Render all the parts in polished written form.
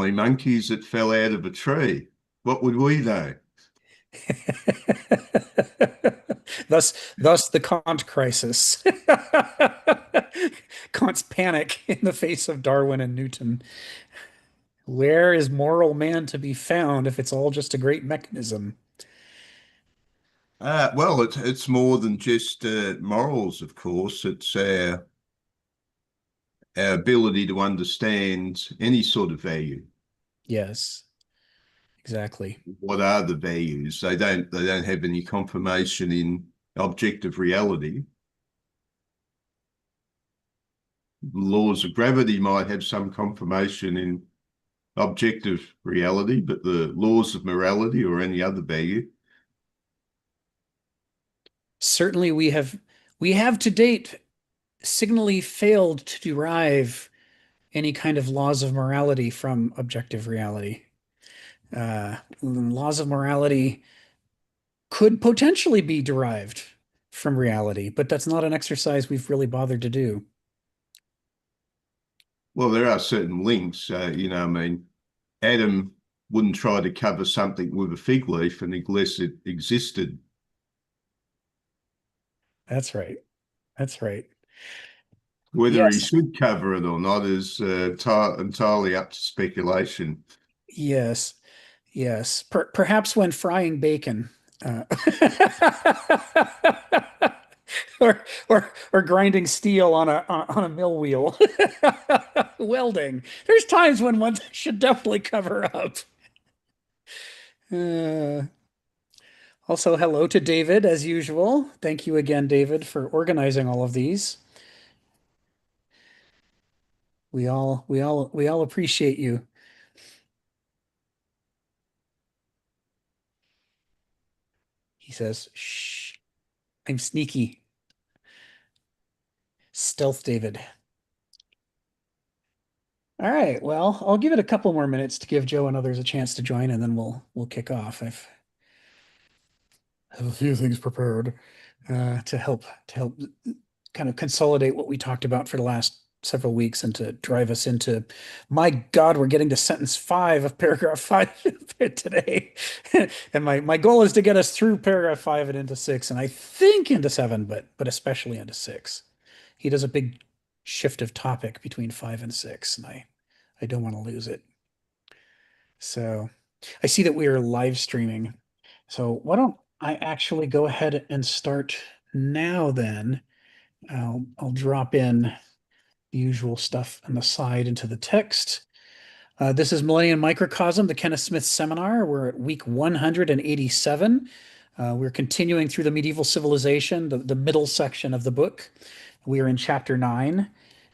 only monkeys that fell out of a tree. What would we know? Thus the Kant crisis. Kant's panic in the face of Darwin and Newton. Where is moral man to be found if it's all just a great mechanism? Well, it's more than just morals, of course. It's our ability to understand any sort of value. Yes, exactly. What are the values? They don't have any confirmation in objective reality. Laws of gravity might have some confirmation in objective reality, but the laws of morality or any other value. Certainly we have to date signally failed to derive any kind of laws of morality from objective reality. Laws of morality could potentially be derived from reality, but that's not an exercise we've really bothered to do. Well, there are certain links. I mean, Adam wouldn't try to cover something with a fig leaf unless it existed. That's right. That's right. Whether he Yes. should cover it or not is entirely up to speculation. Yes. Yes. Perhaps when frying bacon, uh, or grinding steel on a mill wheel. Welding. There's times when one should definitely cover up. Uh, Also, hello to David as usual. Thank you again, David, for organizing all of these. We all appreciate you. He says, "Shh, I'm sneaky." Stealth David. All right, well, I'll give it a couple more minutes to give Joe and others a chance to join, and then we'll kick off. I have a few things prepared to help kind of consolidate what we talked about for the last several weeks and to drive us into, my God, we're getting to sentence five of paragraph five today. And my goal is to get us through paragraph five and into six, and I think into seven, but especially into six. He does a big shift of topic between five and six, and I don't want to lose it. So I see that we are live streaming. So why don't I actually go ahead and start now then? I'll drop in the usual stuff on the side into the text. This is Millennia and Microcosm, the Kenneth Smith seminar. We're at week 187. We're continuing through the medieval civilization, the middle section of the book. We are in chapter 9.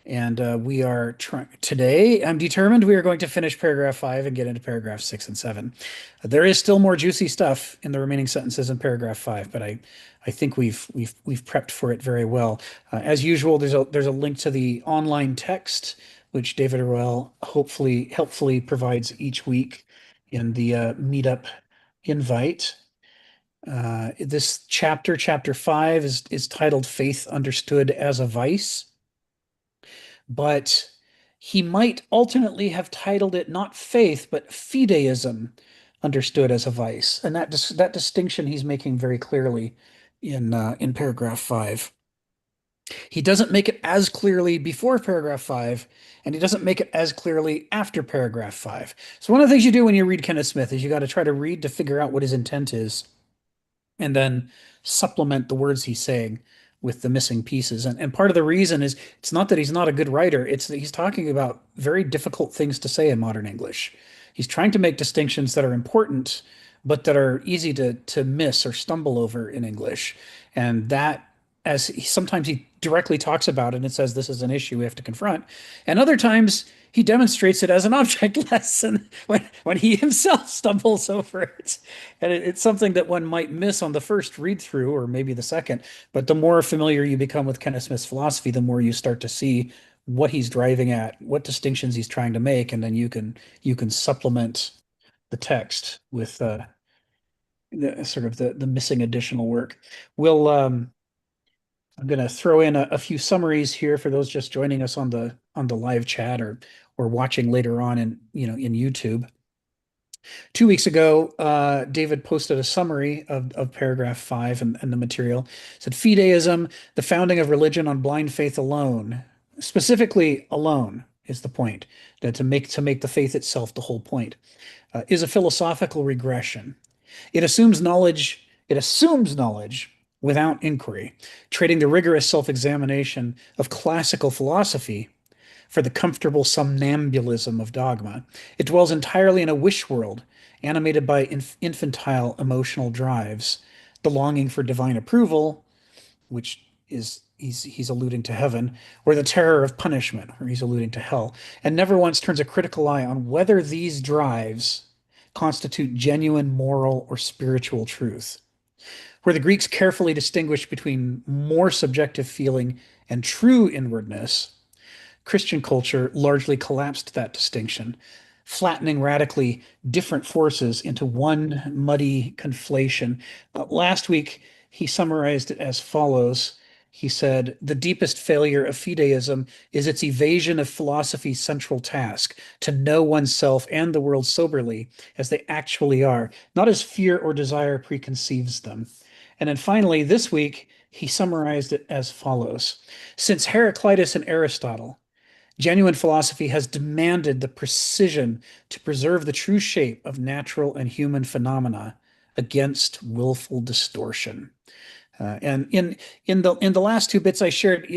And we are trying today. I'm determined we are going to finish paragraph 5 and get into paragraph 6 and 7. There is still more juicy stuff in the remaining sentences in paragraph 5, but I think we've prepped for it very well. As usual, there's a link to the online text, which David Roel hopefully helpfully provides each week in the meetup invite. This chapter 5, is titled "Faith Understood as a Vice." But he might alternately have titled it not faith, but fideism, understood as a vice. And that distinction he's making very clearly in paragraph 5. He doesn't make it as clearly before paragraph 5, and he doesn't make it as clearly after paragraph 5. So one of the things you do when you read Kenneth Smith is you got to try to read to figure out what his intent is, and then supplement the words he's saying with the missing pieces. And part of the reason is it's not that he's not a good writer, it's that he's talking about very difficult things to say in modern English. He's trying to make distinctions that are important, but that are easy to miss or stumble over in English. And that, sometimes he directly talks about it and says this is an issue we have to confront. And other times he demonstrates it as an object lesson when he himself stumbles over it. And it's something that one might miss on the first read through or maybe the second. But the more familiar you become with Kenneth Smith's philosophy, the more you start to see what he's driving at, what distinctions he's trying to make, and then you can supplement the text with sort of the missing additional work. We'll I'm going to throw in a few summaries here for those just joining us on on the live chat or watching later on in YouTube. 2 weeks ago, David posted a summary of paragraph 5 and the material. It said Fideism, the founding of religion on blind faith alone, specifically alone is the point, that to make the faith itself the whole point, is a philosophical regression. It assumes knowledge without inquiry, trading the rigorous self-examination of classical philosophy for the comfortable somnambulism of dogma. It dwells entirely in a wish world, animated by infantile emotional drives, the longing for divine approval, which is he's alluding to heaven, or the terror of punishment, or he's alluding to hell, and never once turns a critical eye on whether these drives constitute genuine moral or spiritual truth. Where the Greeks carefully distinguished between more subjective feeling and true inwardness, Christian culture largely collapsed that distinction, flattening radically different forces into one muddy conflation. Last week, he summarized it as follows. He said, the deepest failure of fideism is its evasion of philosophy's central task, to know oneself and the world soberly as they actually are, not as fear or desire preconceives them. And then finally, this week, he summarized it as follows. Since Heraclitus and Aristotle, genuine philosophy has demanded the precision to preserve the true shape of natural and human phenomena against willful distortion. And in the last two bits I shared,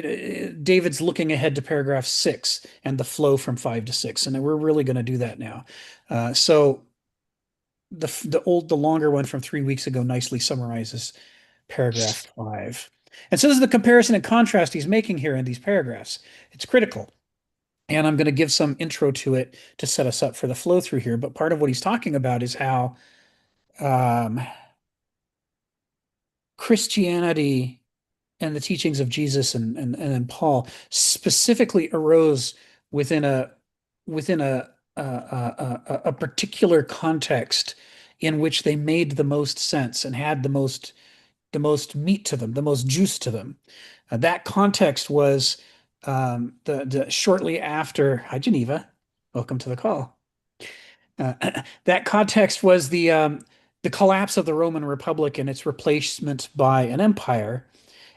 David's looking ahead to paragraph 6 and the flow from 5 to 6, and we're really going to do that now. So the longer one from 3 weeks ago nicely summarizes paragraph 5. And so this is the comparison and contrast he's making here in these paragraphs. It's critical. And I'm going to give some intro to it to set us up for the flow through here. But part of what he's talking about is how Christianity and the teachings of Jesus and Paul specifically arose within a particular context in which they made the most sense and had the most meat to them, the most juice to them. That context was the shortly after. Hi, Geneva. Welcome to the call. That context was the collapse of the Roman Republic and its replacement by an empire.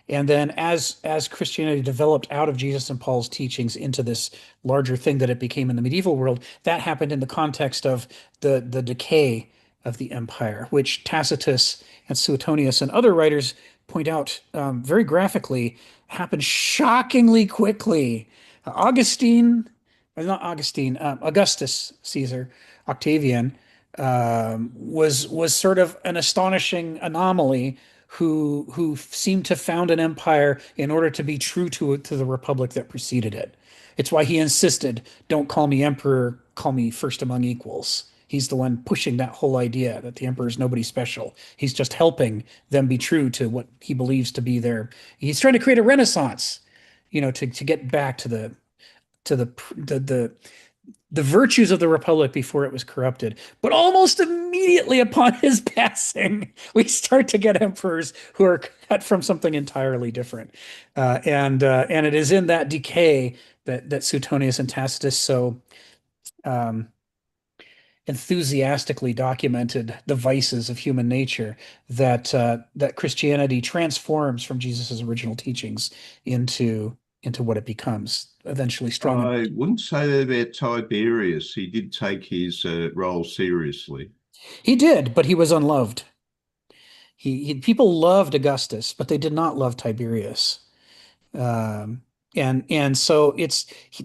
And then as Christianity developed out of Jesus and Paul's teachings into this larger thing that it became in the medieval world, that happened in the context of the decay of the empire, which Tacitus and Suetonius and other writers point out very graphically happened shockingly quickly. Augustine, or not Augustine, Augustus Caesar, Octavian, was sort of an astonishing anomaly who seemed to found an empire in order to be true to the republic that preceded it. It's why he insisted, don't call me emperor, call me first among equals. He's the one pushing that whole idea that the emperor is nobody special. He's just helping them be true to what he believes to be their. He's trying to create a renaissance, to get back to the virtues of the republic before it was corrupted. But almost immediately upon his passing, we start to get emperors who are cut from something entirely different. And it is in that decay that Suetonius and Tacitus so enthusiastically documented the vices of human nature that Christianity transforms from Jesus's original teachings into what it becomes, eventually strong. I wouldn't say that about Tiberius. He did take his role seriously. He did, but he was unloved. People loved Augustus, but they did not love Tiberius. And so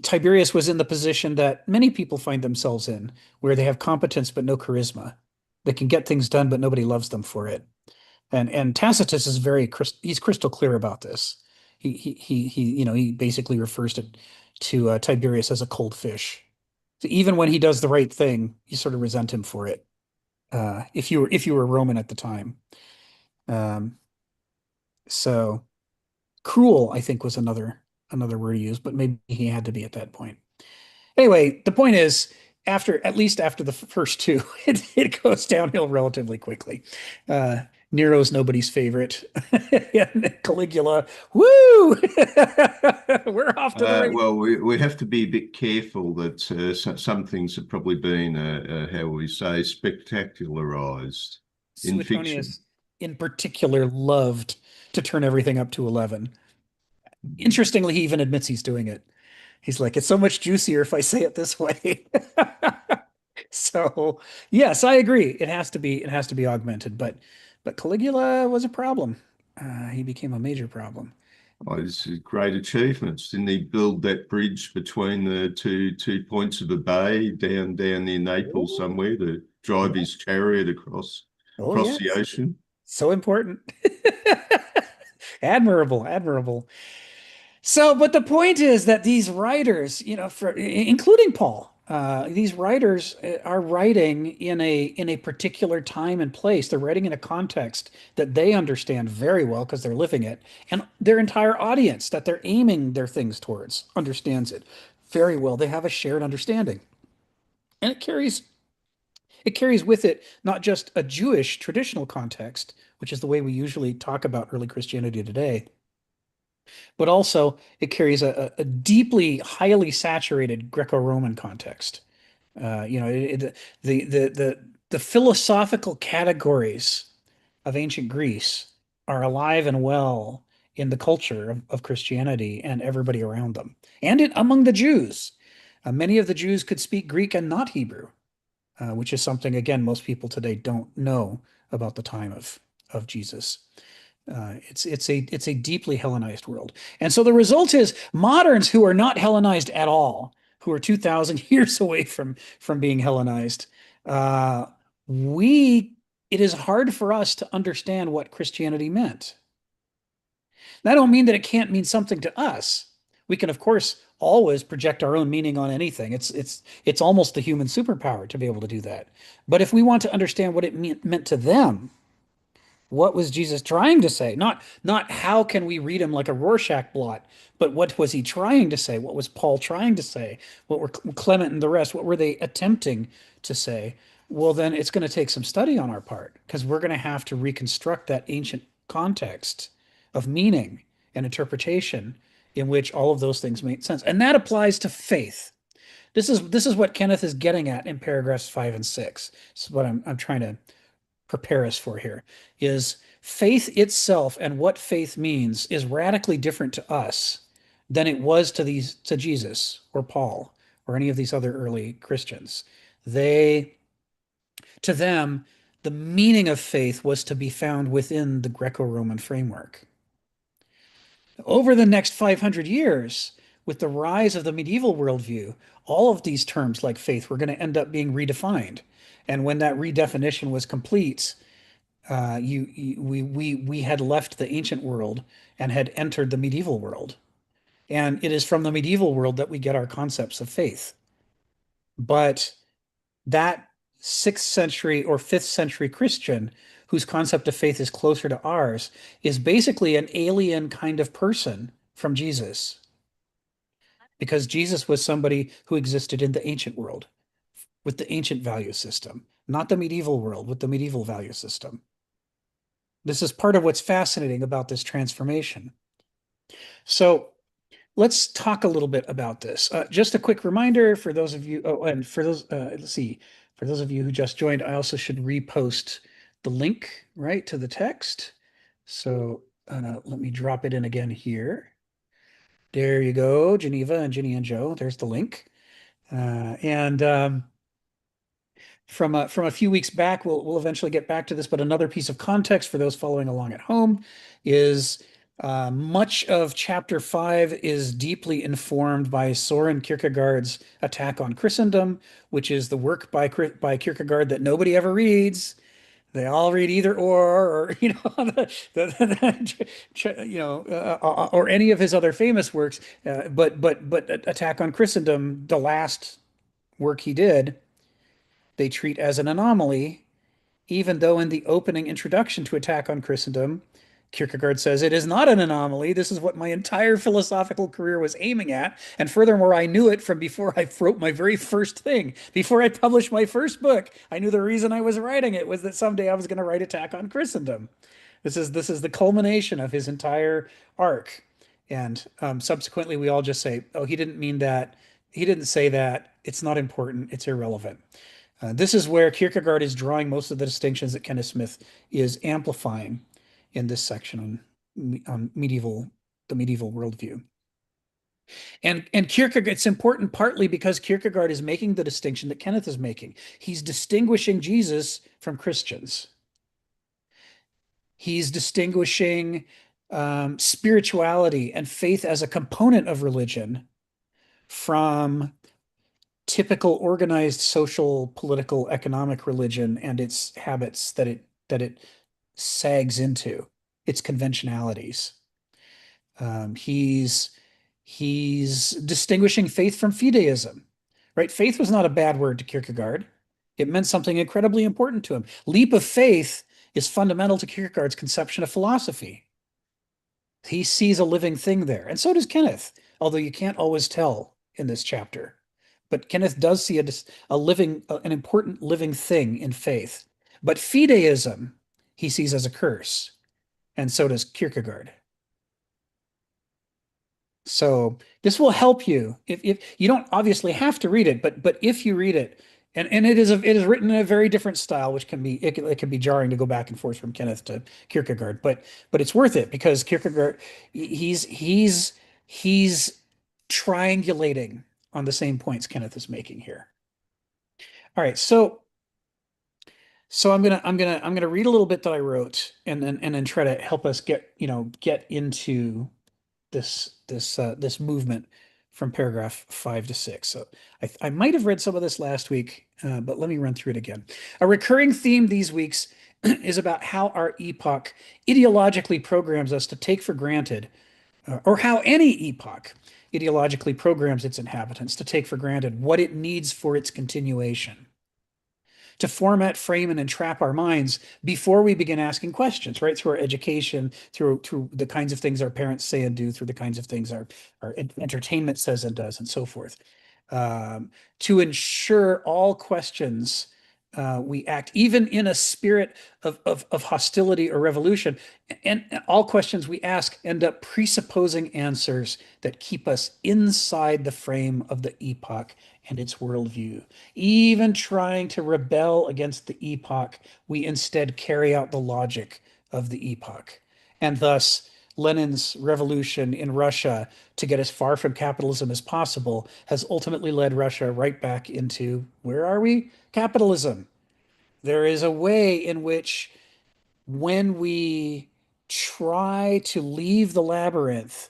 Tiberius was in the position that many people find themselves in, where they have competence but no charisma. They can get things done, but nobody loves them for it. And Tacitus is he's crystal clear about this. He basically refers to Tiberius as a cold fish. So even when he does the right thing, you sort of resent him for it. If you were Roman at the time. So cruel, I think, was another word to use, but maybe he had to be at that point. Anyway, the point is, at least after the first two, it goes downhill relatively quickly. Nero's nobody's favorite. And Caligula, woo! We're off to the races. Well, we have to be a bit careful that some things have probably been, how we say, spectacularized in fiction. Suetonius, in particular, loved to turn everything up to 11. Interestingly, he even admits he's doing it. He's like, it's so much juicier if I say it this way. So, yes, I agree. It has to be augmented, but Caligula was a problem. He became a major problem. Oh, this is great achievements. Didn't he build that bridge between the two points of a bay down near Naples Oh, somewhere to drive yeah. his chariot Oh, across the yes. ocean? So important. Admirable, admirable. So, but the point is that these writers, including Paul, these writers are writing in a particular time and place. They're writing in a context that they understand very well because they're living it, and their entire audience that they're aiming their things towards understands it very well. They have a shared understanding, and it carries with it not just a Jewish traditional context, which is the way we usually talk about early Christianity today, but also it carries a deeply, highly saturated Greco-Roman context. The philosophical categories of ancient Greece are alive and well in the culture of Christianity and everybody around them, and among the Jews. Many of the Jews could speak Greek and not Hebrew, which is something, again, most people today don't know about the time of Jesus. It's a deeply Hellenized world. And so the result is moderns who are not Hellenized at all, who are 2,000 years away from being Hellenized, uh, we it is hard for us to understand what Christianity meant. I don't mean that it can't mean something to us. We can, of course, always project our own meaning on anything. It's almost the human superpower to be able to do that. But if we want to understand what it meant to them, what was Jesus trying to say? Not how can we read him like a Rorschach blot, but what was he trying to say? What was Paul trying to say? What were Clement and the rest? What were they attempting to say? Well, then it's going to take some study on our part because we're going to have to reconstruct that ancient context of meaning and interpretation in which all of those things make sense. And that applies to faith. This is what Kenneth is getting at in paragraphs 5 and 6. This is what I'm trying to prepare us for here is faith itself, and what faith means is radically different to us than it was to Jesus or Paul or any of these other early Christians. They To them, the meaning of faith was to be found within the Greco-Roman framework. Over the next 500 years, with the rise of the medieval worldview, all of these terms like faith were going to end up being redefined. And when that redefinition was complete, we had left the ancient world and had entered the medieval world. And it is from the medieval world that we get our concepts of faith. But that 6th century or 5th century Christian whose concept of faith is closer to ours is basically an alien kind of person from Jesus, because Jesus was somebody who existed in the ancient world with the ancient value system, not the medieval world with the medieval value system. This is part of what's fascinating about this transformation. So let's talk a little bit about this. Just a quick reminder for those of you, oh, and for those, let's see, for those of you who just joined, I also should repost the link, right, to the text. So let me drop it in again here. There you go, Geneva and Ginny and Joe. There's the link. And from a few weeks back, we'll eventually get back to this, but another piece of context for those following along at home is much of chapter 5 is deeply informed by Soren Kierkegaard's Attack on Christendom, which is the work by Kierkegaard that nobody ever reads. They all read either or or any of his other famous works. But Attack on Christendom, the last work he did, they treat as an anomaly, even though in the opening introduction to Attack on Christendom, Kierkegaard says it is not an anomaly. This is what my entire philosophical career was aiming at. And furthermore, I knew it from before I wrote my very first thing. Before I published my first book, I knew the reason I was writing it was that someday I was going to write Attack on Christendom. This is the culmination of his entire arc. And subsequently, we all just say, "Oh, he didn't mean that. He didn't say that. It's not important. It's irrelevant." This is where Kierkegaard is drawing most of the distinctions that Kenneth Smith is amplifying in this section on the medieval worldview. And Kierkegaard, it's important partly because Kierkegaard is making the distinction that Kenneth is making. He's distinguishing Jesus from Christians. He's distinguishing spirituality and faith as a component of religion from typical organized social, political, economic religion and its habits that it sags into, its conventionalities. He's distinguishing faith from fideism, right? Faith was not a bad word to Kierkegaard. It meant something incredibly important to him. Leap of faith is fundamental to Kierkegaard's conception of philosophy. He sees a living thing there, and so does Kenneth, although you can't always tell in this chapter. But Kenneth does see an important living thing in faith. But fideism he sees as a curse, and so does Kierkegaard. So this will help you if you don't obviously have to read it, but if you read it, and it is written in a very different style, which it can be jarring to go back and forth from Kenneth to Kierkegaard, but it's worth it because Kierkegaard he's triangulating on the same points Kenneth is making here. All right, so I'm gonna read a little bit that I wrote and then try to help us get into this movement from paragraph 5 to 6. So I might have read some of this last week, but let me run through it again. A recurring theme these weeks is about how our epoch ideologically programs us to take for granted, or how any epoch ideologically programs its inhabitants to take for granted what it needs for its continuation, to format, frame, and entrap our minds before we begin asking questions, right? Through our education, through the kinds of things our parents say and do, through the kinds of things our entertainment says and does, and so forth. To ensure all questions we act, even in a spirit of hostility or revolution, and all questions we ask end up presupposing answers that keep us inside the frame of the epoch and its worldview. Even trying to rebel against the epoch, we instead carry out the logic of the epoch. And thus, Lenin's revolution in Russia to get as far from capitalism as possible has ultimately led Russia right back into, where are we? Capitalism. There is a way in which when we try to leave the labyrinth,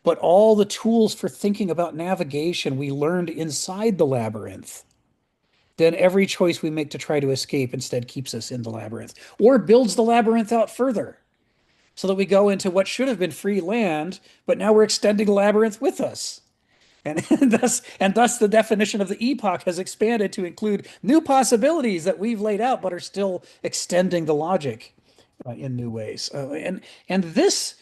but all the tools for thinking about navigation we learned inside the labyrinth, then every choice we make to try to escape instead keeps us in the labyrinth or builds the labyrinth out further so that we go into what should have been free land, but now we're extending the labyrinth with us. And thus the definition of the epoch has expanded to include new possibilities that we've laid out, but are still extending the logic in new ways. And this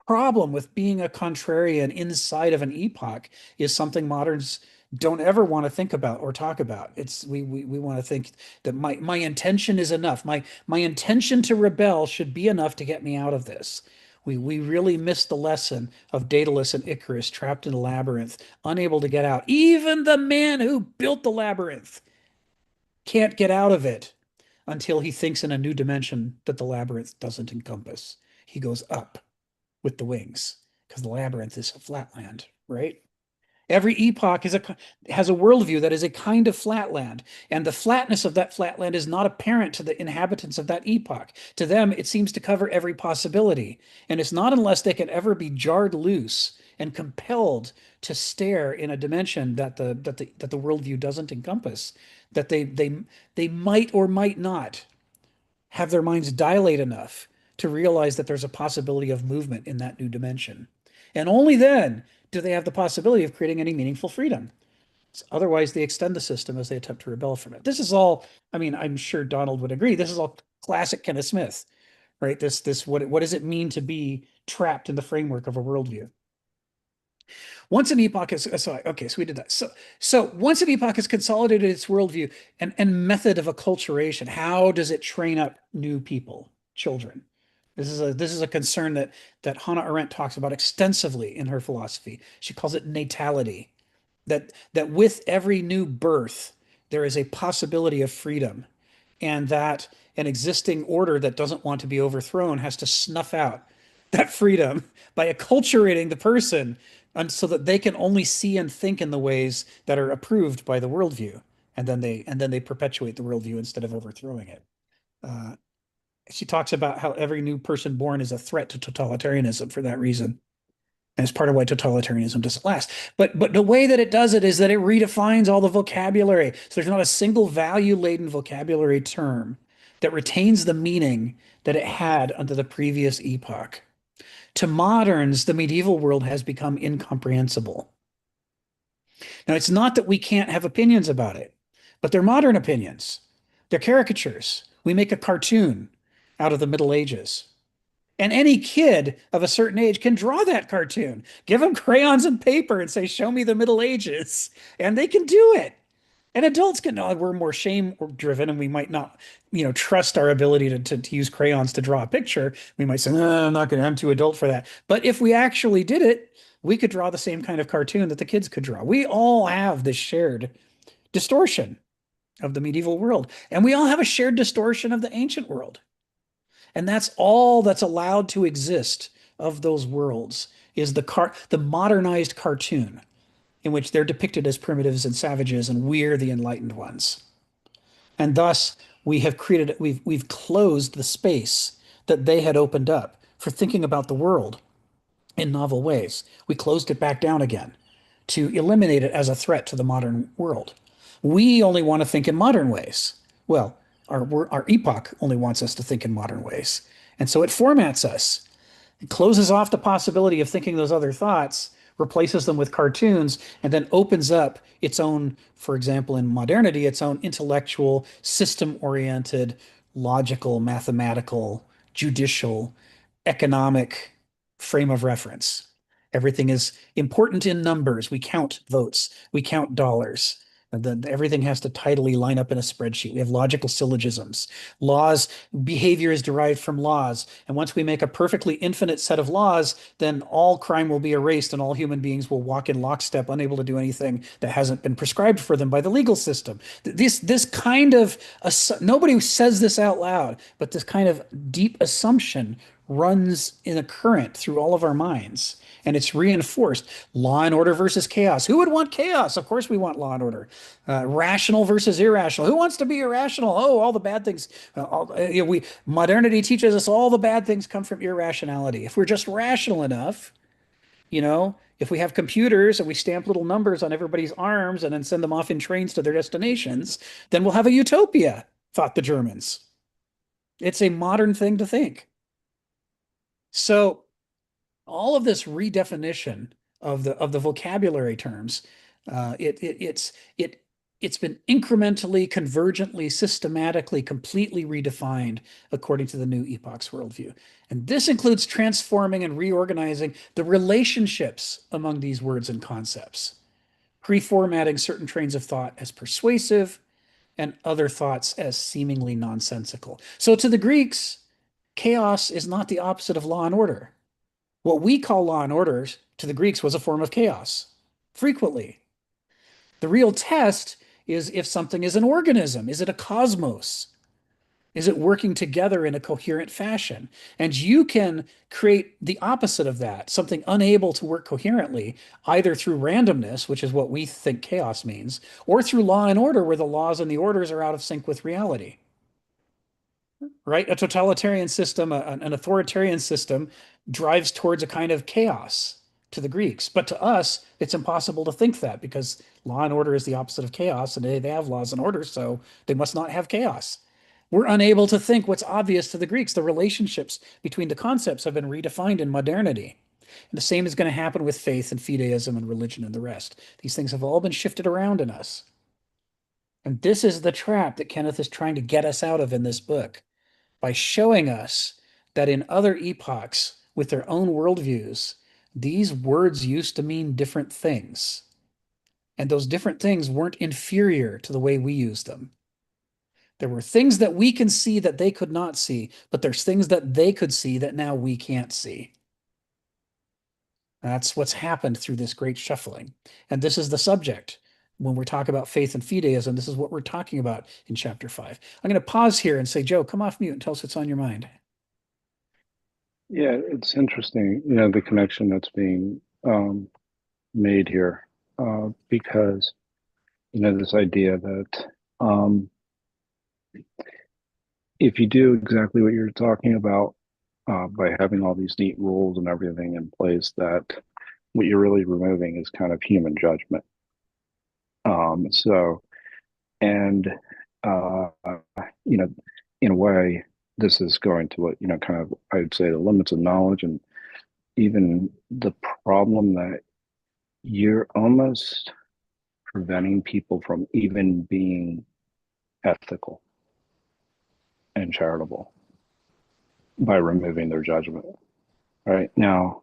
problem with being a contrarian inside of an epoch is something moderns don't ever want to think about or talk about. We want to think that my intention is enough. My intention to rebel should be enough to get me out of this. We really miss the lesson of Daedalus and Icarus trapped in a labyrinth, unable to get out. Even the man who built the labyrinth can't get out of it until he thinks in a new dimension that the labyrinth doesn't encompass. He goes up with the wings because the labyrinth is a flatland, right? Every epoch has a worldview that is a kind of flatland, and the flatness of that flatland is not apparent to the inhabitants of that epoch. To them, it seems to cover every possibility, and it's not unless they can ever be jarred loose and compelled to stare in a dimension that the worldview doesn't encompass, that they might or might not have their minds dilate enough to realize that there's a possibility of movement in that new dimension. And only then do they have the possibility of creating any meaningful freedom. Otherwise, they extend the system as they attempt to rebel from it. This is all, I mean, I'm sure Donald would agree, this is all classic Kenneth Smith, right? What does it mean to be trapped in the framework of a worldview? Once an epoch is so okay, so we did that. So once an epoch has consolidated its worldview and method of acculturation, how does it train up new people, children? This is a concern that Hannah Arendt talks about extensively in her philosophy. She calls it natality. That with every new birth, there is a possibility of freedom, and that an existing order that doesn't want to be overthrown has to snuff out that freedom by acculturating the person and so that they can only see and think in the ways that are approved by the worldview, and then they perpetuate the worldview instead of overthrowing it. Uh, she talks about how every new person born is a threat to totalitarianism for that reason. And it's part of why totalitarianism doesn't last. But the way that it does it is that it redefines all the vocabulary. So there's not a single value-laden vocabulary term that retains the meaning that it had under the previous epoch. To moderns, the medieval world has become incomprehensible. Now, it's not that we can't have opinions about it, but they're modern opinions. They're caricatures. We make a cartoon out of the Middle Ages. And any kid of a certain age can draw that cartoon. Give them crayons and paper and say, show me the Middle Ages. And they can do it. And adults can know we're more shame driven and we might not, trust our ability to use crayons to draw a picture. We might say, no, I'm too adult for that. But if we actually did it, we could draw the same kind of cartoon that the kids could draw. We all have this shared distortion of the medieval world. And we all have a shared distortion of the ancient world. And that's all that's allowed to exist of those worlds is the modernized cartoon in which they're depicted as primitives and savages and we're the enlightened ones. And thus we've closed the space that they had opened up for thinking about the world in novel ways. We closed it back down again to eliminate it as a threat to the modern world. We only want to think in modern ways. Well, our epoch only wants us to think in modern ways. And so it formats us. It closes off the possibility of thinking those other thoughts, replaces them with cartoons, and then opens up its own, for example, in modernity, its own intellectual, system-oriented, logical, mathematical, judicial, economic frame of reference. Everything is important in numbers. We count votes. We count dollars. And then everything has to tidily line up in a spreadsheet. We have logical syllogisms. Laws, behavior is derived from laws. And once we make a perfectly infinite set of laws, then all crime will be erased and all human beings will walk in lockstep, unable to do anything that hasn't been prescribed for them by the legal system. This kind of, nobody says this out loud, but this kind of deep assumption runs in a current through all of our minds. And it's reinforced. Law and order versus chaos. Who would want chaos? Of course, we want law and order. Rational versus irrational. Who wants to be irrational? Oh, all the bad things. Modernity teaches us all the bad things come from irrationality. If we're just rational enough, if we have computers and we stamp little numbers on everybody's arms and then send them off in trains to their destinations, then we'll have a utopia, thought the Germans. It's a modern thing to think. So all of this redefinition of the vocabulary terms, it's been incrementally, convergently, systematically, completely redefined according to the new epoch's worldview. And this includes transforming and reorganizing the relationships among these words and concepts, preformatting certain trains of thought as persuasive and other thoughts as seemingly nonsensical. So to the Greeks, chaos is not the opposite of law and order. What we call law and order to the Greeks was a form of chaos, frequently. The real test is if something is an organism. Is it a cosmos? Is it working together in a coherent fashion? And you can create the opposite of that, something unable to work coherently, either through randomness, which is what we think chaos means, or through law and order, where the laws and the orders are out of sync with reality. Right? A totalitarian system, an authoritarian system drives towards a kind of chaos to the Greeks. But to us, it's impossible to think that because law and order is the opposite of chaos, and they have laws and orders, so they must not have chaos. We're unable to think what's obvious to the Greeks. The relationships between the concepts have been redefined in modernity. And the same is going to happen with faith and fideism and religion and the rest. These things have all been shifted around in us. And this is the trap that Kenneth is trying to get us out of in this book by showing us that in other epochs with their own worldviews, these words used to mean different things. And those different things weren't inferior to the way we use them. There were things that we can see that they could not see, but there's things that they could see that now we can't see. That's what's happened through this great shuffling. And this is the subject. When we're talking about faith and fideism, this is what we're talking about in chapter 5. I'm going to pause here and say, Joe, come off mute and tell us what's on your mind. Yeah, it's interesting, the connection that's being made here, because, this idea that if you do exactly what you're talking about, by having all these neat rules and everything in place, that what you're really removing is kind of human judgment. So, and, uh, you know, in a way, this is going to what, kind of, I'd say the limits of knowledge and even the problem that you're almost preventing people from even being ethical and charitable by removing their judgment. Right now,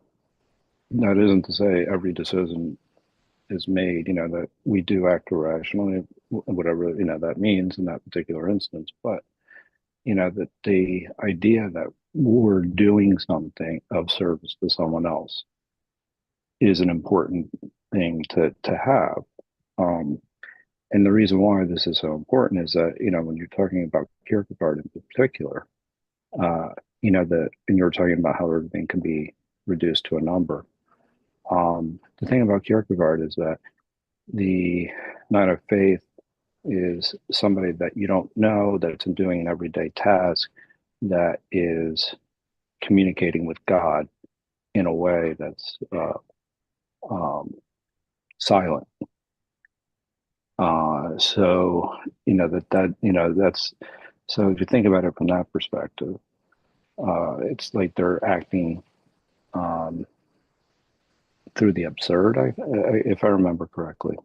that isn't to say every decision is made, that we do act irrationally, whatever, that means in that particular instance. But, that the idea that we're doing something of service to someone else is an important thing to have. Um, and the reason why this is so important is that, when you're talking about Kierkegaard in particular, uh, that, and you're talking about how everything can be reduced to a number. The thing about Kierkegaard is that the Knight of Faith is somebody that you don't know, that's doing an everyday task, that is communicating with God in a way that's um, silent. So that's so if you think about it from that perspective, it's like they're acting um, through the absurd, if I remember correctly.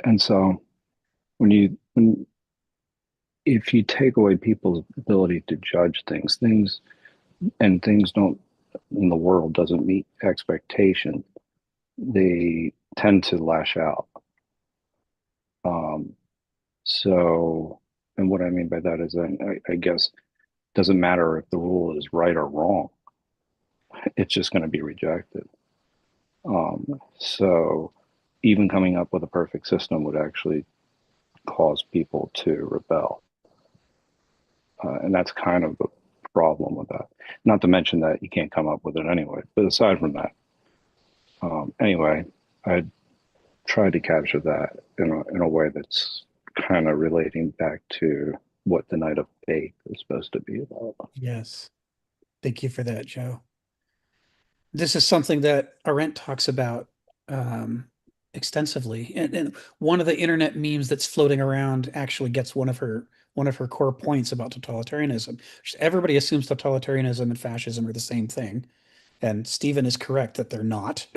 And so when if you take away people's ability to judge things don't in the world doesn't meet expectation, they tend to lash out. Um, so, and what I mean by that is, I guess, doesn't matter if the rule is right or wrong; it's just going to be rejected. So, even coming up with a perfect system would actually cause people to rebel, and that's kind of the problem with that. Not to mention that you can't come up with it anyway. But aside from that, anyway, I tried to capture that in a way that's kind of relating back to what the Night of Faith is supposed to be about. Yes. Thank you for that, Joe. This is something that Arendt talks about um, extensively. And one of the internet memes that's floating around actually gets one of her core points about totalitarianism. Everybody assumes totalitarianism and fascism are the same thing. And Stephen is correct that they're not.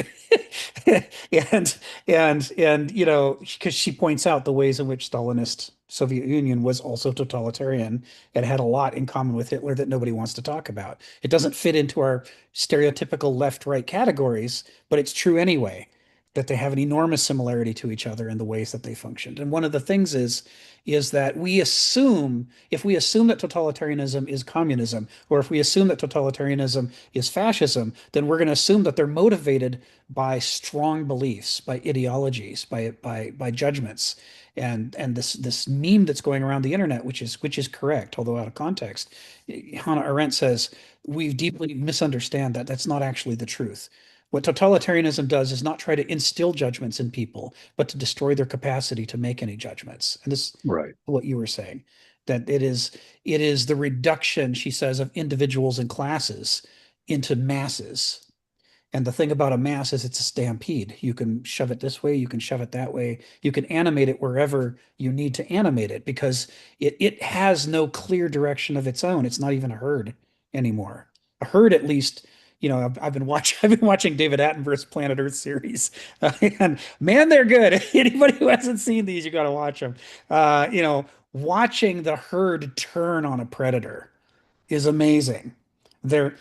and and because she points out the ways in which Stalinist Soviet Union was also totalitarian and had a lot in common with Hitler that nobody wants to talk about. It doesn't fit into our stereotypical left-right categories, but it's true anyway, that they have an enormous similarity to each other in the ways that they functioned. And one of the things is that if we assume that totalitarianism is communism, or if we assume that totalitarianism is fascism, then we're going to assume that they're motivated by strong beliefs, by ideologies, by judgments. And this meme that's going around the internet, which is correct, although out of context, Hannah Arendt says we deeply misunderstand that. That's not actually the truth. What totalitarianism does is not try to instill judgments in people, but to destroy their capacity to make any judgments. And this is Right. what you were saying, that it is the reduction, she says, of individuals and classes into masses. And the thing about a mass is it's a stampede. You can shove it this way, you can shove it that way, you can animate it wherever you need to animate it because it has no clear direction of its own. It's not even a herd anymore. A herd, at least, I've been watching David Attenborough's Planet Earth series, and man, they're good. Anybody who hasn't seen these, you got to watch them. Watching the herd turn on a predator is amazing. They're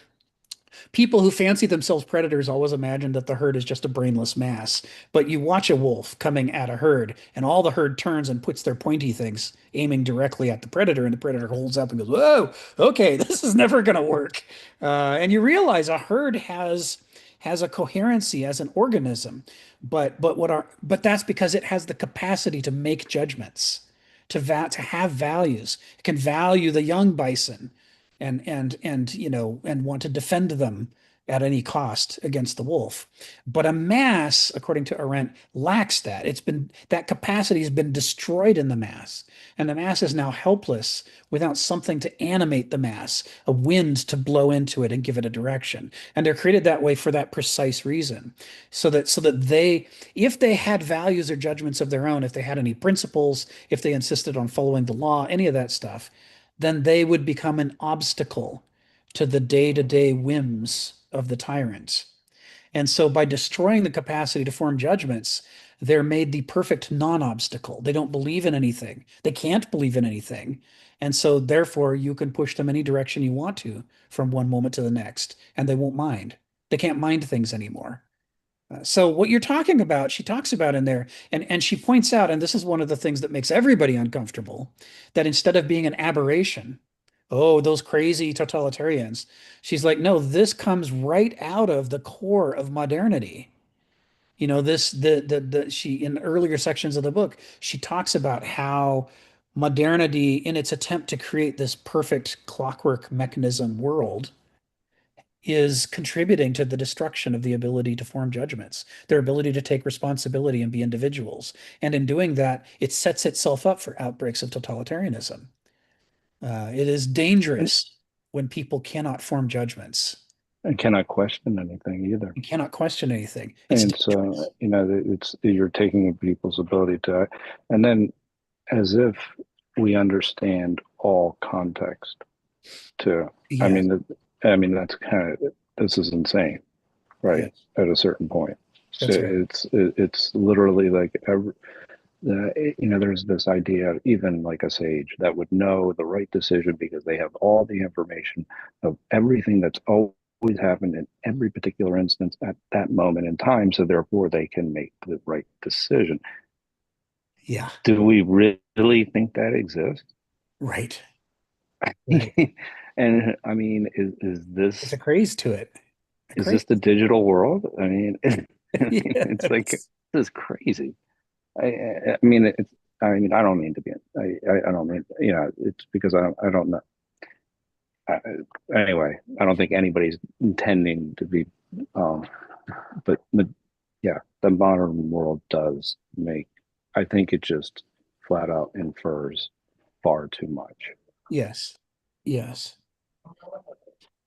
people who fancy themselves predators always imagine that the herd is just a brainless mass. But you watch a wolf coming at a herd, and all the herd turns and puts their pointy things aiming directly at the predator, and the predator holds up and goes, "Whoa, okay, this is never going to work." And you realize a herd has a coherency as an organism, but that's because it has the capacity to make judgments, to have values. It can value the young bison and and want to defend them at any cost against the wolf. But a mass, according to Arendt, lacks that. That capacity has been destroyed in the mass, and the mass is now helpless without something to animate the mass, a wind to blow into it and give it a direction. And they're created that way for that precise reason, so that they, if they had values or judgments of their own, if they had any principles, if they insisted on following the law, any of that stuff, then they would become an obstacle to the day-to-day whims of the tyrant. And so by destroying the capacity to form judgments, they're made the perfect non-obstacle. They don't believe in anything. They can't believe in anything. And so therefore you can push them any direction you want to from one moment to the next, and they won't mind. They can't mind things anymore. So what you're talking about, she talks about in there, and she points out, and this is one of the things that makes everybody uncomfortable, that instead of being an aberration, oh, those crazy totalitarians, she's like, no, this comes right out of the core of modernity. This the she in earlier sections of the book, she talks about how modernity, in its attempt to create this perfect clockwork mechanism world, is contributing to the destruction of the ability to form judgments, their ability to take responsibility and be individuals. And in doing that, it sets itself up for outbreaks of totalitarianism. It is dangerous when people cannot form judgments and cannot question anything either. and cannot question anything. It's And dangerous. so, you're taking people's ability to, and then as if we understand all context too. I Yeah, mean, that's this is insane, right? yeah, At a certain point. So that's right. it's literally like there's this idea of even like a sage that would know the right decision because they have all the information of everything that's always happened in every particular instance at that moment in time. So therefore they can make the right decision. Yeah, Do we really think that exists? right, right. And I mean, It's a craze to it. A is craze. this the digital world? I mean, it's like Yes. this is crazy. I mean, I don't mean to be. I don't mean. It's because I don't know. I, anyway, I don't think anybody's intending to be. Um, but yeah, the modern world does make. I think it just flat out infers far too much. Yes. Yes.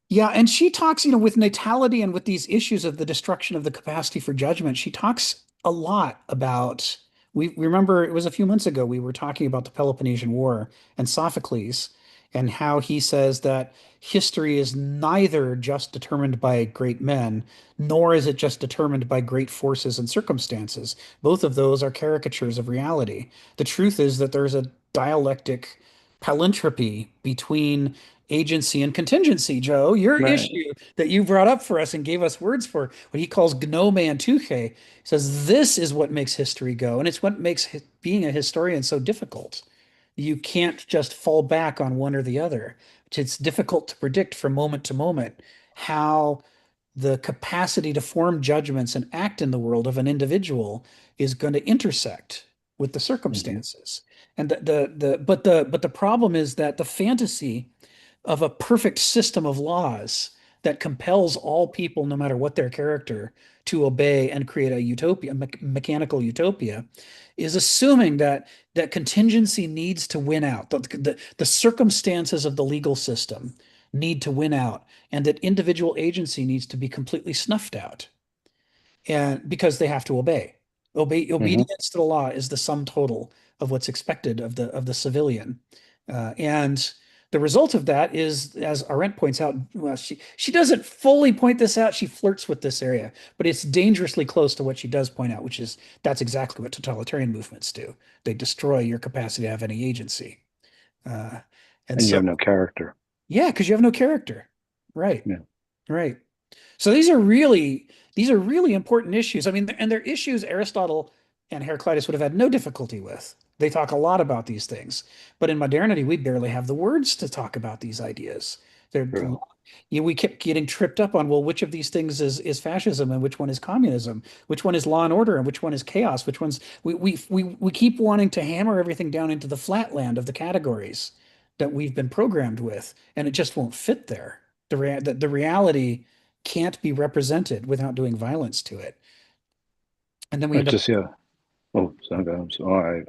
Yeah, and she talks, with natality and with these issues of the destruction of the capacity for judgment. She talks a lot about, we remember it was a few months ago, we were talking about the Peloponnesian War and Sophocles, and how he says that history is neither just determined by great men, nor is it just determined by great forces and circumstances. Both of those are caricatures of reality. The truth is that there's a dialectic palintropy between agency and contingency. Joe, your Right. issue that you brought up for us and gave us words for, what he calls gnome antuche, says this is what makes history go, and it's what makes being a historian so difficult. You can't just fall back on one or the other. It's difficult to predict from moment to moment how the capacity to form judgments and act in the world of an individual is going to intersect with the Hmm. circumstances. And the problem is that the fantasy of a perfect system of laws that compels all people, no matter what their character, to obey and create a utopia, mechanical utopia, is assuming that contingency needs to win out. The circumstances of the legal system need to win out, and that individual agency needs to be completely snuffed out, and because they have to obey. Hmm. Obedience to the law is the sum total of what's expected of the civilian. And the result of that is, as Arendt points out, well, she doesn't fully point this out. She flirts with this area, but it's dangerously close to what she does point out, which is that's exactly what totalitarian movements do. They destroy your capacity to have any agency. Uh, and And you so, have no character. yeah, because you have no character. Right. Yeah. Right. So these are really important issues. I mean, and they're issues Aristotle and Heraclitus would have had no difficulty with. They talk a lot about these things, but in modernity, we barely have the words to talk about these ideas. They're, True. we kept getting tripped up on, well, which of these things is fascism and which one is communism, which one is law and order and which one is chaos, which one's we keep wanting to hammer everything down into the flatland of the categories that we've been programmed with, and it just won't fit there. The reality can't be represented without doing violence to it. And then we I end up, just, yeah. Oh, I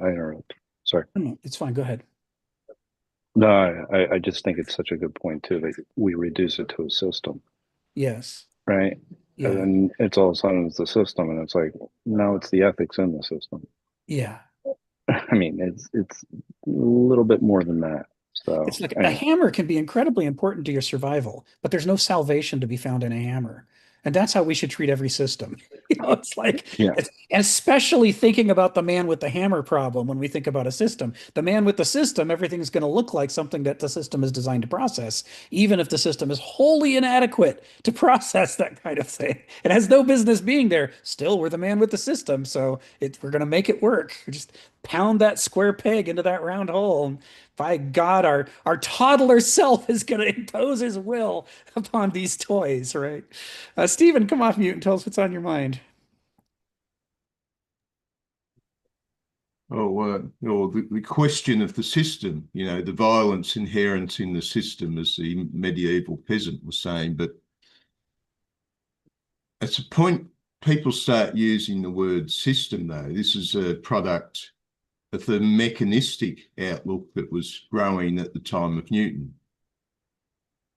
interrupt. Sorry. no, it's fine, go ahead. No, I just think it's such a good point too that we reduce it to a system, Yes. right? And Yeah. then it's all of a sudden it's the system, and it's like, no, it's the ethics in the system. Yeah. I mean, it's a little bit more than that. It's So like a anyway, hammer can be incredibly important to your survival, but there's no salvation to be found in a hammer. And that's how we should treat every system. It's like, yeah, and especially thinking about the man with the hammer problem when we think about a system. The man with the system, everything's going to look like something that the system is designed to process, even if the system is wholly inadequate to process that kind of thing. It has no business being there. Still, we're the man with the system, so we're going to make it work. We just pound that square peg into that round hole. And by God, our toddler self is going to impose his will upon these toys, right? Stephen, come off mute and tell us what's on your mind. The question of the system, the violence inherent in the system, as the medieval peasant was saying. But at a point, people start using the word system, though. This is a product of the mechanistic outlook that was growing at the time of Newton.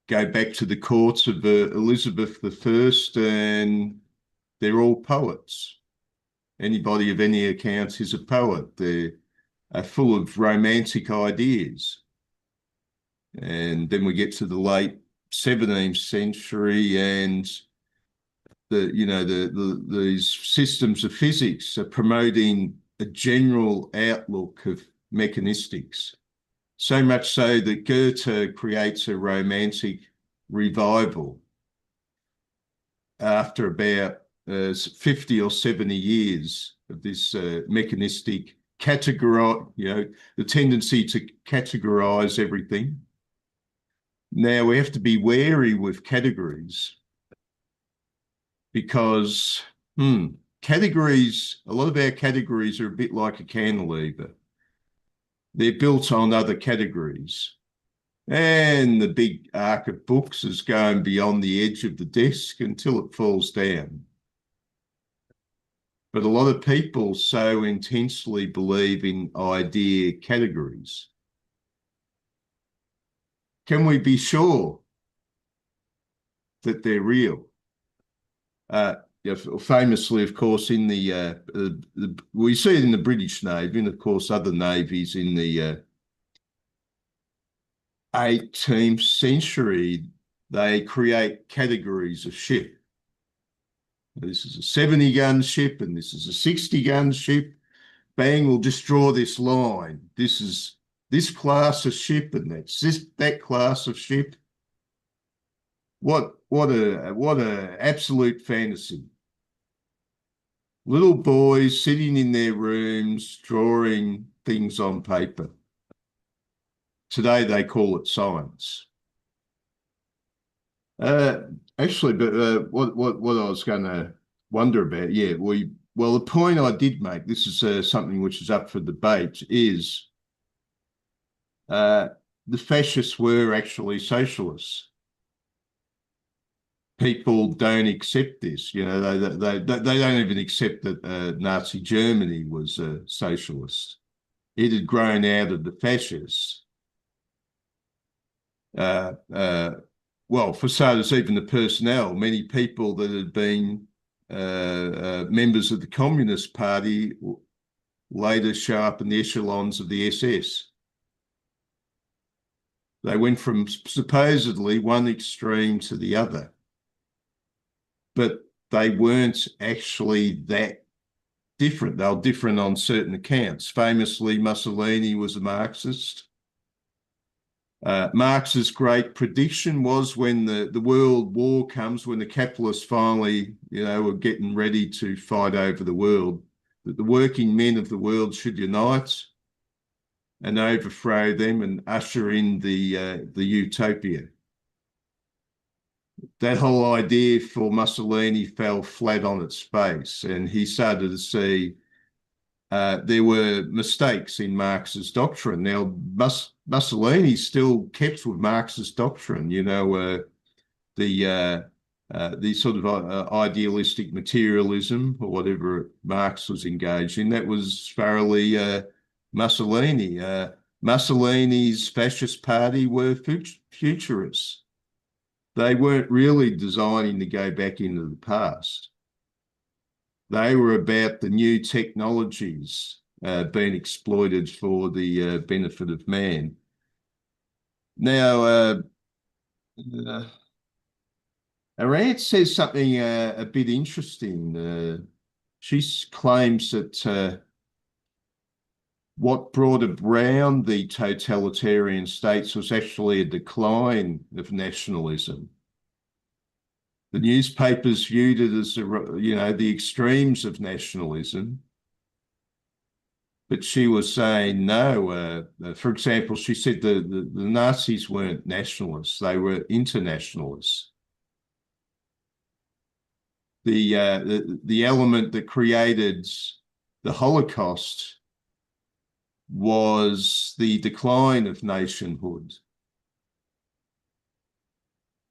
Go back to the courts of Elizabeth I, and they're all poets. Anybody of any accounts is a poet. They're full of romantic ideas. And then we get to the late 17th century, and these systems of physics are promoting a general outlook of mechanistics. So much so that Goethe creates a romantic revival after about 50 or 70 years of this mechanistic the tendency to categorize everything. Now we have to be wary with categories because categories, a lot of our categories are a bit like a cantilever. They're built on other categories. And the big arc of books is going beyond the edge of the desk until it falls down. But a lot of people so intensely believe in idea categories. Can we be sure that they're real? Famously, of course, in we see it in the British Navy, and of course other navies in the 18th century, they create categories of ship. This is a 70-gun ship, and this is a 60-gun ship. Bang, we'll just draw this line. This is this class of ship, and that's that class of ship. What a absolute fantasy. Little boys sitting in their rooms drawing things on paper. Today they call it science. Actually, but what I was going to wonder about, the point I did make, this is something which is up for debate, is the fascists were actually socialists. People don't accept this. They don't even accept that Nazi Germany was socialist. It had grown out of the fascists. For starters, even the personnel, many people that had been members of the Communist Party later show up in the echelons of the SS. They went from supposedly one extreme to the other, but they weren't actually that different. They were different on certain accounts. Famously, Mussolini was a Marxist. Marx's great prediction was when the world war comes, when the capitalists finally, were getting ready to fight over the world, that the working men of the world should unite and overthrow them and usher in the utopia. That whole idea for Mussolini fell flat on its face, and he started to see there were mistakes in Marx's doctrine. Now, Mussolini still kept with Marx's doctrine, the sort of idealistic materialism or whatever Marx was engaged in. That was thoroughly Mussolini. Mussolini's fascist party were futurists. They weren't really designing to go back into the past. They were about the new technologies being exploited for the benefit of man. Now, Arant says something a bit interesting. She claims that what brought around the totalitarian states was actually a decline of nationalism. The newspapers viewed it as, the extremes of nationalism. But she was saying no. For example, she said the Nazis weren't nationalists, they were internationalists. The element that created the Holocaust was the decline of nationhood.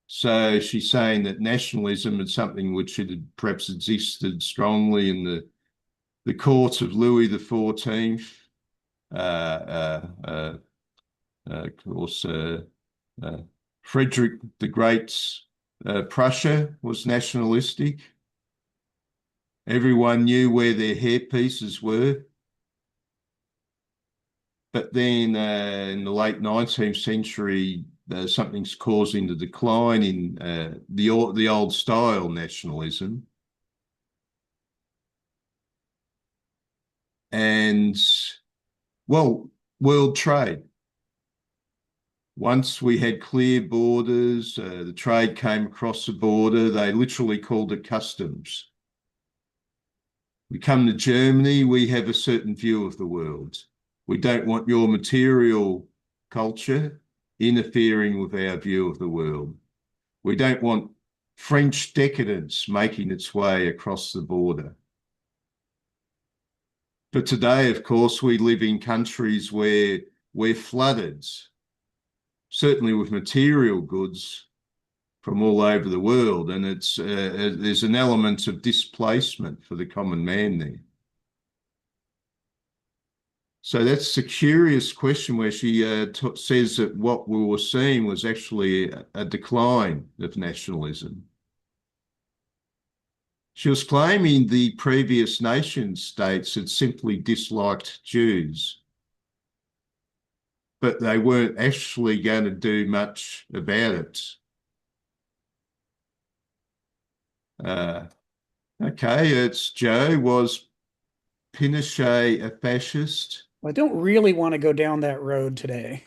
So she's saying that nationalism is something which had perhaps existed strongly in the court of Louis XIV. Of course, Frederick the Great's Prussia was nationalistic. Everyone knew where their hairpieces were. But then in the late 19th century, something's causing the decline in the old style nationalism. And, well, world trade. Once we had clear borders, the trade came across the border, they literally called it customs. We come to Germany, we have a certain view of the world. We don't want your material culture interfering with our view of the world. We don't want French decadence making its way across the border. But today, of course, we live in countries where we're flooded, certainly with material goods from all over the world, and there's an element of displacement for the common man there. So that's a curious question where she says that what we were seeing was actually a decline of nationalism. She was claiming the previous nation states had simply disliked Jews, but they weren't actually going to do much about it. Okay, it's Joe. Was Pinochet a fascist? I don't really want to go down that road today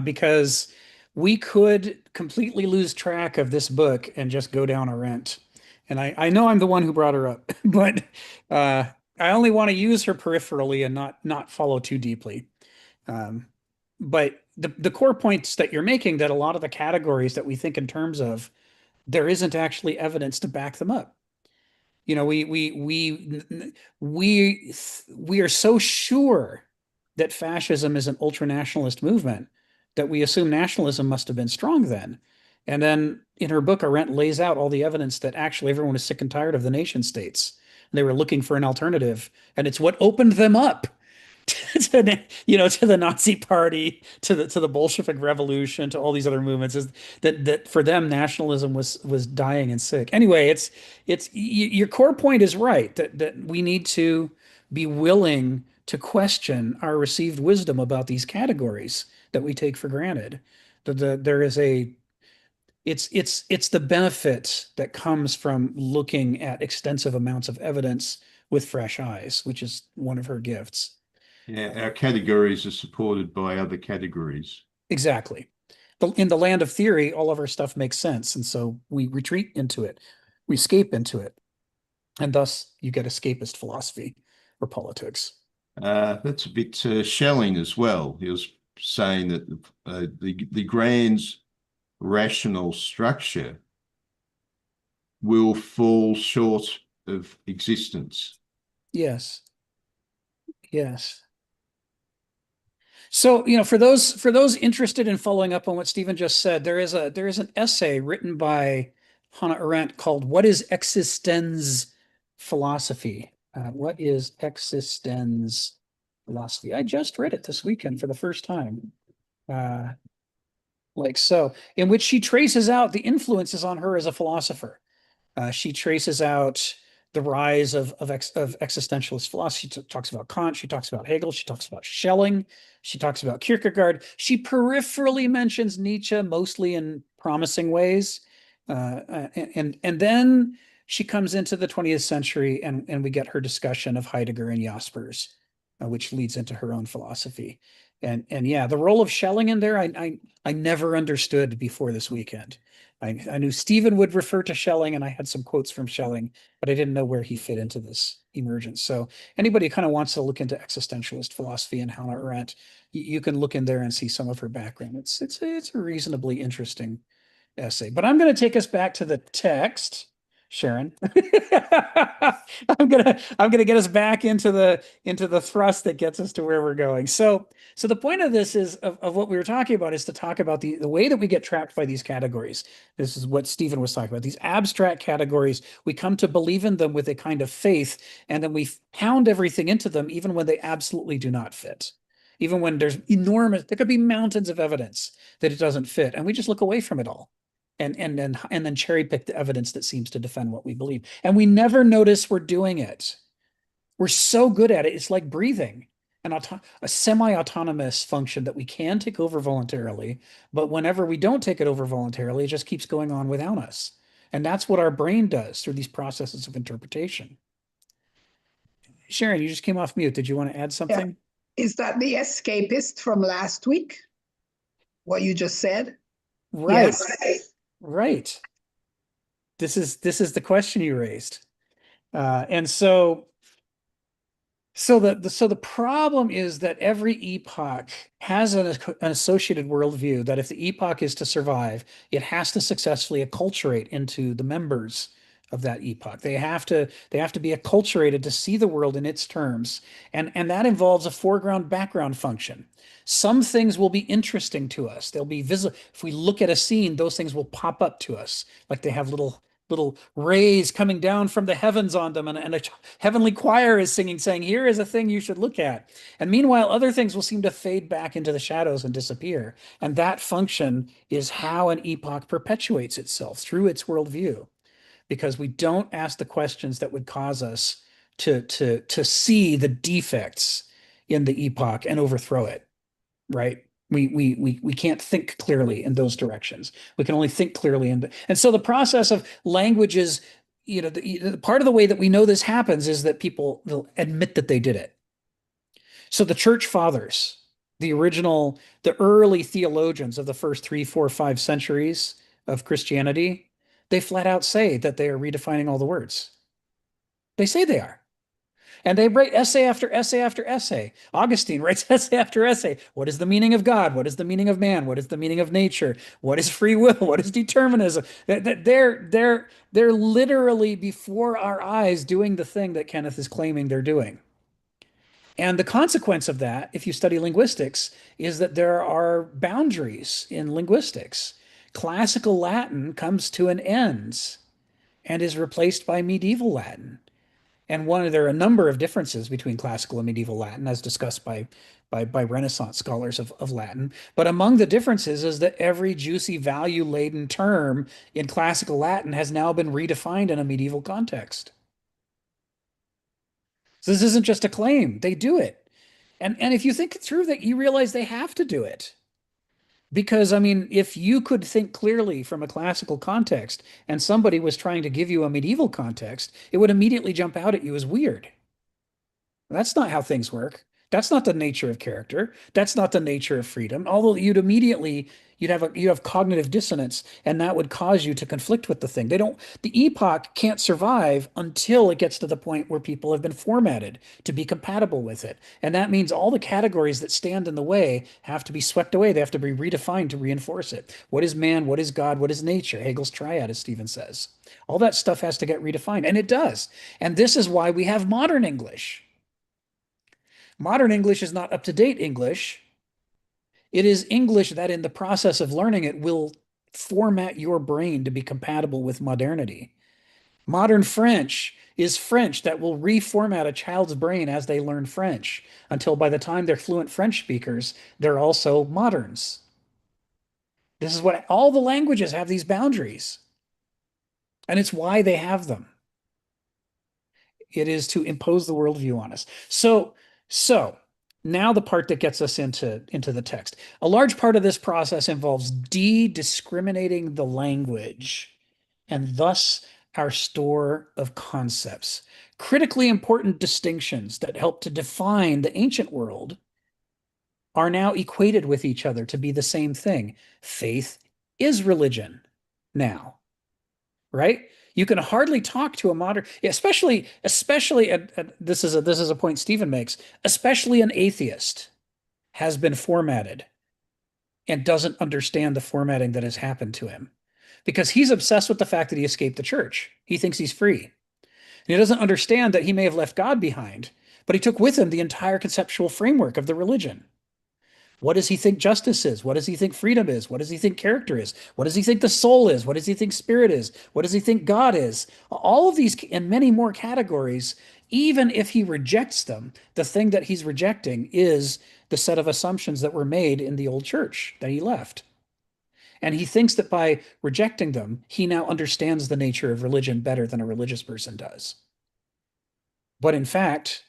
because we could completely lose track of this book and just go down a rent. And I know I'm the one who brought her up, but I only want to use her peripherally and not follow too deeply. But the core points that you're making, that a lot of the categories that we think in terms of, there isn't actually evidence to back them up. We are so sure that fascism is an ultranationalist movement that we assume nationalism must have been strong then. And then in her book, Arendt lays out all the evidence that actually everyone is sick and tired of the nation states. They were looking for an alternative, and it's what opened them up to the Nazi Party, to the Bolshevik Revolution, to all these other movements. Is that for them nationalism was dying and sick. Anyway, your core point is right, that we need to be willing to question our received wisdom about these categories that we take for granted. That there is it's the benefit that comes from looking at extensive amounts of evidence with fresh eyes, which is one of her gifts. Yeah, our categories are supported by other categories. Exactly. in the land of theory, all of our stuff makes sense. And so we retreat into it, we escape into it. And thus you get escapist philosophy or politics. That's a bit Schelling as well. He was saying that the grand rational structure will fall short of existence. Yes. Yes. So, for those interested in following up on what Stephen just said, there is an essay written by Hannah Arendt called "What is Existenz Philosophy?" What is Existenz Philosophy? I just read it this weekend for the first time. Like so, in which she traces out the influences on her as a philosopher. She traces out the rise of existentialist philosophy. She talks about Kant. She talks about Hegel. She talks about Schelling. She talks about Kierkegaard. She peripherally mentions Nietzsche, mostly in promising ways. And then she comes into the 20th century, and we get her discussion of Heidegger and Jaspers, which leads into her own philosophy. And yeah, the role of Schelling in there, I never understood before this weekend. I knew Stephen would refer to Schelling, and I had some quotes from Schelling, but I didn't know where he fit into this emergence. So anybody who kind of wants to look into existentialist philosophy and Hannah Arendt, you can look in there and see some of her background. It's a reasonably interesting essay. But I'm going to take us back to the text, Sharon. I'm gonna get us back into the thrust that gets us to where we're going. So the point of this is of what we were talking about is to talk about the way that we get trapped by these categories. This is what Stephen was talking about. These abstract categories, we come to believe in them with a kind of faith, and then we pound everything into them, even when they absolutely do not fit. Even when there could be mountains of evidence that it doesn't fit, and we just look away from it all and then cherry pick the evidence that seems to defend what we believe. And we never notice we're doing it. We're so good at it. It's like breathing, a semi-autonomous function that we can take over voluntarily, but whenever we don't take it over voluntarily, it just keeps going on without us. And that's what our brain does through these processes of interpretation. Sharon, you just came off mute. Did you want to add something? Yeah. Is that the escapist from last week? What you just said? Right. Yes. Right. This is the question you raised. And so the problem is that every epoch has an associated worldview that if the epoch is to survive, it has to successfully acculturate into the members of that epoch. They have to be acculturated to see the world in its terms, and that involves a foreground background function. Some things will be interesting to us. They'll be visible. If we look at a scene, those things will pop up to us, like they have little rays coming down from the heavens on them, and a heavenly choir is singing, saying, "Here is a thing you should look at." And meanwhile, other things will seem to fade back into the shadows and disappear. And that function is how an epoch perpetuates itself through its worldview, because we don't ask the questions that would cause us to see the defects in the epoch and overthrow it, right? We can't think clearly in those directions. We can only think clearly and so the process of language is, the part of the way that we know this happens is that people will admit that they did it. So the church fathers, the early theologians of the first 3, 4, 5 centuries of Christianity, they flat out say that they are redefining all the words. They say they are. And they write essay after essay after essay. Augustine writes essay after essay. What is the meaning of God? What is the meaning of man? What is the meaning of nature? What is free will? What is determinism? They're literally before our eyes doing the thing that Kenneth is claiming they're doing. And the consequence of that, if you study linguistics, is that there are boundaries in linguistics. Classical Latin comes to an end and is replaced by medieval Latin. And there are a number of differences between classical and medieval Latin, as discussed by Renaissance scholars of Latin. But among the differences is that every juicy, value-laden term in classical Latin has now been redefined in a medieval context. So this isn't just a claim; they do it. And if you think through that, you realize they have to do it. Because, I mean, if you could think clearly from a classical context and somebody was trying to give you a medieval context, it would immediately jump out at you as weird. That's not how things work. That's not the nature of character. That's not the nature of freedom. Although you'd have cognitive dissonance, and that would cause you to conflict with the thing. The epoch can't survive until it gets to the point where people have been formatted to be compatible with it. And that means all the categories that stand in the way have to be swept away. They have to be redefined to reinforce it. What is man? What is God? What is nature? Hegel's triad, as Stephen says. All that stuff has to get redefined, and it does. And this is why we have modern English. Modern English is not up-to-date English. It is English that in the process of learning it will format your brain to be compatible with modernity. Modern French is French that will reformat a child's brain as they learn French until by the time they're fluent French speakers, they're also moderns. This is what all the languages have, these boundaries. And it's why they have them. It is to impose the worldview on us. So now the part that gets us into the text. A large part of this process involves de-discriminating the language and thus our store of concepts. Critically important distinctions that help to define the ancient world are now equated with each other to be the same thing. Faith is religion now, right? You can hardly talk to a modern, especially this is a point Stephen makes, especially an atheist has been formatted and doesn't understand the formatting that has happened to him because he's obsessed with the fact that he escaped the church. He thinks he's free. And he doesn't understand that he may have left God behind, but he took with him the entire conceptual framework of the religion. What does he think justice is? What does he think freedom is? What does he think character is? What does he think the soul is? What does he think spirit is? What does he think God is? All of these and many more categories, even if he rejects them, the thing that he's rejecting is the set of assumptions that were made in the old church that he left. And he thinks that by rejecting them, he now understands the nature of religion better than a religious person does. But in fact,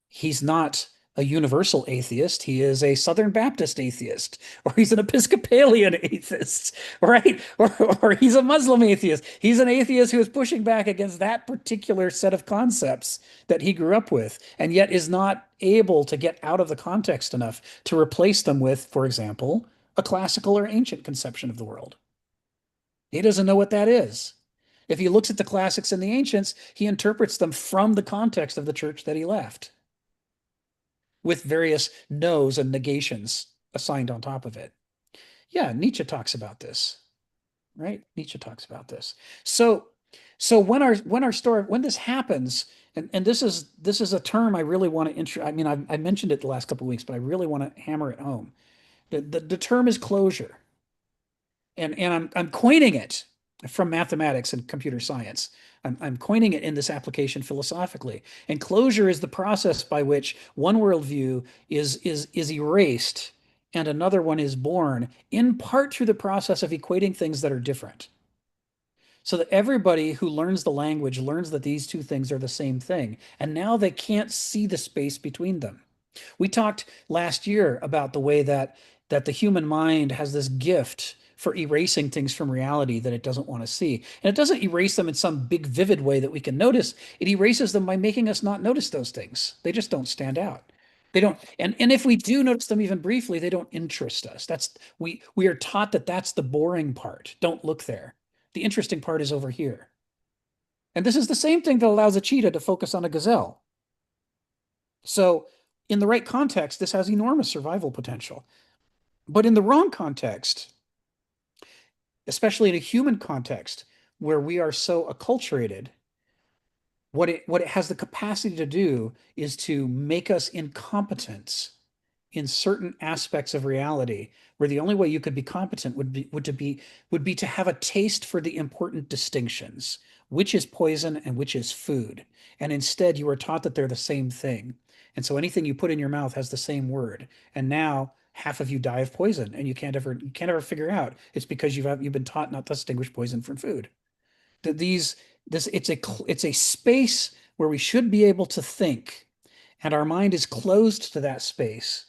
he's not a universal atheist. He is a Southern Baptist atheist, or he's an Episcopalian atheist, right? Or he's a Muslim atheist. He's an atheist who is pushing back against that particular set of concepts that he grew up with, and yet is not able to get out of the context enough to replace them with, for example, a classical or ancient conception of the world. He doesn't know what that is. If he looks at the classics and the ancients, he interprets them from the context of the church that he left, with various no's and negations assigned on top of it. Yeah, Nietzsche talks about this, right? Nietzsche talks about this. So when this happens, and this is a term I really want to I mean, I mentioned it the last couple of weeks, but I really want to hammer it home. The term is closure, and I'm coining it from mathematics and computer science. I'm coining it in this application philosophically. And closure is the process by which one worldview is erased and another one is born, in part through the process of equating things that are different. So that everybody who learns the language learns that these two things are the same thing. And now they can't see the space between them. We talked last year about the way that the human mind has this gift for erasing things from reality that it doesn't want to see. And it doesn't erase them in some big vivid way that we can notice. It erases them by making us not notice those things. They just don't stand out. They don't, and if we do notice them even briefly, they don't interest us. We are taught that that's the boring part. Don't look there. The interesting part is over here. And this is the same thing that allows a cheetah to focus on a gazelle. So in the right context, this has enormous survival potential. But in the wrong context, especially in a human context where we are so acculturated, what it has the capacity to do is to make us incompetent in certain aspects of reality, where the only way you could be competent would be to have a taste for the important distinctions, which is poison and which is food. And instead you are taught that they're the same thing. And so anything you put in your mouth has the same word. And now half of you die of poison, and you can't ever figure out it's because you've been taught not to distinguish poison from food. That it's a space where we should be able to think, and our mind is closed to that space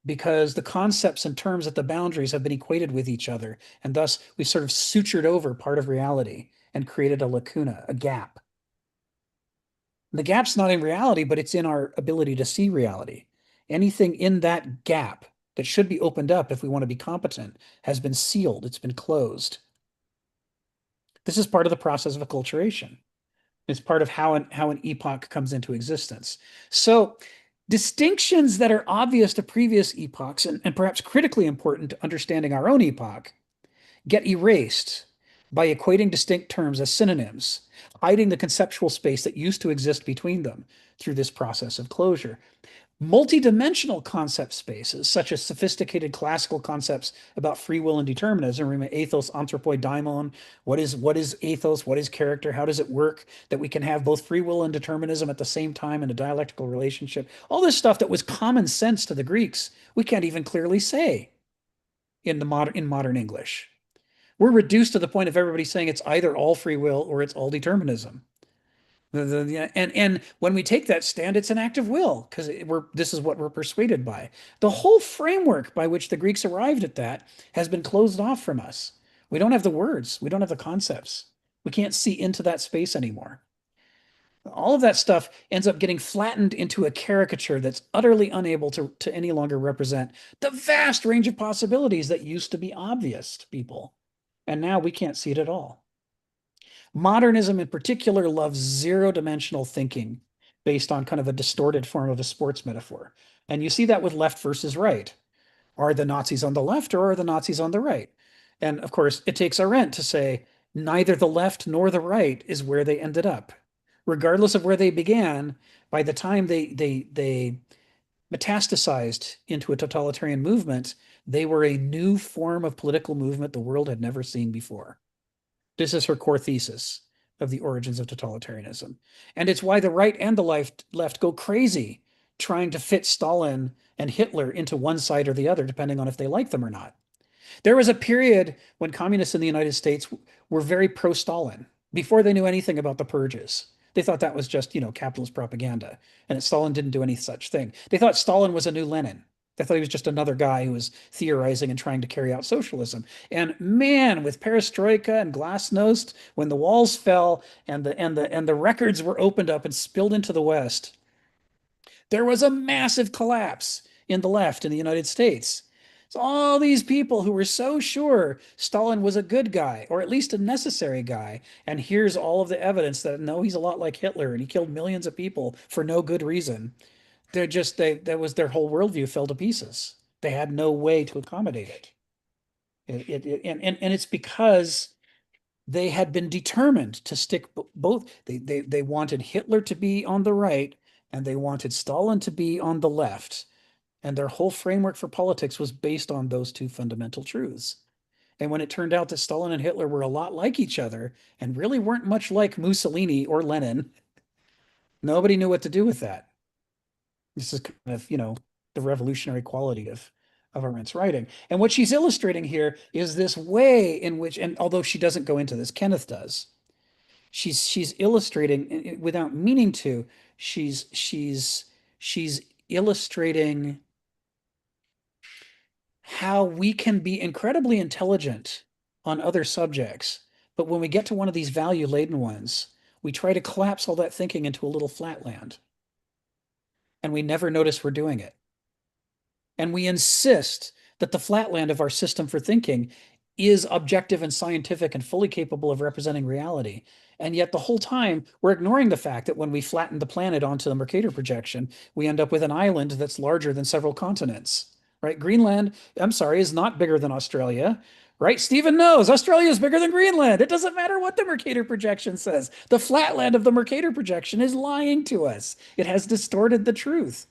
because the concepts and terms at the boundaries have been equated with each other, and thus we sort of sutured over part of reality and created a lacuna, a gap. The gap's not in reality, but it's in our ability to see reality. Anything in that gap that should be opened up if we want to be competent has been sealed. It's been closed. This is part of the process of acculturation. It's part of how an epoch comes into existence. So distinctions that are obvious to previous epochs and perhaps critically important to understanding our own epoch get erased by equating distinct terms as synonyms, hiding the conceptual space that used to exist between them through this process of closure. Multidimensional concept spaces, such as sophisticated classical concepts about free will and determinism, remember ethos, anthropoi, daimon, what is ethos, what is character, how does it work, that we can have both free will and determinism at the same time in a dialectical relationship. All this stuff that was common sense to the Greeks, we can't even clearly say in modern English. We're reduced to the point of everybody saying it's either all free will or it's all determinism. And when we take that stand, it's an act of will because this is what we're persuaded by. The whole framework by which the Greeks arrived at that has been closed off from us. We don't have the words. We don't have the concepts. We can't see into that space anymore. All of that stuff ends up getting flattened into a caricature that's utterly unable to any longer represent the vast range of possibilities that used to be obvious to people. And now we can't see it at all. Modernism in particular loves zero-dimensional thinking based on kind of a distorted form of a sports metaphor. And you see that with left versus right. Are the Nazis on the left or are the Nazis on the right? And of course, it takes Arendt to say neither the left nor the right is where they ended up. Regardless of where they began, by the time they metastasized into a totalitarian movement, they were a new form of political movement the world had never seen before. This is her core thesis of the origins of totalitarianism. And it's why the right and the left go crazy trying to fit Stalin and Hitler into one side or the other, depending on if they like them or not. There was a period when communists in the United States were very pro-Stalin before they knew anything about the purges. They thought that was just, capitalist propaganda, and that Stalin didn't do any such thing. They thought Stalin was a new Lenin. They thought he was just another guy who was theorizing and trying to carry out socialism. And man, with perestroika and glasnost, when the walls fell and the records were opened up and spilled into the West, there was a massive collapse in the left in the United States. So all these people who were so sure Stalin was a good guy, or at least a necessary guy, and here's all of the evidence that no, he's a lot like Hitler and he killed millions of people for no good reason. That was their whole worldview fell to pieces. They had no way to accommodate it. And it's because they had been determined to stick both. They wanted Hitler to be on the right and they wanted Stalin to be on the left. And their whole framework for politics was based on those two fundamental truths. And when it turned out that Stalin and Hitler were a lot like each other and really weren't much like Mussolini or Lenin, nobody knew what to do with that. This is kind of, the revolutionary quality of Arendt's writing. And what she's illustrating here is this way in which, and although she doesn't go into this, Kenneth does, she's illustrating without meaning to, she's illustrating how we can be incredibly intelligent on other subjects, but when we get to one of these value-laden ones, we try to collapse all that thinking into a little flatland. And we never notice we're doing it. And we insist that the flatland of our system for thinking is objective and scientific and fully capable of representing reality. And yet the whole time we're ignoring the fact that when we flatten the planet onto the Mercator projection, we end up with an island that's larger than several continents. Right? Greenland, I'm sorry, is not bigger than Australia. Right? Stephen knows Australia is bigger than Greenland. It doesn't matter what the Mercator projection says. The flatland of the Mercator projection is lying to us. It has distorted the truth.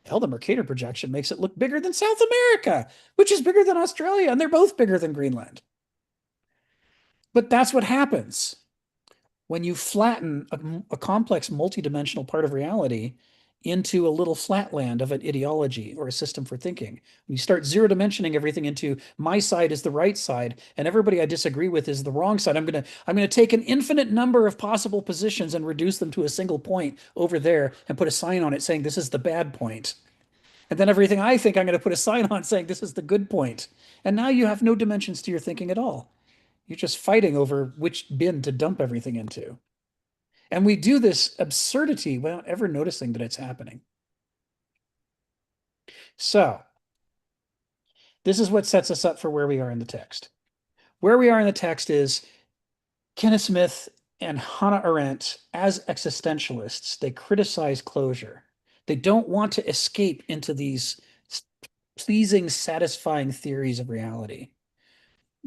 Hell, the Mercator projection makes it look bigger than South America, which is bigger than Australia, and they're both bigger than Greenland. But that's what happens when you flatten a complex multidimensional part of reality into a little flatland of an ideology or a system for thinking. When you start zero dimensioning everything into my side is the right side and everybody I disagree with is the wrong side. I'm going to take an infinite number of possible positions and reduce them to a single point over there and put a sign on it saying this is the bad point. And then everything I think I'm going to put a sign on saying this is the good point. And now you have no dimensions to your thinking at all. You're just fighting over which bin to dump everything into. And we do this absurdity without ever noticing that it's happening. So this is what sets us up for where we are in the text. Where we are in the text is Kenneth Smith and Hannah Arendt, as existentialists, they criticize closure. They don't want to escape into these pleasing, satisfying theories of reality.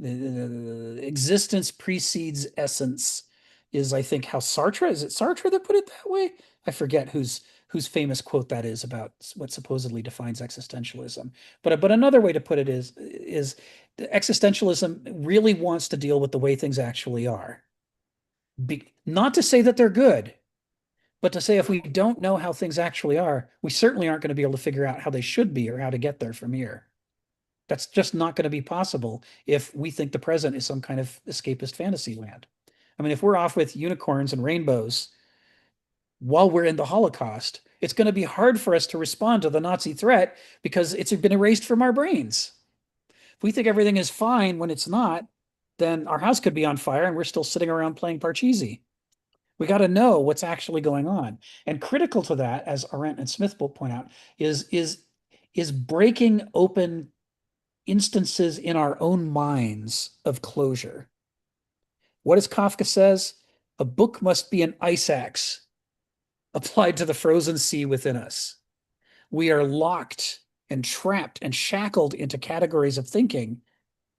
Existence precedes essence is, I think, how Sartre, is it Sartre that put it that way? I forget whose famous quote that is about what supposedly defines existentialism. But another way to put it is existentialism really wants to deal with the way things actually are. Not to say that they're good, but to say if we don't know how things actually are, we certainly aren't going to be able to figure out how they should be or how to get there from here. That's just not going to be possible if we think the present is some kind of escapist fantasy land. I mean, if we're off with unicorns and rainbows while we're in the Holocaust, it's going to be hard for us to respond to the Nazi threat because it's been erased from our brains. If we think everything is fine when it's not, then our house could be on fire and we're still sitting around playing Parcheesi. We got to know what's actually going on. And critical to that, as Arendt and Smith both point out, is breaking open instances in our own minds of closure. What does Kafka says? A book must be an ice axe applied to the frozen sea within us. We are locked and trapped and shackled into categories of thinking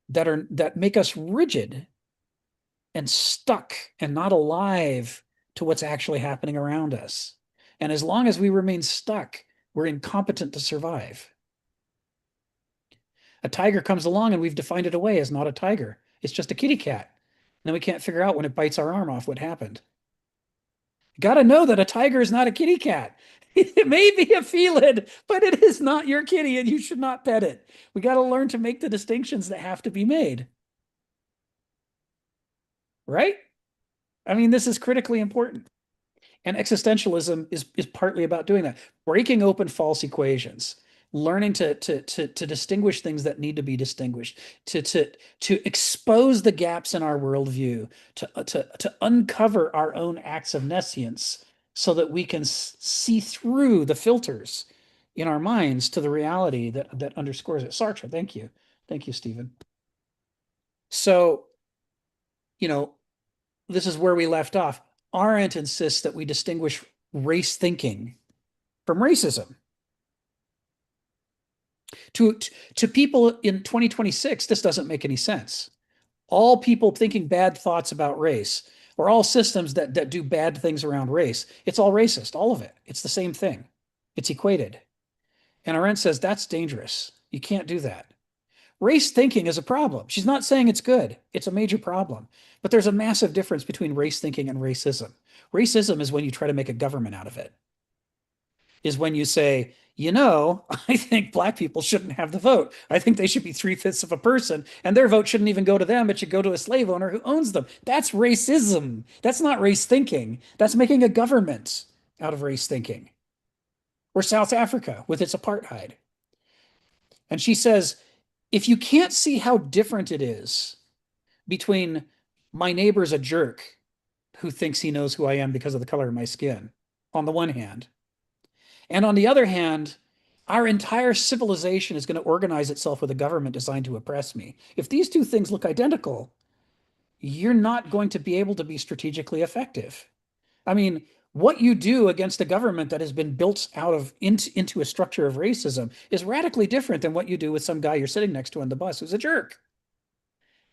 that make us rigid and stuck and not alive to what's actually happening around us. And as long as we remain stuck, we're incompetent to survive. A tiger comes along and we've defined it away as not a tiger. It's just a kitty cat. And then we can't figure out when it bites our arm off what happened. Got to know that a tiger is not a kitty cat. It may be a felid, but it is not your kitty and you should not pet it. We got to learn to make the distinctions that have to be made. Right? I mean, this is critically important. And existentialism is partly about doing that, breaking open false equations, learning to distinguish things that need to be distinguished, to expose the gaps in our worldview, to uncover our own acts of nescience so that we can see through the filters in our minds to the reality that underscores it. Sartre, thank you. Thank you, Stephen. So, this is where we left off. Arendt insists that we distinguish race thinking from racism. To people in 2026, this doesn't make any sense. All people thinking bad thoughts about race, or all systems that do bad things around race, it's all racist, all of it. It's the same thing. It's equated. And Arendt says that's dangerous. You can't do that. Race thinking is a problem. She's not saying it's good. It's a major problem. But there's a massive difference between race thinking and racism. Racism is when you try to make a government out of it. Is when you say, I think black people shouldn't have the vote. I think they should be 3/5 of a person, and their vote shouldn't even go to them. It should go to a slave owner who owns them. That's racism. That's not race thinking. That's making a government out of race thinking. Or South Africa with its apartheid. And she says, if you can't see how different it is between my neighbor's a jerk who thinks he knows who I am because of the color of my skin, on the one hand, and on the other hand, our entire civilization is going to organize itself with a government designed to oppress me. If these two things look identical, you're not going to be able to be strategically effective. I mean, what you do against a government that has been built out of into a structure of racism is radically different than what you do with some guy you're sitting next to on the bus who's a jerk.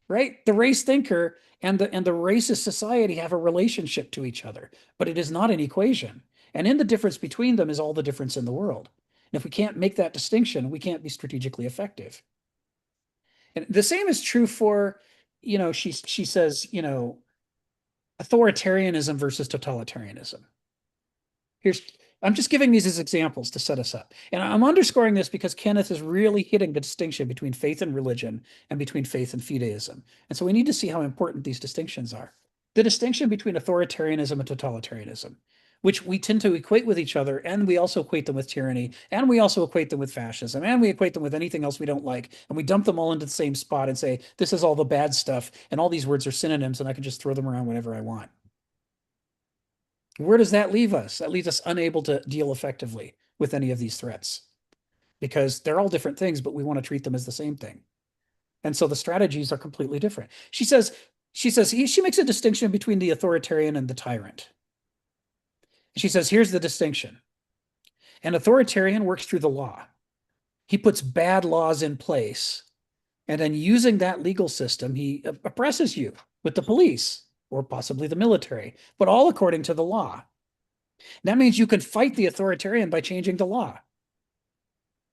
Right? The race thinker and the racist society have a relationship to each other, but it is not an equation. And in the difference between them is all the difference in the world. And if we can't make that distinction, we can't be strategically effective. And the same is true for, she says, authoritarianism versus totalitarianism. I'm just giving these as examples to set us up. And I'm underscoring this because Kenneth is really hitting the distinction between faith and religion and between faith and fideism. And so we need to see how important these distinctions are. The distinction between authoritarianism and totalitarianism, which we tend to equate with each other, and we also equate them with tyranny, and we also equate them with fascism, and we equate them with anything else we don't like, and we dump them all into the same spot and say, this is all the bad stuff, and all these words are synonyms, and I can just throw them around whenever I want. Where does that leave us? That leaves us unable to deal effectively with any of these threats. because they're all different things, but we want to treat them as the same thing. And so the strategies are completely different. She makes a distinction between the authoritarian and the tyrant. She says, here's the distinction. An authoritarian works through the law. He puts bad laws in place. And then using that legal system, he oppresses you with the police or possibly the military, but all according to the law. That means you can fight the authoritarian by changing the law.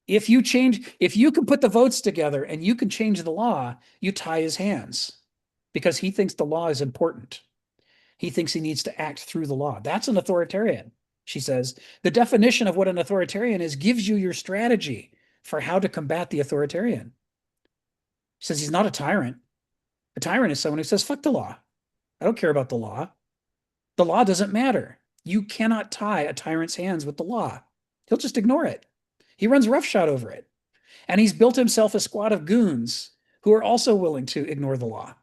If you can put the votes together and you can change the law, you tie his hands because he thinks the law is important. He thinks he needs to act through the law. That's an authoritarian. She says, the definition of what an authoritarian is gives you your strategy for how to combat the authoritarian. She says he's not a tyrant. A tyrant is someone who says, fuck the law. I don't care about the law. The law doesn't matter. You cannot tie a tyrant's hands with the law. He'll just ignore it. He runs roughshod over it. And he's built himself a squad of goons who are also willing to ignore the law.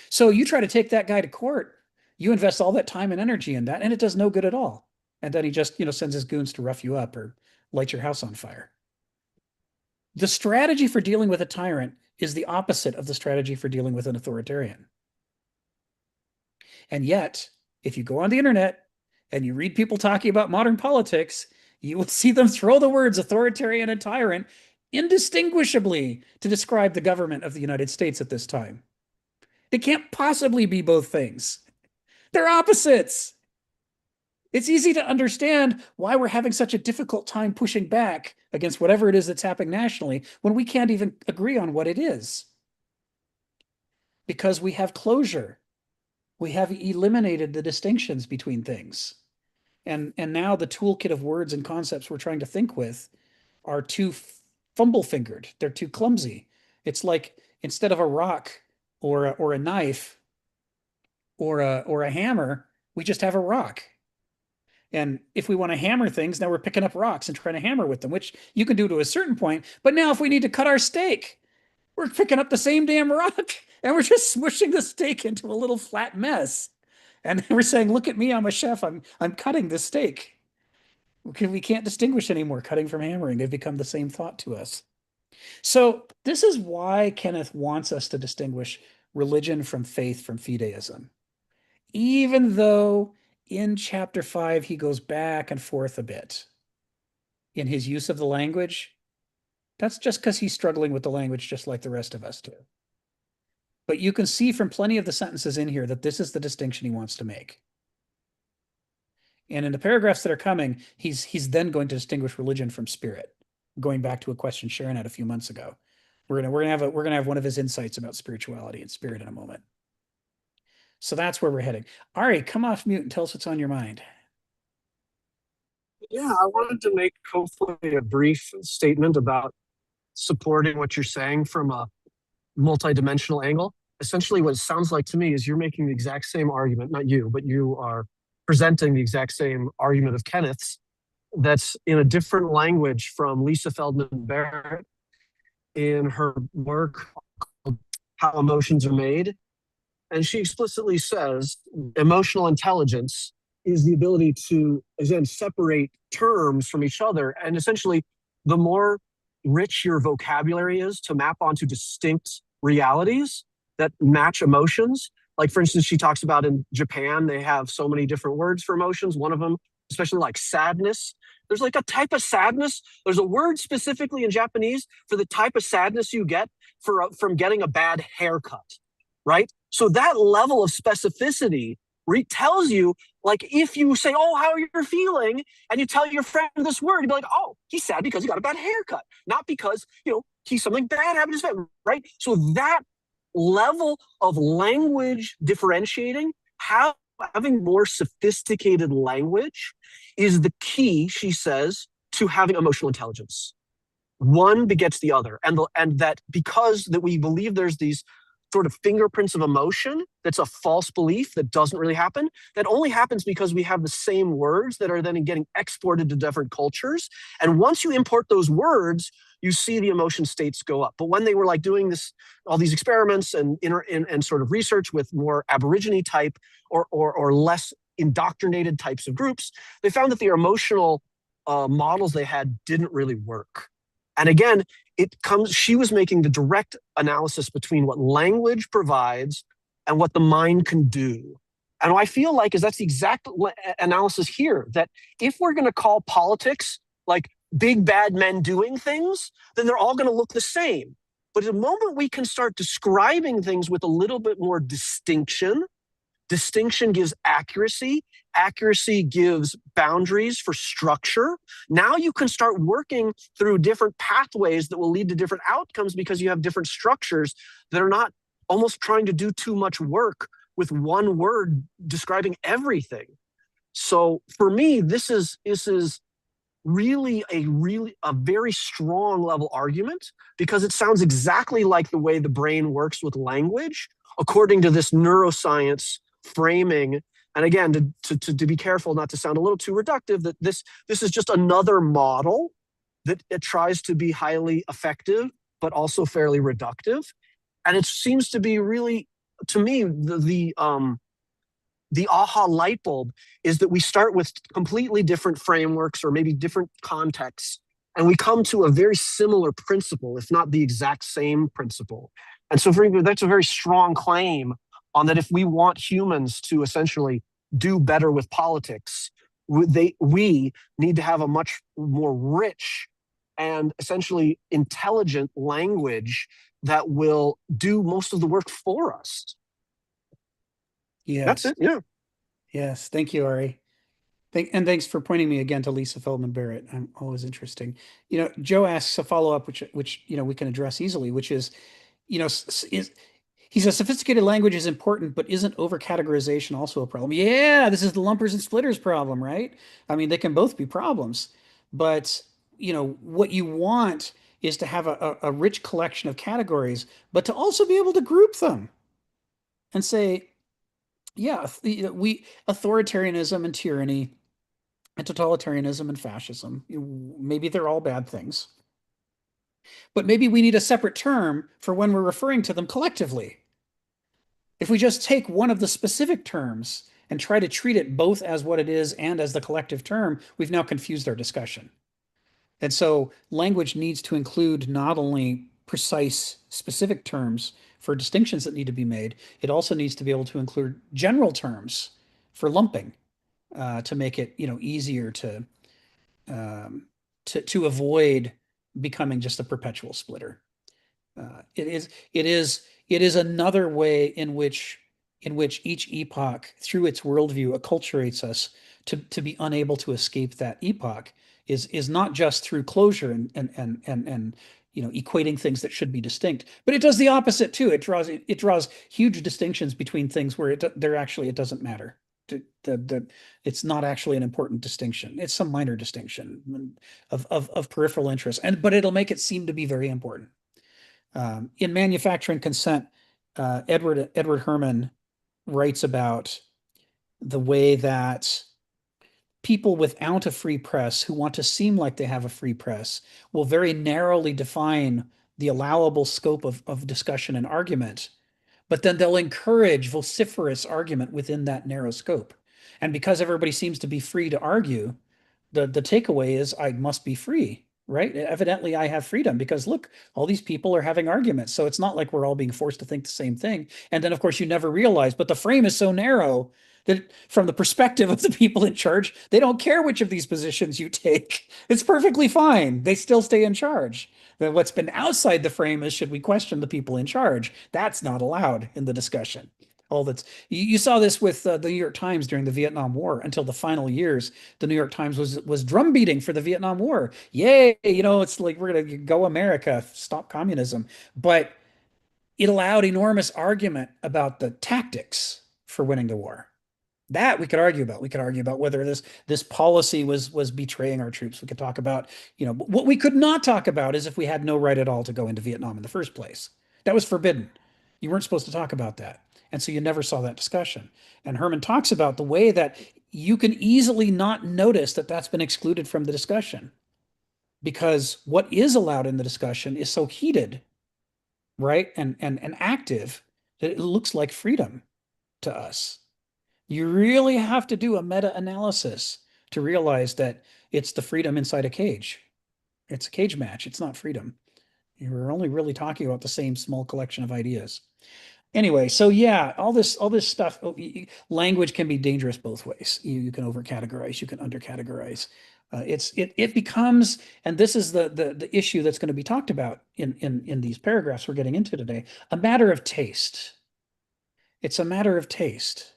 So you try to take that guy to court, you invest all that time and energy in that, and it does no good at all. And then he just, sends his goons to rough you up or light your house on fire. The strategy for dealing with a tyrant is the opposite of the strategy for dealing with an authoritarian. And yet, if you go on the internet and you read people talking about modern politics, you will see them throw the words authoritarian and tyrant indistinguishably to describe the government of the United States at this time. They can't possibly be both things. They're opposites. It's easy to understand why we're having such a difficult time pushing back against whatever it is that's happening nationally when we can't even agree on what it is. Because we have closure. We have eliminated the distinctions between things. And now the toolkit of words and concepts we're trying to think with are too fumble-fingered. They're too clumsy. It's like instead of a rock or a knife or a hammer, we just have a rock. And if we want to hammer things, now we're picking up rocks and trying to hammer with them, which you can do to a certain point. But now if we need to cut our steak, we're picking up the same damn rock and we're just smushing the steak into a little flat mess. And we're saying, look at me, I'm a chef. I'm cutting this steak. We can't distinguish anymore cutting from hammering. They've become the same thought to us. So this is why Kenneth wants us to distinguish religion from faith from fideism. Even though in chapter 5, he goes back and forth a bit in his use of the language. That's just because he's struggling with the language just like the rest of us do. But you can see from plenty of the sentences in here that this is the distinction he wants to make. And in the paragraphs that are coming, he's then going to distinguish religion from spirit. Going back to a question Sharon had a few months ago. We're gonna have one of his insights about spirituality and spirit in a moment. So that's where we're heading. Ari, come off mute and tell us what's on your mind. Yeah, I wanted to make hopefully a brief statement about supporting what you're saying from a multidimensional angle. Essentially, what it sounds like to me is you're making the exact same argument, not you, but you are presenting the exact same argument of Kenneth's that's in a different language from Lisa Feldman Barrett in her work called How Emotions Are Made. And she explicitly says emotional intelligence is the ability to, again, separate terms from each other. And essentially, the more rich your vocabulary is to map onto distinct realities that match emotions. Like, for instance, she talks about in Japan, they have so many different words for emotions. One of them, especially like sadness. There's like a type of sadness. There's a word specifically in Japanese for the type of sadness you get from getting a bad haircut, right? So that level of specificity tells you, like, if you say, oh, how you're feeling, and you tell your friend this word, you'd be like, oh, he's sad because he got a bad haircut, not because, he's something bad happened to his family, right? So that level of language differentiating, having more sophisticated language is the key, she says, to having emotional intelligence. One begets the other. And that because that we believe there's these sort of fingerprints of emotion, that's a false belief that doesn't really happen. That only happens because we have the same words that are then getting exported to different cultures. And once you import those words, you see the emotion states go up. But when they were like doing all these experiments and sort of research with more Aborigine type or less indoctrinated types of groups, they found that their emotional models they had didn't really work. And again, she was making the direct analysis between what language provides and what the mind can do. And what I feel like is that's the exact analysis here, that if we're going to call politics like big bad men doing things, then they're all going to look the same. But the moment we can start describing things with a little bit more distinction, distinction gives accuracy, accuracy gives boundaries for structure. Now you can start working through different pathways that will lead to different outcomes because you have different structures that are not almost trying to do too much work with one word describing everything. So for me, this is really a very strong level argument, because it sounds exactly like the way the brain works with language, according to this neuroscience framing. And again, to be careful not to sound a little too reductive, that this is just another model that it tries to be highly effective, but also fairly reductive. And it seems to be really, to me, the aha light bulb is that we start with completely different frameworks or maybe different contexts, and we come to a very similar principle, if not the exact same principle. And so for me, that's a very strong claim on that if we want humans to essentially do better with politics, we need to have a much more rich and essentially intelligent language that will do most of the work for us. Yes. That's it. Yeah. Yes. Thank you, Ari. And thanks for pointing me again to Lisa Feldman Barrett. I'm always interesting. Joe asks a follow-up, which we can address easily, which is, he says sophisticated language is important, but isn't over-categorization also a problem? Yeah, this is the lumpers and splitters problem, right? I mean, they can both be problems, but what you want is to have a rich collection of categories, but to also be able to group them and say, yeah, authoritarianism and tyranny and totalitarianism and fascism, maybe they're all bad things, but maybe we need a separate term for when we're referring to them collectively. If we just take one of the specific terms and try to treat it both as what it is and as the collective term, we've now confused our discussion. And so language needs to include not only precise specific terms for distinctions that need to be made, it also needs to be able to include general terms for lumping, to make it easier to avoid becoming just a perpetual splitter. It is another way in which each epoch, through its worldview, acculturates us to be unable to escape that epoch. Is not just through closure and equating things that should be distinct, but it does the opposite too. It draws huge distinctions between things where it doesn't matter. It's not actually an important distinction. It's some minor distinction of peripheral interest, but it'll make it seem to be very important. In Manufacturing Consent, Edward Herman writes about the way that people without a free press who want to seem like they have a free press will very narrowly define the allowable scope of discussion and argument, but then they'll encourage vociferous argument within that narrow scope. And because everybody seems to be free to argue, the takeaway is I must be free, right? Evidently, I have freedom because look, all these people are having arguments. So it's not like we're all being forced to think the same thing. And then, of course, you never realize, but the frame is so narrow that from the perspective of the people in charge, they don't care which of these positions you take. It's perfectly fine. They still stay in charge. Then what's been outside the frame is, should we question the people in charge? That's not allowed in the discussion. You saw this with the New York Times during the Vietnam War. Until the final years, the New York Times was drum beating for the Vietnam War. Yay, it's like, we're gonna go America, stop communism. But it allowed enormous argument about the tactics for winning the war. That we could argue about. We could argue about whether this policy was betraying our troops. We could talk about, what we could not talk about is if we had no right at all to go into Vietnam in the first place. That was forbidden. You weren't supposed to talk about that. And so you never saw that discussion. And Herman talks about the way that you can easily not notice that that's been excluded from the discussion, because what is allowed in the discussion is so heated, right? And active that it looks like freedom to us. You really have to do a meta-analysis to realize that it's the freedom inside a cage. It's a cage match. It's not freedom. You're only really talking about the same small collection of ideas. Anyway, so yeah, all this stuff, language can be dangerous both ways. You can over-categorize, you can under-categorize. It becomes, and this is the issue that's going to be talked about in these paragraphs we're getting into today, a matter of taste. It's a matter of taste.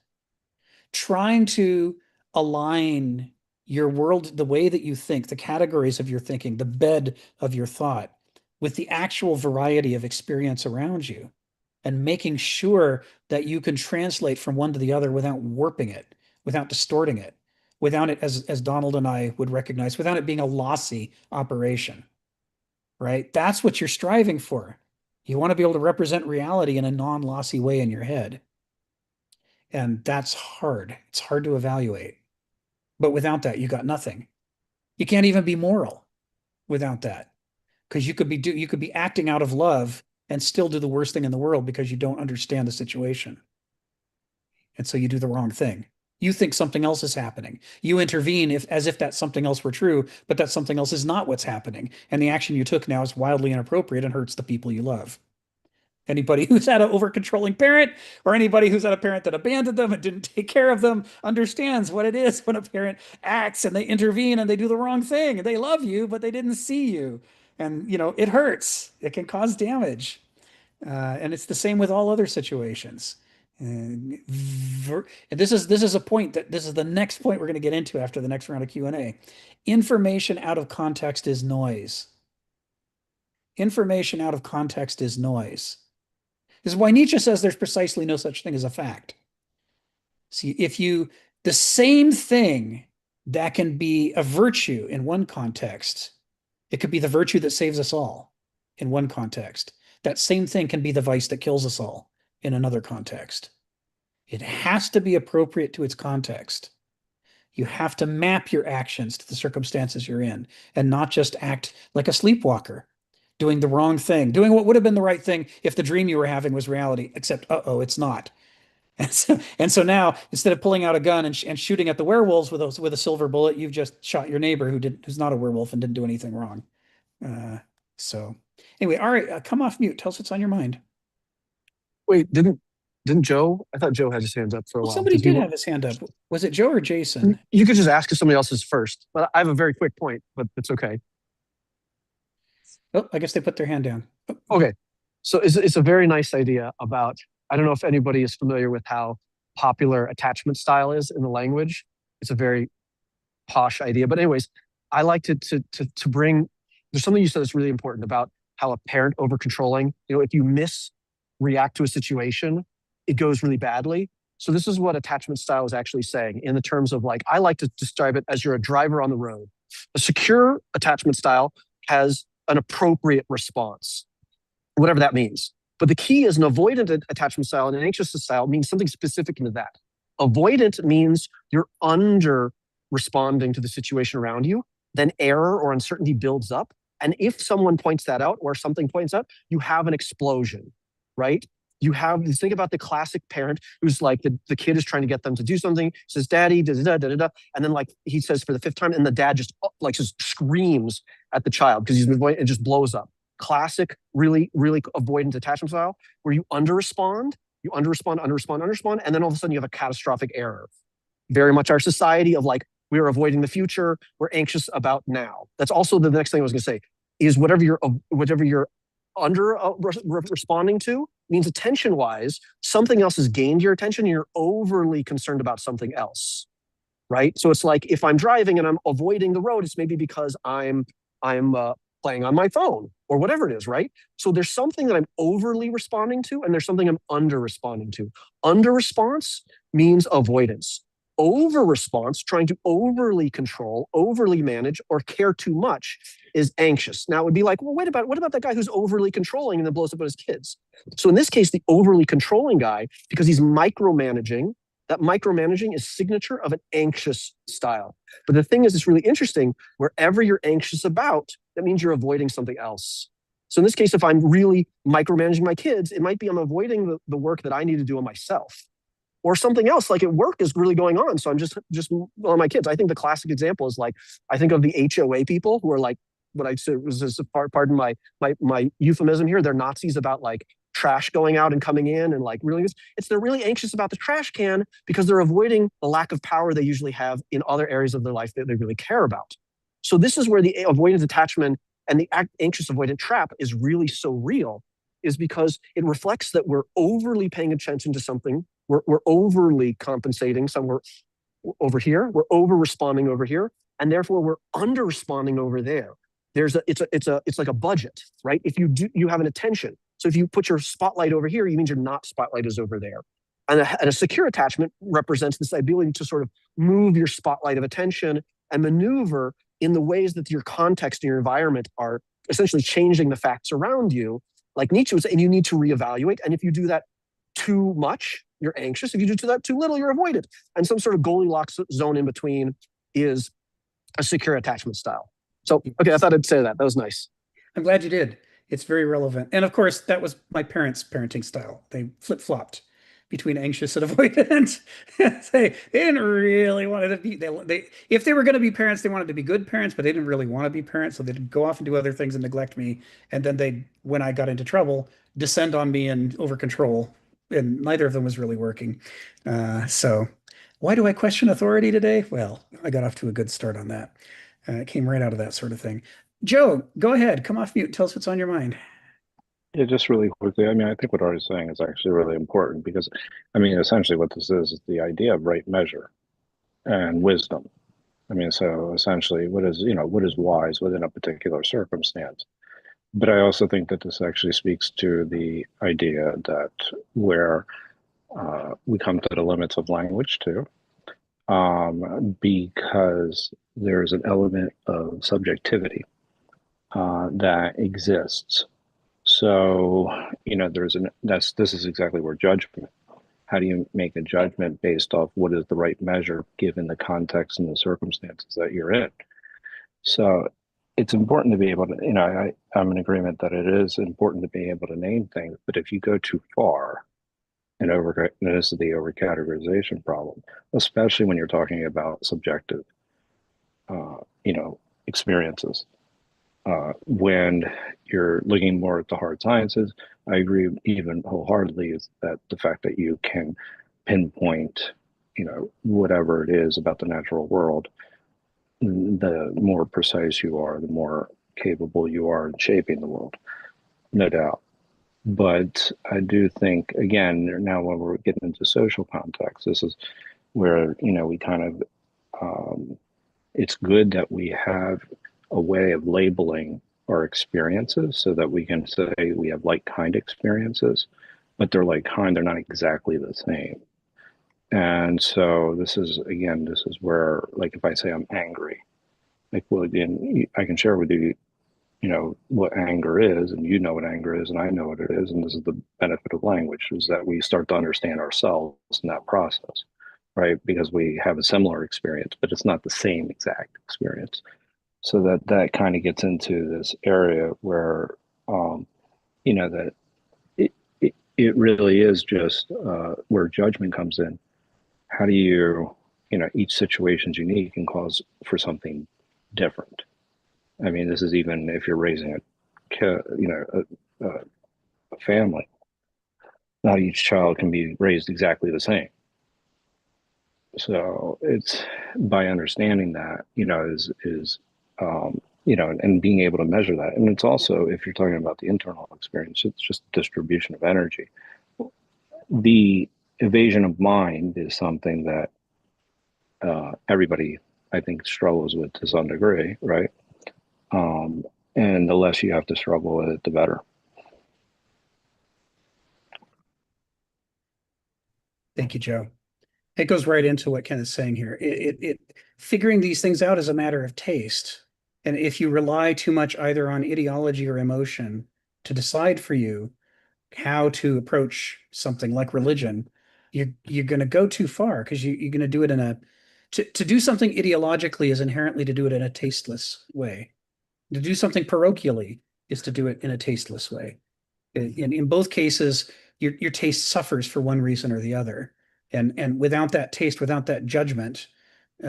Trying to align your world, the way that you think, the categories of your thinking, the bed of your thought, with the actual variety of experience around you, and making sure that you can translate from one to the other without warping it, without distorting it, without it, as Donald and I would recognize, without it being a lossy operation, right? That's what you're striving for. You want to be able to represent reality in a non-lossy way in your head. And that's hard. It's hard to evaluate. But without that, you got nothing. You can't even be moral without that. Because you could be acting out of love and still do the worst thing in the world because you don't understand the situation. And so you do the wrong thing. You think something else is happening. You intervene as if that something else were true, but that something else is not what's happening. And the action you took now is wildly inappropriate and hurts the people you love. Anybody who's had an over-controlling parent, or anybody who's had a parent that abandoned them and didn't take care of them, understands what it is when a parent acts and they intervene and they do the wrong thing. They love you, but they didn't see you. And, it hurts. It can cause damage. And it's the same with all other situations. And this is a point this is the next point we're going to get into after the next round of Q&A. Information out of context is noise. Information out of context is noise. This is why Nietzsche says there's precisely no such thing as a fact. See, the same thing that can be a virtue in one context, it could be the virtue that saves us all in one context. That same thing can be the vice that kills us all in another context. It has to be appropriate to its context. You have to map your actions to the circumstances you're in and not just act like a sleepwalker, doing the wrong thing, doing what would have been the right thing if the dream you were having was reality, except, it's not. And so now, instead of pulling out a gun and shooting at the werewolves with a silver bullet, you've just shot your neighbor who's not a werewolf and didn't do anything wrong. So anyway, all right, come off mute. Tell us what's on your mind. Wait, didn't Joe? I thought Joe had his hands up for a while. Somebody did have his hand up. Was it Joe or Jason? You could just ask if somebody else is first. But I have a very quick point, but it's okay. Oh, I guess they put their hand down. Oh. Okay. So it's a very nice idea about, I don't know if anybody is familiar with how popular attachment style is in the language. It's a very posh idea. But anyways, I like to bring, there's something you said that's really important about how a parent over controlling, if you react to a situation, it goes really badly. So this is what attachment style is actually saying in the terms of I like to describe it as you're a driver on the road. A secure attachment style has an appropriate response, whatever that means. But the key is an avoidant attachment style and an anxious style means something specific into that. Avoidant means you're under responding to the situation around you, then error or uncertainty builds up. And if someone points that out or something points out, you have an explosion, right? You think about the classic parent who's the kid is trying to get them to do something, says, "Daddy, da da da da da," and then he says for the fifth time, and the dad just screams at the child because he's been avoiding, it just blows up. Classic, really, really avoidant attachment style where you underrespond, and then all of a sudden you have a catastrophic error. Very much our society of we're avoiding the future, we're anxious about now. That's also the next thing I was going to say is whatever you're under responding to means attention-wise, something else has gained your attention and you're overly concerned about something else, right? So it's if I'm driving and I'm avoiding the road, it's maybe because I'm playing on my phone or whatever it is, right? So there's something that I'm overly responding to and there's something I'm under responding to. Under response means avoidance. Over response, trying to overly control, overly manage, or care too much is anxious. Now it would be well, what about that guy who's overly controlling and then blows up on his kids? So in this case, the overly controlling guy, because he's micromanaging, that micromanaging is signature of an anxious style. But the thing is, it's really interesting, wherever you're anxious about, that means you're avoiding something else. So in this case, if I'm really micromanaging my kids, it might be I'm avoiding the work that I need to do on myself. or something else like at work is really going on. So I'm just on my kids. I think the classic example is like, I think of the HOA people who are like, what I said was, pardon my euphemism here, they're Nazis about like trash going out and coming in, and like really they're really anxious about the trash can because they're avoiding the lack of power they usually have in other areas of their life that they really care about. So this is where the avoidance attachment and the anxious avoidant trap is really so real, is because it reflects that we're overly paying attention to something. We're overly compensating somewhere over here. We're over responding over here, and therefore we're under responding over there. It's like a budget, right? If you have an attention. So if you put your spotlight over here, it means your not spotlight is over there. And a secure attachment represents this ability to sort of move your spotlight of attention and maneuver in the ways that your context and your environment are essentially changing the facts around you. Like Nietzsche would say, and you need to reevaluate. And if you do that too much, you're anxious. If you do that too little, you're avoidant. And some sort of Goldilocks zone in between is a secure attachment style. So, okay, I thought I'd say that. That was nice. I'm glad you did. It's very relevant. And of course, that was my parents' parenting style. They flip-flopped between anxious and avoidant. They didn't really want to be, if they were going to be parents, they wanted to be good parents, but they didn't really want to be parents. So they'd go off and do other things and neglect me. And then they, when I got into trouble, descend on me and over control. And neither of them was really working. So why do I question authority today? Well, I got off to a good start on that. It came right out of that sort of thing. Joe, go ahead. Come off mute. Tell us what's on your mind. Yeah, just really quickly. I mean, I think what Ari's saying is actually really important because, I mean, essentially what this is the idea of right measure and wisdom. I mean, so essentially what is wise within a particular circumstance. But I also think that this actually speaks to the idea that where we come to the limits of language too, because there's an element of subjectivity that exists. So, this is exactly where judgment. How do you make a judgment based off what is the right measure given the context and the circumstances that you're in? So it's important to be able to, I'm in agreement that it is important to be able to name things, but if you go too far, and this is the overcategorization problem, especially when you're talking about subjective, experiences. When you're looking more at the hard sciences, I agree even wholeheartedly is that the fact that you can pinpoint, whatever it is about the natural world, the more precise you are, the more capable you are in shaping the world, no doubt. But I do think, again, now when we're getting into social context, this is where, we kind of, it's good that we have a way of labeling our experiences so that we can say we have like-kind experiences, but they're like-kind, they're not exactly the same. And so this is where, like, if I say I'm angry, like, well, again, I can share with you, what anger is, and what anger is, and I know what it is. And this is the benefit of language, is that we start to understand ourselves in that process, right? Because we have a similar experience, but it's not the same exact experience. So that kind of gets into this area where, that it really is just where judgment comes in. How do you, each situation's unique and cause for something different. I mean, this is even if you're raising a family. Not each child can be raised exactly the same. So it's by understanding that, and being able to measure that. And it's also, if you're talking about the internal experience, it's just distribution of energy. The evasion of mind is something that everybody, I think, struggles with to some degree, right? And the less you have to struggle with it, the better. Thank you, Joe. It goes right into what Ken is saying here. Figuring these things out is a matter of taste. And if you rely too much either on ideology or emotion to decide for you how to approach something like religion, you're going to go too far because you're going to do it to do something ideologically is inherently to do it in a tasteless way. To do something parochially is to do it in a tasteless way. In both cases, your taste suffers for one reason or the other. And without that taste, without that judgment,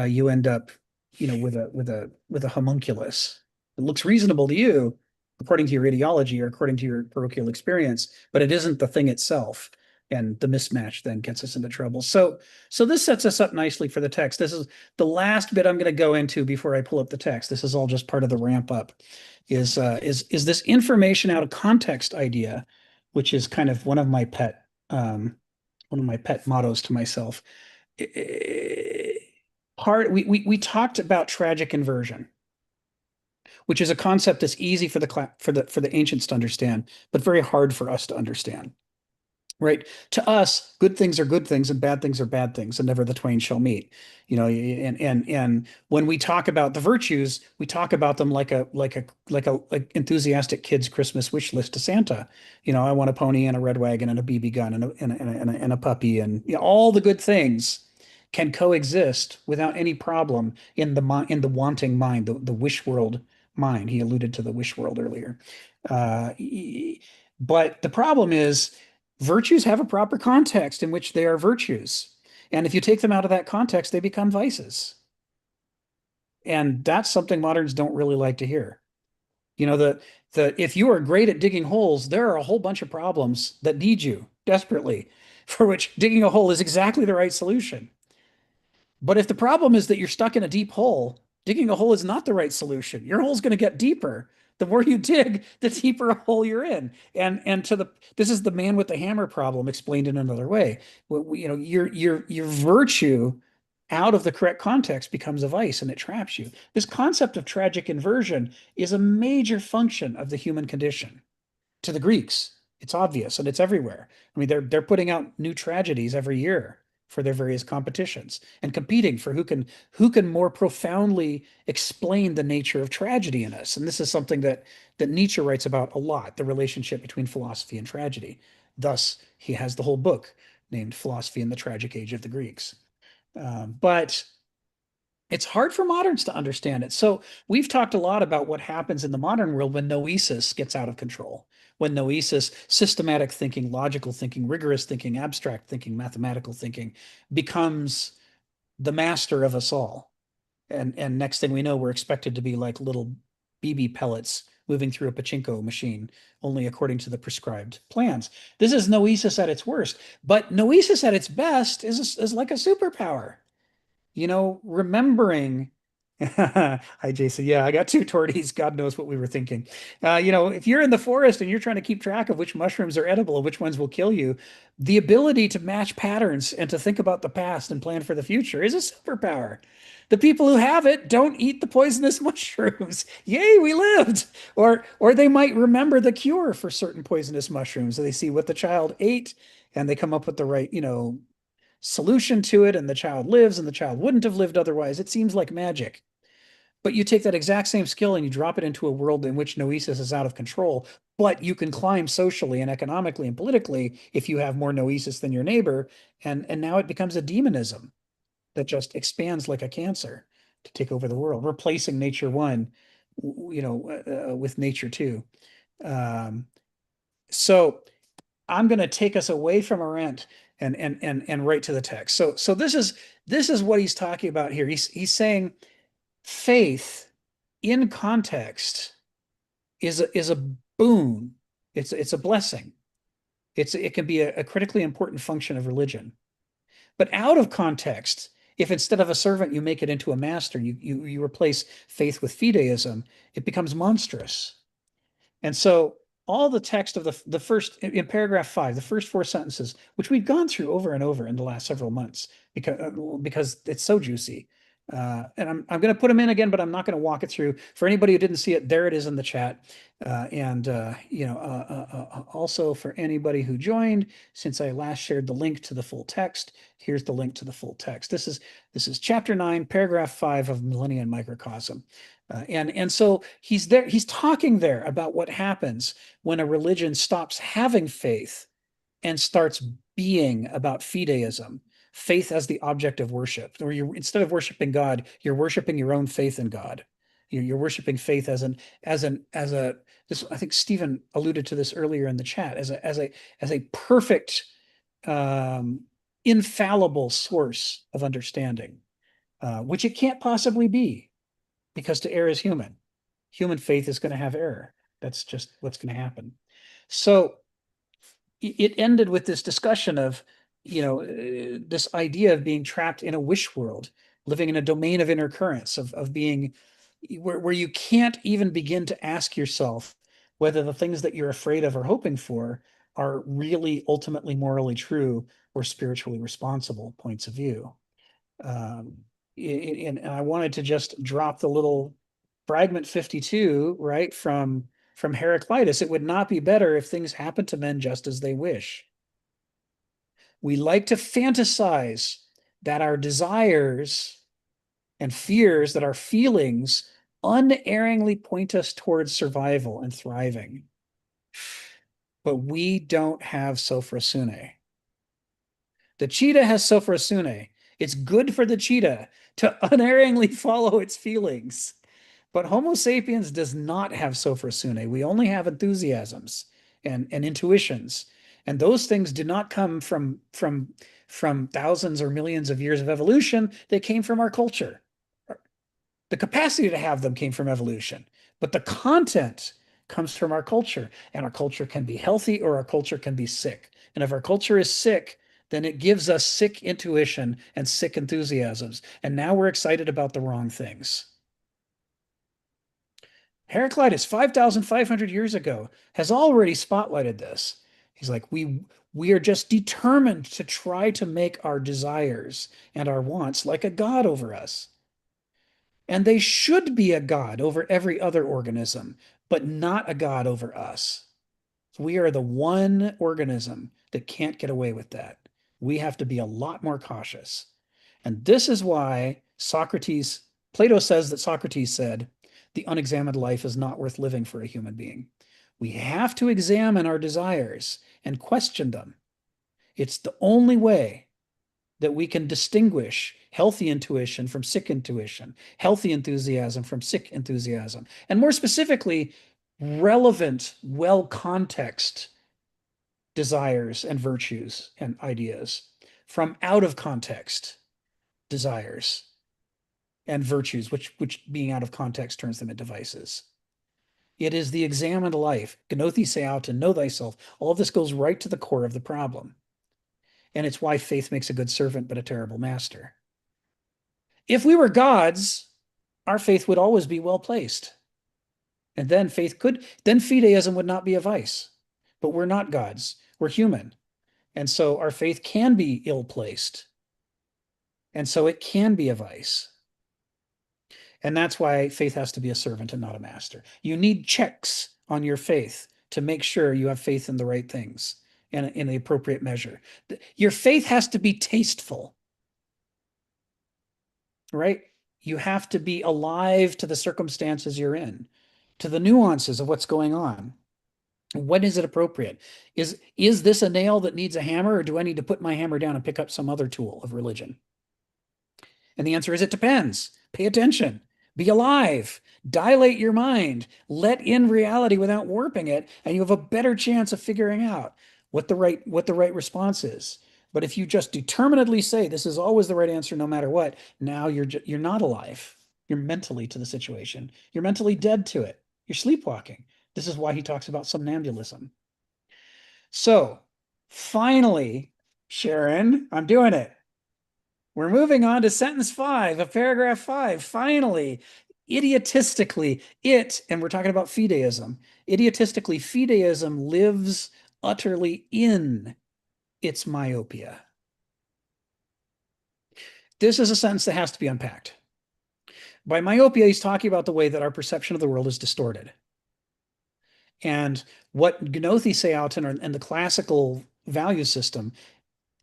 you end up, with a homunculus. It looks reasonable to you according to your ideology or according to your parochial experience, but it isn't the thing itself. And the mismatch then gets us into trouble. So this sets us up nicely for the text. This is the last bit I'm going to go into before I pull up the text. This is all just part of the ramp up. Is this information out of context idea, which is kind of one of my pet mottos to myself. We talked about tragic inversion, which is a concept that's easy for the ancients to understand, but very hard for us to understand. Right. To us, good things are good things and bad things are bad things, and never the twain shall meet. And when we talk about the virtues, we talk about them like enthusiastic kid's Christmas wish list to Santa. I want a pony and a red wagon and a BB gun and a puppy, and all the good things can coexist without any problem in the wanting mind, the wish world mind. He alluded to the wish world earlier. But the problem is, virtues have a proper context in which they are virtues. And if you take them out of that context, they become vices. And that's something moderns don't really like to hear. If you are great at digging holes, there are a whole bunch of problems that need you desperately, for which digging a hole is exactly the right solution. But if the problem is that you're stuck in a deep hole, digging a hole is not the right solution. Your hole's going to get deeper. The more you dig, the deeper a hole you're in. This is the man with the hammer problem explained in another way. Your virtue out of the correct context becomes a vice, and it traps you. This concept of tragic inversion is a major function of the human condition. To the Greeks, it's obvious and it's everywhere. I mean, they're putting out new tragedies every year for their various competitions and competing for who can more profoundly explain the nature of tragedy in us. And this is something that Nietzsche writes about a lot, the relationship between philosophy and tragedy. Thus, he has the whole book named Philosophy in the Tragic Age of the Greeks. But it's hard for moderns to understand it. So we've talked a lot about what happens in the modern world when noesis gets out of control. When noesis, systematic thinking, logical thinking, rigorous thinking, abstract thinking, mathematical thinking, becomes the master of us all. And next thing we know, we're expected to be like little BB pellets moving through a pachinko machine, only according to the prescribed plans. This is noesis at its worst. But noesis at its best is like a superpower. Remembering. Hi, Jason. Yeah, I got two torties. God knows what we were thinking. If you're in the forest and you're trying to keep track of which mushrooms are edible and which ones will kill you, the ability to match patterns and to think about the past and plan for the future is a superpower. The people who have it don't eat the poisonous mushrooms. Yay, we lived. Or they might remember the cure for certain poisonous mushrooms. So they see what the child ate and they come up with the right, solution to it, and the child lives, and the child wouldn't have lived otherwise. It seems like magic. But you take that exact same skill and you drop it into a world in which noesis is out of control, but you can climb socially and economically and politically if you have more noesis than your neighbor. And now it becomes a demonism that just expands like a cancer to take over the world, replacing nature one, with nature two. So I'm going to take us away from Arendt and right to the text. So this is what he's talking about here. He's saying faith in context is a boon. It's a blessing. It can be a critically important function of religion. But out of context, if instead of a servant you make it into a master, you replace faith with fideism, it becomes monstrous. And so all the text of the first, in paragraph 5, the first 4 sentences, which we've gone through over and over in the last several months because it's so juicy. And I'm going to put them in again, but I'm not going to walk it through. For anybody who didn't see it, there it is in the chat. Also for anybody who joined, since I last shared the link to the full text, here's the link to the full text. This is chapter 9, paragraph 5 of Millennia and Microcosm. And so he's talking there about what happens when a religion stops having faith and starts being about fideism, faith as the object of worship, or instead of worshiping God, you're worshiping your own faith in God. You're worshiping faith as this. I think Stephen alluded to this earlier in the chat as a perfect infallible source of understanding, which it can't possibly be, because to err is human. Human faith is going to have error. That's just what's going to happen. So it ended with this discussion of, this idea of being trapped in a wish world, living in a domain of intercurrents, of being where you can't even begin to ask yourself whether the things that you're afraid of or hoping for are really ultimately morally true or spiritually responsible points of view. And I wanted to just drop the little fragment 52, right, from Heraclitus. It would not be better if things happen to men just as they wish. We like to fantasize that our desires and fears, that our feelings unerringly point us towards survival and thriving. But we don't have sophrosune. The cheetah has sophrosune. It's good for the cheetah to unerringly follow its feelings. But Homo sapiens does not have sophrosune. We only have enthusiasms and intuitions. And those things do not come from thousands or millions of years of evolution. They came from our culture. The capacity to have them came from evolution, but the content comes from our culture. And our culture can be healthy or our culture can be sick. And if our culture is sick, then it gives us sick intuition and sick enthusiasms. And now we're excited about the wrong things. Heraclitus, 5,500 years ago, has already spotlighted this. He's like, we are just determined to try to make our desires and our wants like a god over us. And they should be a god over every other organism, but not a god over us. We are the one organism that can't get away with that. We have to be a lot more cautious. And this is why Plato says that Socrates said, the unexamined life is not worth living for a human being. We have to examine our desires and question them. It's the only way that we can distinguish healthy intuition from sick intuition, healthy enthusiasm from sick enthusiasm, and more specifically, relevant, well-context desires and virtues and ideas from out of context desires and virtues, which being out of context turns them into vices. It is the examined life, gnothe seauton, know thyself. All of this goes right to the core of the problem. And it's why faith makes a good servant, but a terrible master. If we were gods, our faith would always be well placed. And then fideism would not be a vice. But we're not gods, we're human. And so our faith can be ill placed. And so it can be a vice. And that's why faith has to be a servant and not a master. You need checks on your faith to make sure you have faith in the right things and in the appropriate measure. Your faith has to be tasteful, right? You have to be alive to the circumstances you're in, to the nuances of what's going on. When is it appropriate? Is this a nail that needs a hammer, or do I need to put my hammer down and pick up some other tool of religion? And the answer is it depends. Pay attention. Be alive. Dilate your mind. Let in reality without warping it, and you have a better chance of figuring out what the right response is. But if you just determinedly say this is always the right answer no matter what, now you're not alive. You're mentally to the situation. You're mentally dead to it. You're sleepwalking. This is why he talks about somnambulism. So finally, Sharon, I'm doing it. We're moving on to sentence 5 of paragraph 5. Finally, idiotistically, and we're talking about fideism, idiotistically, fideism lives utterly in its myopia. This is a sentence that has to be unpacked. By myopia, he's talking about the way that our perception of the world is distorted. And what gnothe seauton and the classical value system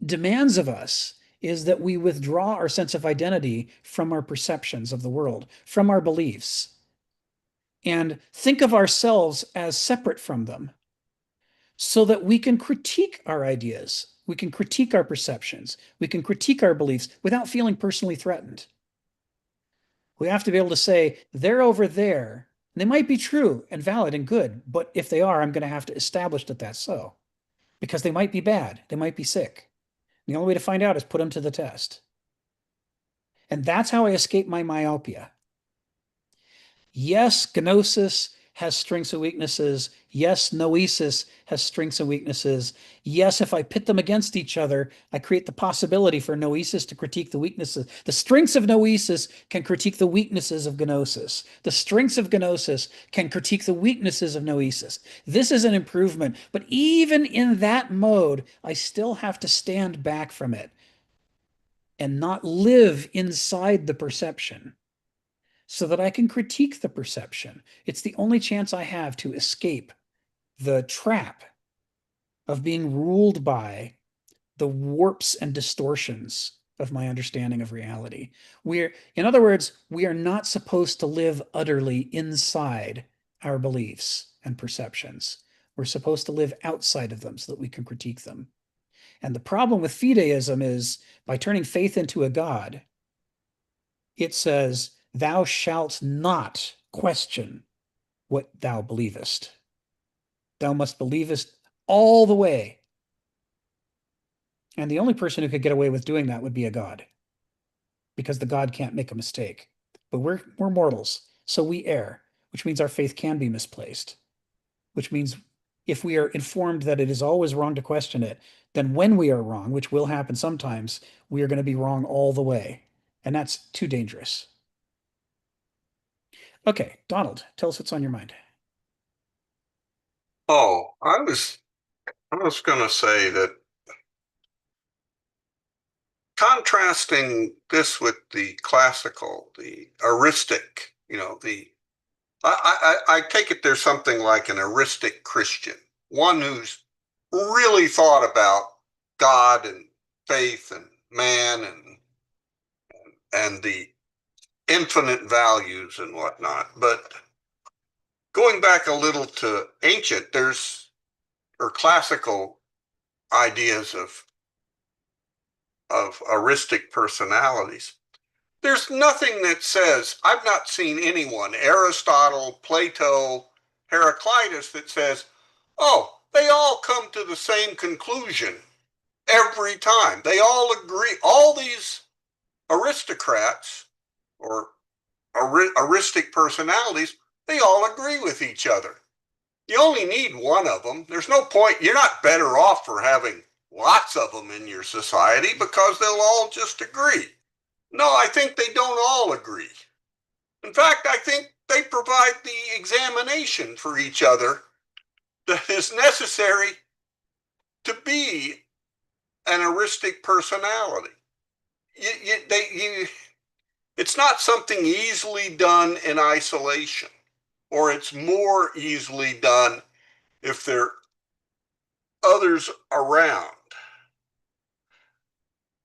demands of us is that we withdraw our sense of identity from our perceptions of the world, from our beliefs, and think of ourselves as separate from them so that we can critique our ideas, we can critique our perceptions, we can critique our beliefs without feeling personally threatened. We have to be able to say, they're over there. They might be true and valid and good, but if they are, I'm going to have to establish that that's so, because they might be bad, they might be sick. The only way to find out is put them to the test. And that's how I escape my myopia. Yes, gnosis has strengths and weaknesses. Yes, noesis has strengths and weaknesses. Yes, if I pit them against each other, I create the possibility for noesis to critique the weaknesses. The strengths of noesis can critique the weaknesses of gnosis. The strengths of gnosis can critique the weaknesses of noesis. This is an improvement, but even in that mode, I still have to stand back from it and not live inside the perception, so that I can critique the perception. It's the only chance I have to escape the trap of being ruled by the warps and distortions of my understanding of reality. In other words, we are not supposed to live utterly inside our beliefs and perceptions. We're supposed to live outside of them so that we can critique them. And the problem with fideism is, by turning faith into a god, it says, thou shalt not question what thou believest. Thou must believest all the way. And the only person who could get away with doing that would be a god, because the god can't make a mistake. But we're mortals, so we err, which means our faith can be misplaced, which means if we are informed that it is always wrong to question it, then when we are wrong, which will happen sometimes, we are going to be wrong all the way. And that's too dangerous. Okay, Donald, tell us what's on your mind. Oh, I was going to say that contrasting this with the classical, the eristic, I take it there's something like an eristic Christian, one who's really thought about God and faith and man and the infinite values and whatnot. But going back a little to ancient, or classical ideas of eristic personalities. There's nothing that says, I've not seen anyone, Aristotle, Plato, Heraclitus, that says, oh, they all come to the same conclusion every time. They all agree. All these aristocrats or eristic personalities, they all agree with each other. You only need one of them. There's no point. You're not better off for having lots of them in your society because they'll all just agree. No, I think they don't all agree. In fact, I think they provide the examination for each other that is necessary to be an eristic personality. It's not something easily done in isolation, or it's more easily done if there are others around.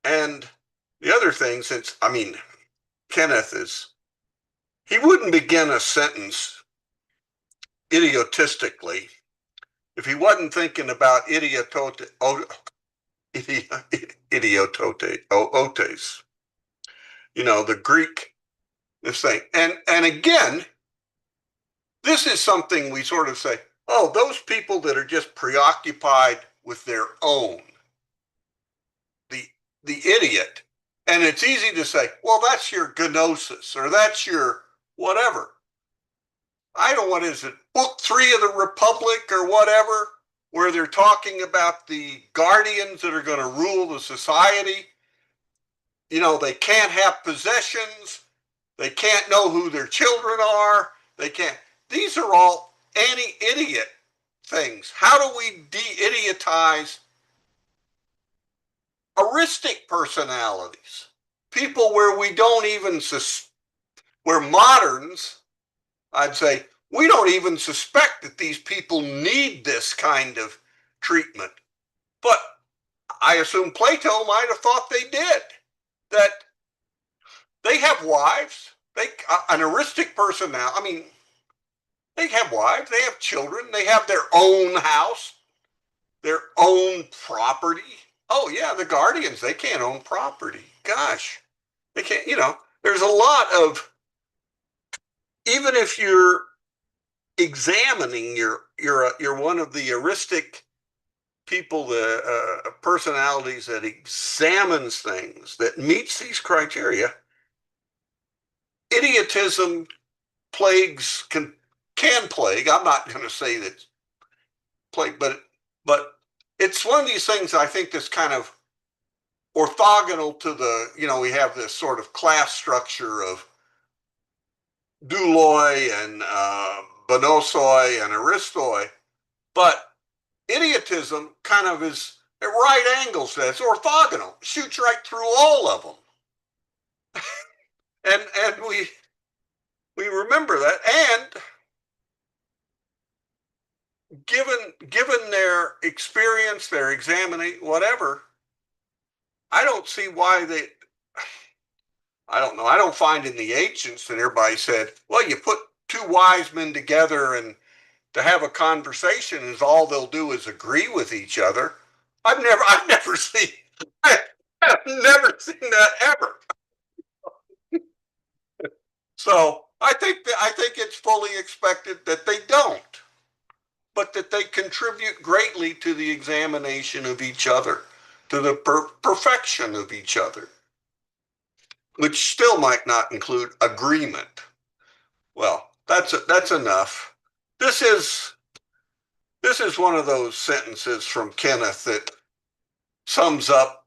And the other thing, Kenneth he wouldn't begin a sentence idiotistically if he wasn't thinking about idiototes, the Greek, this thing. And again, this is something we sort of say, oh, those people that are just preoccupied with their own, the idiot. And it's easy to say, well, that's your gnosis, or that's your whatever. What is it, book 3 of the Republic or whatever, where they're talking about the guardians that are going to rule the society. They can't have possessions. They can't know who their children are. These are all anti-idiot things. How do we de-idiotize eristic personalities? People where we don't even, where moderns, I'd say, we don't even suspect that these people need this kind of treatment. But I assume Plato might have thought they did. That they have wives. An eristic personality, they have wives, they have children, they have their own house, their own property. Oh yeah, the guardians, they can't own property. Gosh, they can't, there's a lot of, even if you're examining, you're one of the eristic people, the personalities that examines things, that meets these criteria, idiotism plagues can plague. I'm not going to say that plague, but it's one of these things I think that's kind of orthogonal to the, we have this sort of class structure of douloi and bonosoi and aristoi, but idiotism kind of is at right angles to that. It's orthogonal, shoots right through all of them. and we remember that. And given their experience, their examining, whatever, I don't see why I don't know. I don't find in the ancients that everybody said, well, you put two wise men together and to have a conversation is all they'll do is agree with each other. I've never seen that ever. So I think it's fully expected that they don't, but that they contribute greatly to the examination of each other, to the perfection of each other, which still might not include agreement. Well, that's enough. This is one of those sentences from Kenneth that sums up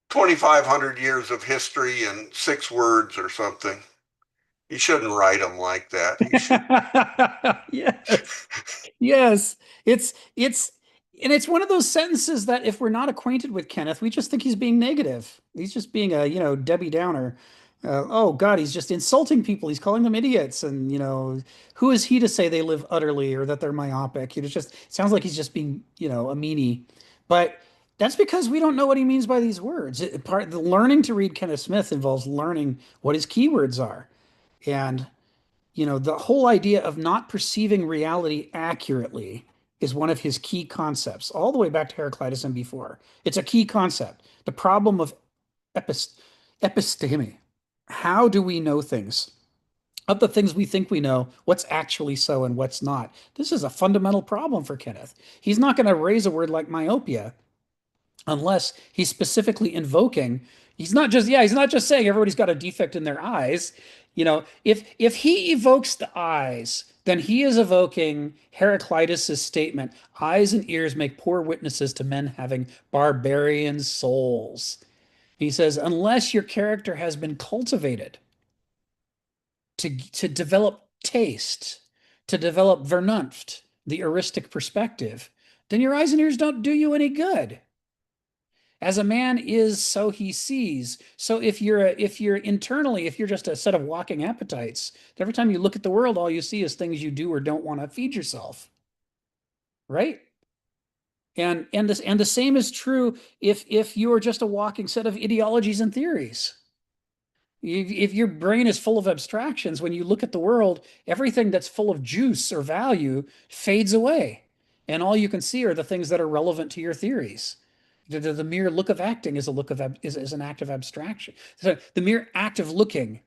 2,500 years of history in 6 words or something. You shouldn't write them like that. Yes. Yes. It's one of those sentences that if we're not acquainted with Kenneth, we just think he's being negative. He's just being a, Debbie Downer. Oh God, he's just insulting people. He's calling them idiots. And, who is he to say they live utterly or that they're myopic? It sounds like he's just being, a meanie. But that's because we don't know what he means by these words. The learning to read Kenneth Smith involves learning what his keywords are. And, the whole idea of not perceiving reality accurately is one of his key concepts, all the way back to Heraclitus and before. It's a key concept. The problem of episteme. How do we know things? Of the things we think we know, what's actually so and what's not? This is a fundamental problem for Kenneth. He's not going to raise a word like myopia unless he's specifically invoking. He's not just saying everybody's got a defect in their eyes. If he evokes the eyes, then he is evoking Heraclitus's statement, eyes and ears make poor witnesses to men having barbarian souls. He says, unless your character has been cultivated to develop taste, to develop Vernunft, the heuristic perspective, then your eyes and ears don't do you any good. As a man is, so he sees. So if you're just a set of walking appetites, every time you look at the world, all you see is things you do or don't want to feed yourself. Right? And the same is true if you're just a walking set of ideologies and theories. If your brain is full of abstractions, when you look at the world, everything that's full of juice or value fades away. And all you can see are the things that are relevant to your theories. The mere look of acting is is an act of abstraction. So the mere act of looking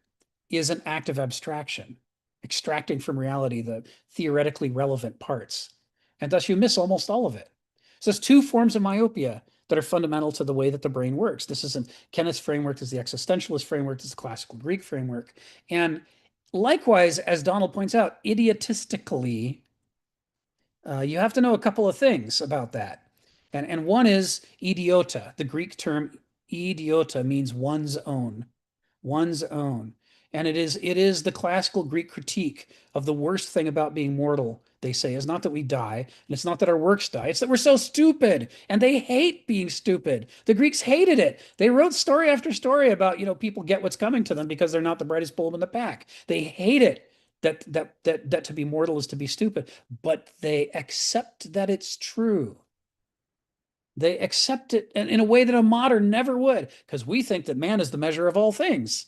is an act of abstraction, extracting from reality the theoretically relevant parts. And thus you miss almost all of it. So there's 2 forms of myopia that are fundamental to the way that the brain works. This is Kenneth's framework, this is the existentialist framework, this is the classical Greek framework. And likewise, as Donald points out, idiotistically, you have to know a couple of things about that. And one is idiota. The Greek term idiota means one's own. And it is the classical Greek critique of the worst thing about being mortal, they say, is not that we die, and it's not that our works die, it's that we're so stupid, and they hate being stupid. The Greeks hated it. They wrote story after story about, people get what's coming to them because they're not the brightest bulb in the pack. They hate it that to be mortal is to be stupid, but they accept that it's true. They accept it in a way that a modern never would, because we think that man is the measure of all things.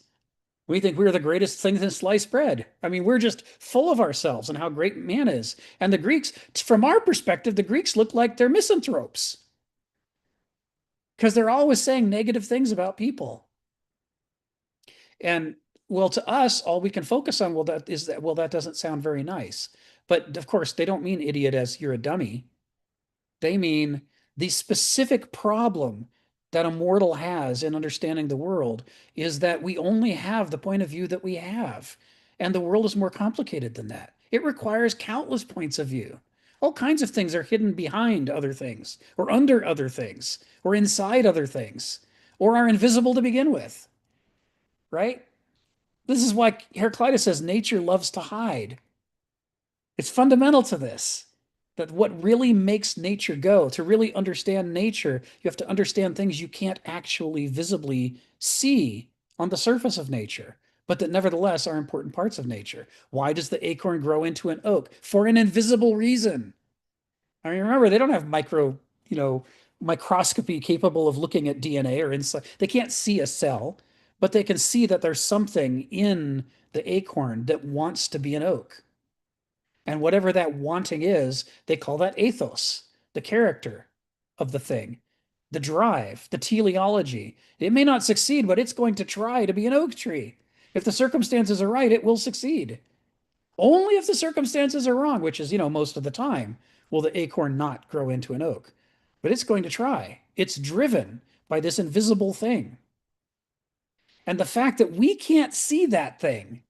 We think we're the greatest things in sliced bread. I mean, we're just full of ourselves and how great man is. And the Greeks, from our perspective, the Greeks look like they're misanthropes because they're always saying negative things about people. And well, to us, all we can focus on, that doesn't sound very nice. But of course, they don't mean idiot as you're a dummy. They mean The specific problem that a mortal has in understanding the world is that we only have the point of view that we have. And the world is more complicated than that. It requires countless points of view. All kinds of things are hidden behind other things, or under other things, or inside other things, or are invisible to begin with, right? This is why Heraclitus says nature loves to hide. It's fundamental to this, that what really makes nature go, to really understand nature, you have to understand things you can't actually visibly see on the surface of nature, but that nevertheless are important parts of nature. Why does the acorn grow into an oak? For an invisible reason. I mean, remember, they don't have microscopy capable of looking at DNA or inside. They can't see a cell, but they can see that there's something in the acorn that wants to be an oak. And whatever that wanting is, they call that ethos, the character of the thing, the drive, the teleology. It may not succeed, but it's going to try to be an oak tree. If the circumstances are right, it will succeed. Only if the circumstances are wrong, which is, most of the time, will the acorn not grow into an oak. But it's going to try. It's driven by this invisible thing. And the fact that we can't see that thing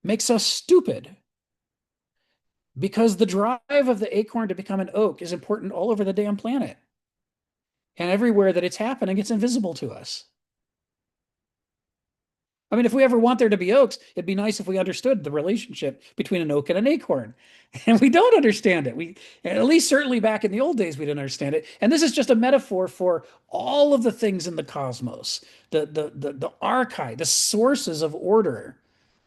makes us stupid. Because the drive of the acorn to become an oak is important all over the damn planet. And everywhere that it's happening, it's invisible to us. I mean, if we ever want there to be oaks, it'd be nice if we understood the relationship between an oak and an acorn. And we don't understand it. At least certainly back in the old days, we didn't understand it. And this is just a metaphor for all of the things in the cosmos, the archive, the sources of order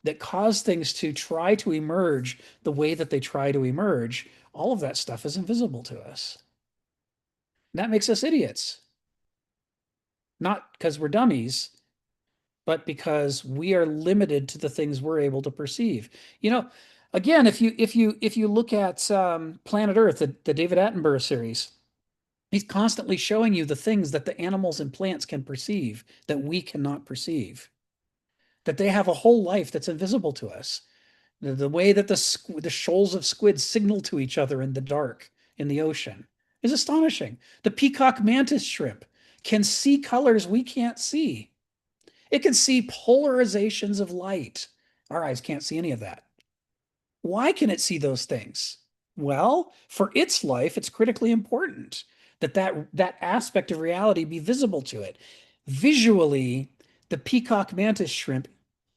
that cause things to try to emerge the way that they try to emerge. All of that stuff is invisible to us. And that makes us idiots. Not because we're dummies, but because we are limited to the things we're able to perceive. Again, if you look at Planet Earth, the David Attenborough series, he's constantly showing you the things that the animals and plants can perceive that we cannot perceive. That they have a whole life that's invisible to us. The way that the shoals of squid signal to each other in the dark in the ocean is astonishing. The peacock mantis shrimp can see colors we can't see. It can see polarizations of light. Our eyes can't see any of that. Why can it see those things? Well, for its life, it's critically important that aspect of reality be visible to it. Visually, the peacock mantis shrimp,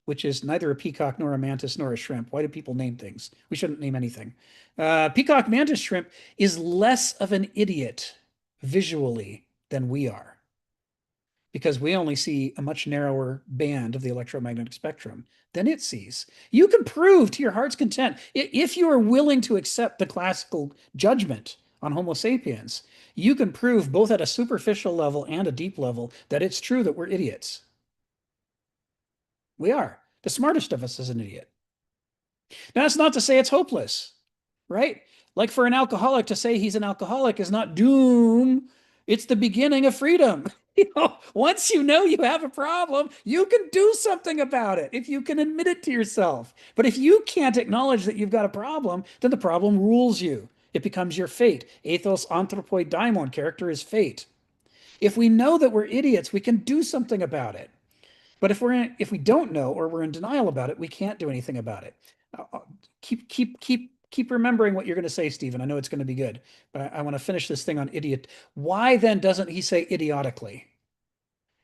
which is neither a peacock nor a mantis nor a shrimp. Why do people name things? We shouldn't name anything. Peacock mantis shrimp is less of an idiot visually than we are, because we only see a much narrower band of the electromagnetic spectrum than it sees. You can prove to your heart's content, if you are willing to accept the classical judgment on Homo sapiens, you can prove both at a superficial level and a deep level that it's true that we're idiots. We are. The smartest of us is an idiot. Now, that's not to say it's hopeless, right? Like for an alcoholic to say he's an alcoholic is not doom. It's the beginning of freedom. Once you know you have a problem, you can do something about it if you can admit it to yourself. But if you can't acknowledge that you've got a problem, then the problem rules you. It becomes your fate. Ethos anthropoi daimon, character is fate. If we know that we're idiots, we can do something about it. But if we don't know, or we're in denial about it, we can't do anything about it. Keep remembering what you're going to say, Stephen. I know it's going to be good, but I want to finish this thing on idiot. Why then doesn't he say idiotically?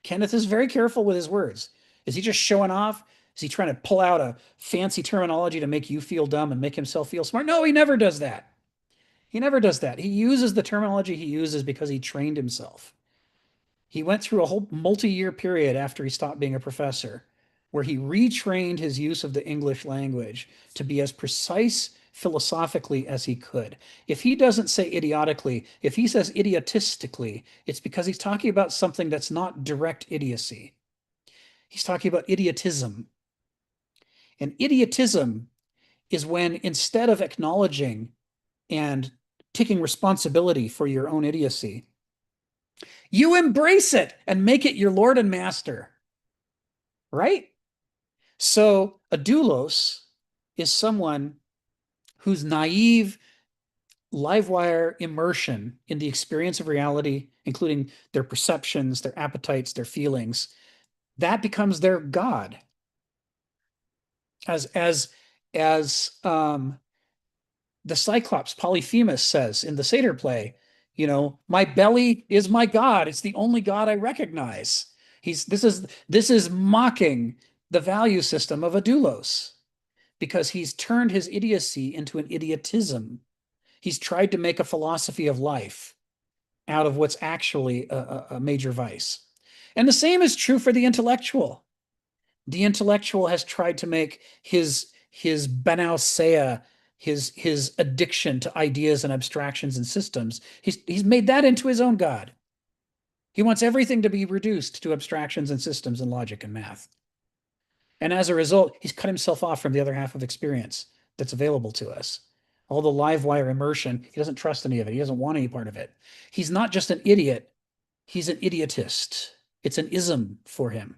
Kenneth is very careful with his words. Is he just showing off? Is he trying to pull out a fancy terminology to make you feel dumb and make himself feel smart? No, he never does that. He never does that. He uses the terminology he uses because he trained himself. He went through a whole multi-year period after he stopped being a professor, where he retrained his use of the English language to be as precise philosophically as he could. If he doesn't say idiotically, if he says idiotistically, it's because he's talking about something that's not direct idiocy. He's talking about idiotism. And idiotism is when, instead of acknowledging and taking responsibility for your own idiocy, you embrace it and make it your Lord and Master. Right? So a doulos is someone whose naive live wire immersion in the experience of reality, including their perceptions, their appetites, their feelings, that becomes their God. As the Cyclops Polyphemus says in the satyr play, you know, my belly is my God. It's the only God I recognize. This is mocking the value system of a doulos, because he's turned his idiocy into an idiotism. He's tried to make a philosophy of life out of what's actually a major vice. And the same is true for the intellectual. The intellectual has tried to make his banauseia, his addiction to ideas and abstractions and systems, he's made that into his own God. He wants everything to be reduced to abstractions and systems and logic and math. And as a result, he's cut himself off from the other half of experience that's available to us. All the live wire immersion, he doesn't trust any of it. He doesn't want any part of it. He's not just an idiot, he's an idiotist. It's an ism for him.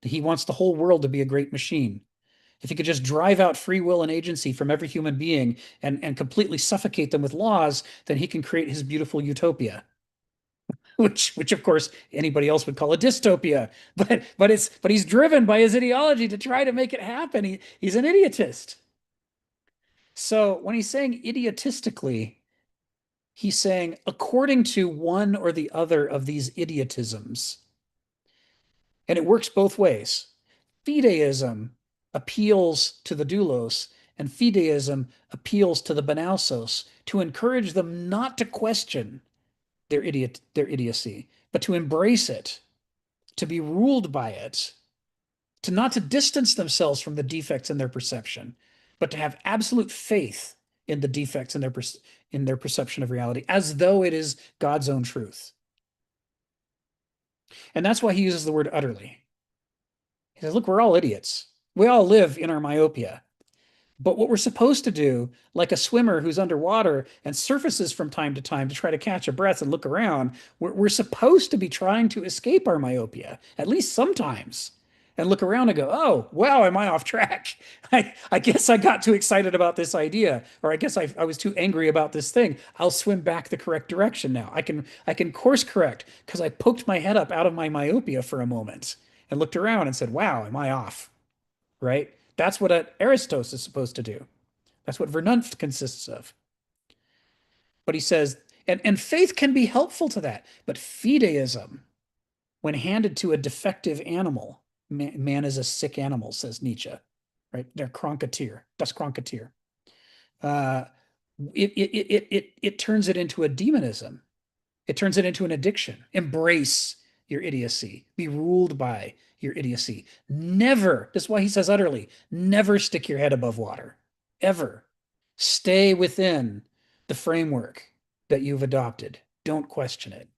He wants the whole world to be a great machine. If he could just drive out free will and agency from every human being and completely suffocate them with laws, then he can create his beautiful utopia. Which of course anybody else would call a dystopia, but he's driven by his ideology to try to make it happen. He's an idiotist. So when he's saying idiotistically, he's saying according to one or the other of these idiotisms. And it works both ways. Fideism appeals to the doulos, and fideism appeals to the banausos to encourage them not to question their idiocy, but to embrace it, to be ruled by it, to not to distance themselves from the defects in their perception, but to have absolute faith in the defects in their perception of reality, as though it is God's own truth. And that's why he uses the word utterly. He says, look, we're all idiots. We all live in our myopia. But what we're supposed to do, like a swimmer who's underwater and surfaces from time to time to try to catch a breath and look around, we're supposed to be trying to escape our myopia, at least sometimes, and look around and go, oh, wow, am I off track? I guess I got too excited about this idea, or I guess I was too angry about this thing. I'll swim back the correct direction now. I can course correct because I poked my head up out of my myopia for a moment and looked around and said, wow, am I off? Right? That's what an Aristos is supposed to do. That's what Vernunft consists of. But he says, and faith can be helpful to that, but fideism, when handed to a defective animal, man is a sick animal, says Nietzsche, right? They're Kranketeer, das Kranketeer. It turns it into a demonism. It turns it into an addiction. Embrace your idiocy. Be ruled by your idiocy. Never, that's why he says utterly, never stick your head above water. Ever. Stay within the framework that you've adopted. Don't question it.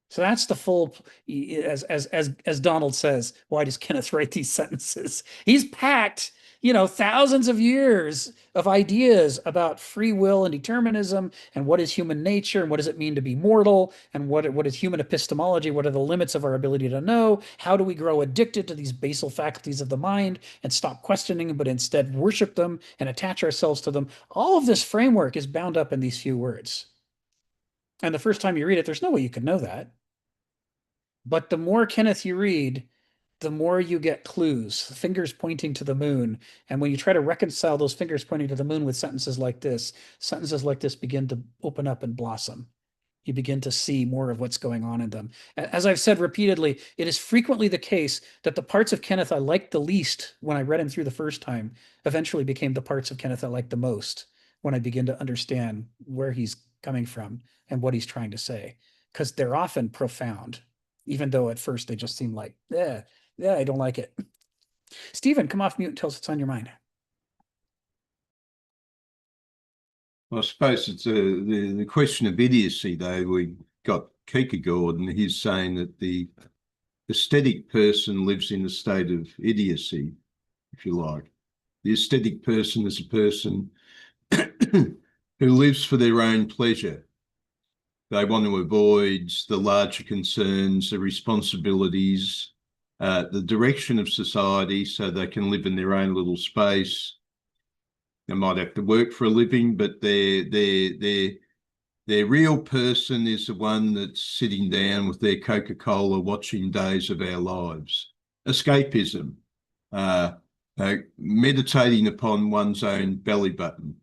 So that's the full, as Donald says, why does Kenneth write these sentences? He's packed, thousands of years of ideas about free will and determinism and what is human nature and what does it mean to be mortal and what is human epistemology, what are the limits of our ability to know, how do we grow addicted to these basal faculties of the mind and stop questioning them but instead worship them and attach ourselves to them. All of this framework is bound up in these few words. And the first time you read it, there's no way you can know that. But the more Kenneth you read, the more you get clues, fingers pointing to the moon. And when you try to reconcile those fingers pointing to the moon with sentences like this begin to open up and blossom. You begin to see more of what's going on in them. As I've said repeatedly, it is frequently the case that the parts of Kenneth I liked the least when I read him through the first time eventually became the parts of Kenneth I liked the most when I begin to understand where he's coming from and what he's trying to say, because they're often profound. Even though at first they just seem like, yeah, I don't like it. Stephen, come off mute and tell us what's on your mind. Well, I suppose it's the question of idiocy, though. We got Kierkegaard, and he's saying that the aesthetic person lives in a state of idiocy, if you like. The aesthetic person is a person who lives for their own pleasure. They want to avoid the larger concerns, the responsibilities, the direction of society, so they can live in their own little space. They might have to work for a living, but their real person is the one that's sitting down with their Coca-Cola watching Days of Our Lives. Escapism, meditating upon one's own belly button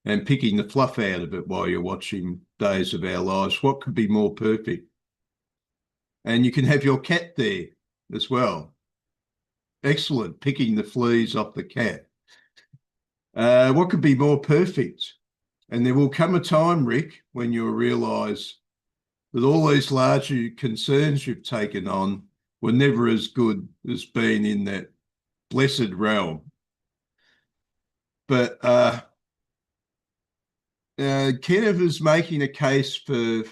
and picking the fluff out of it while you're watching Days of Our Lives. What could be more perfect? And you can have your cat there as well. Excellent, picking the fleas off the cat. What could be more perfect? And there will come a time, Rick, when you'll realise that all these larger concerns you've taken on were never as good as being in that blessed realm. But Kenneth is making a case for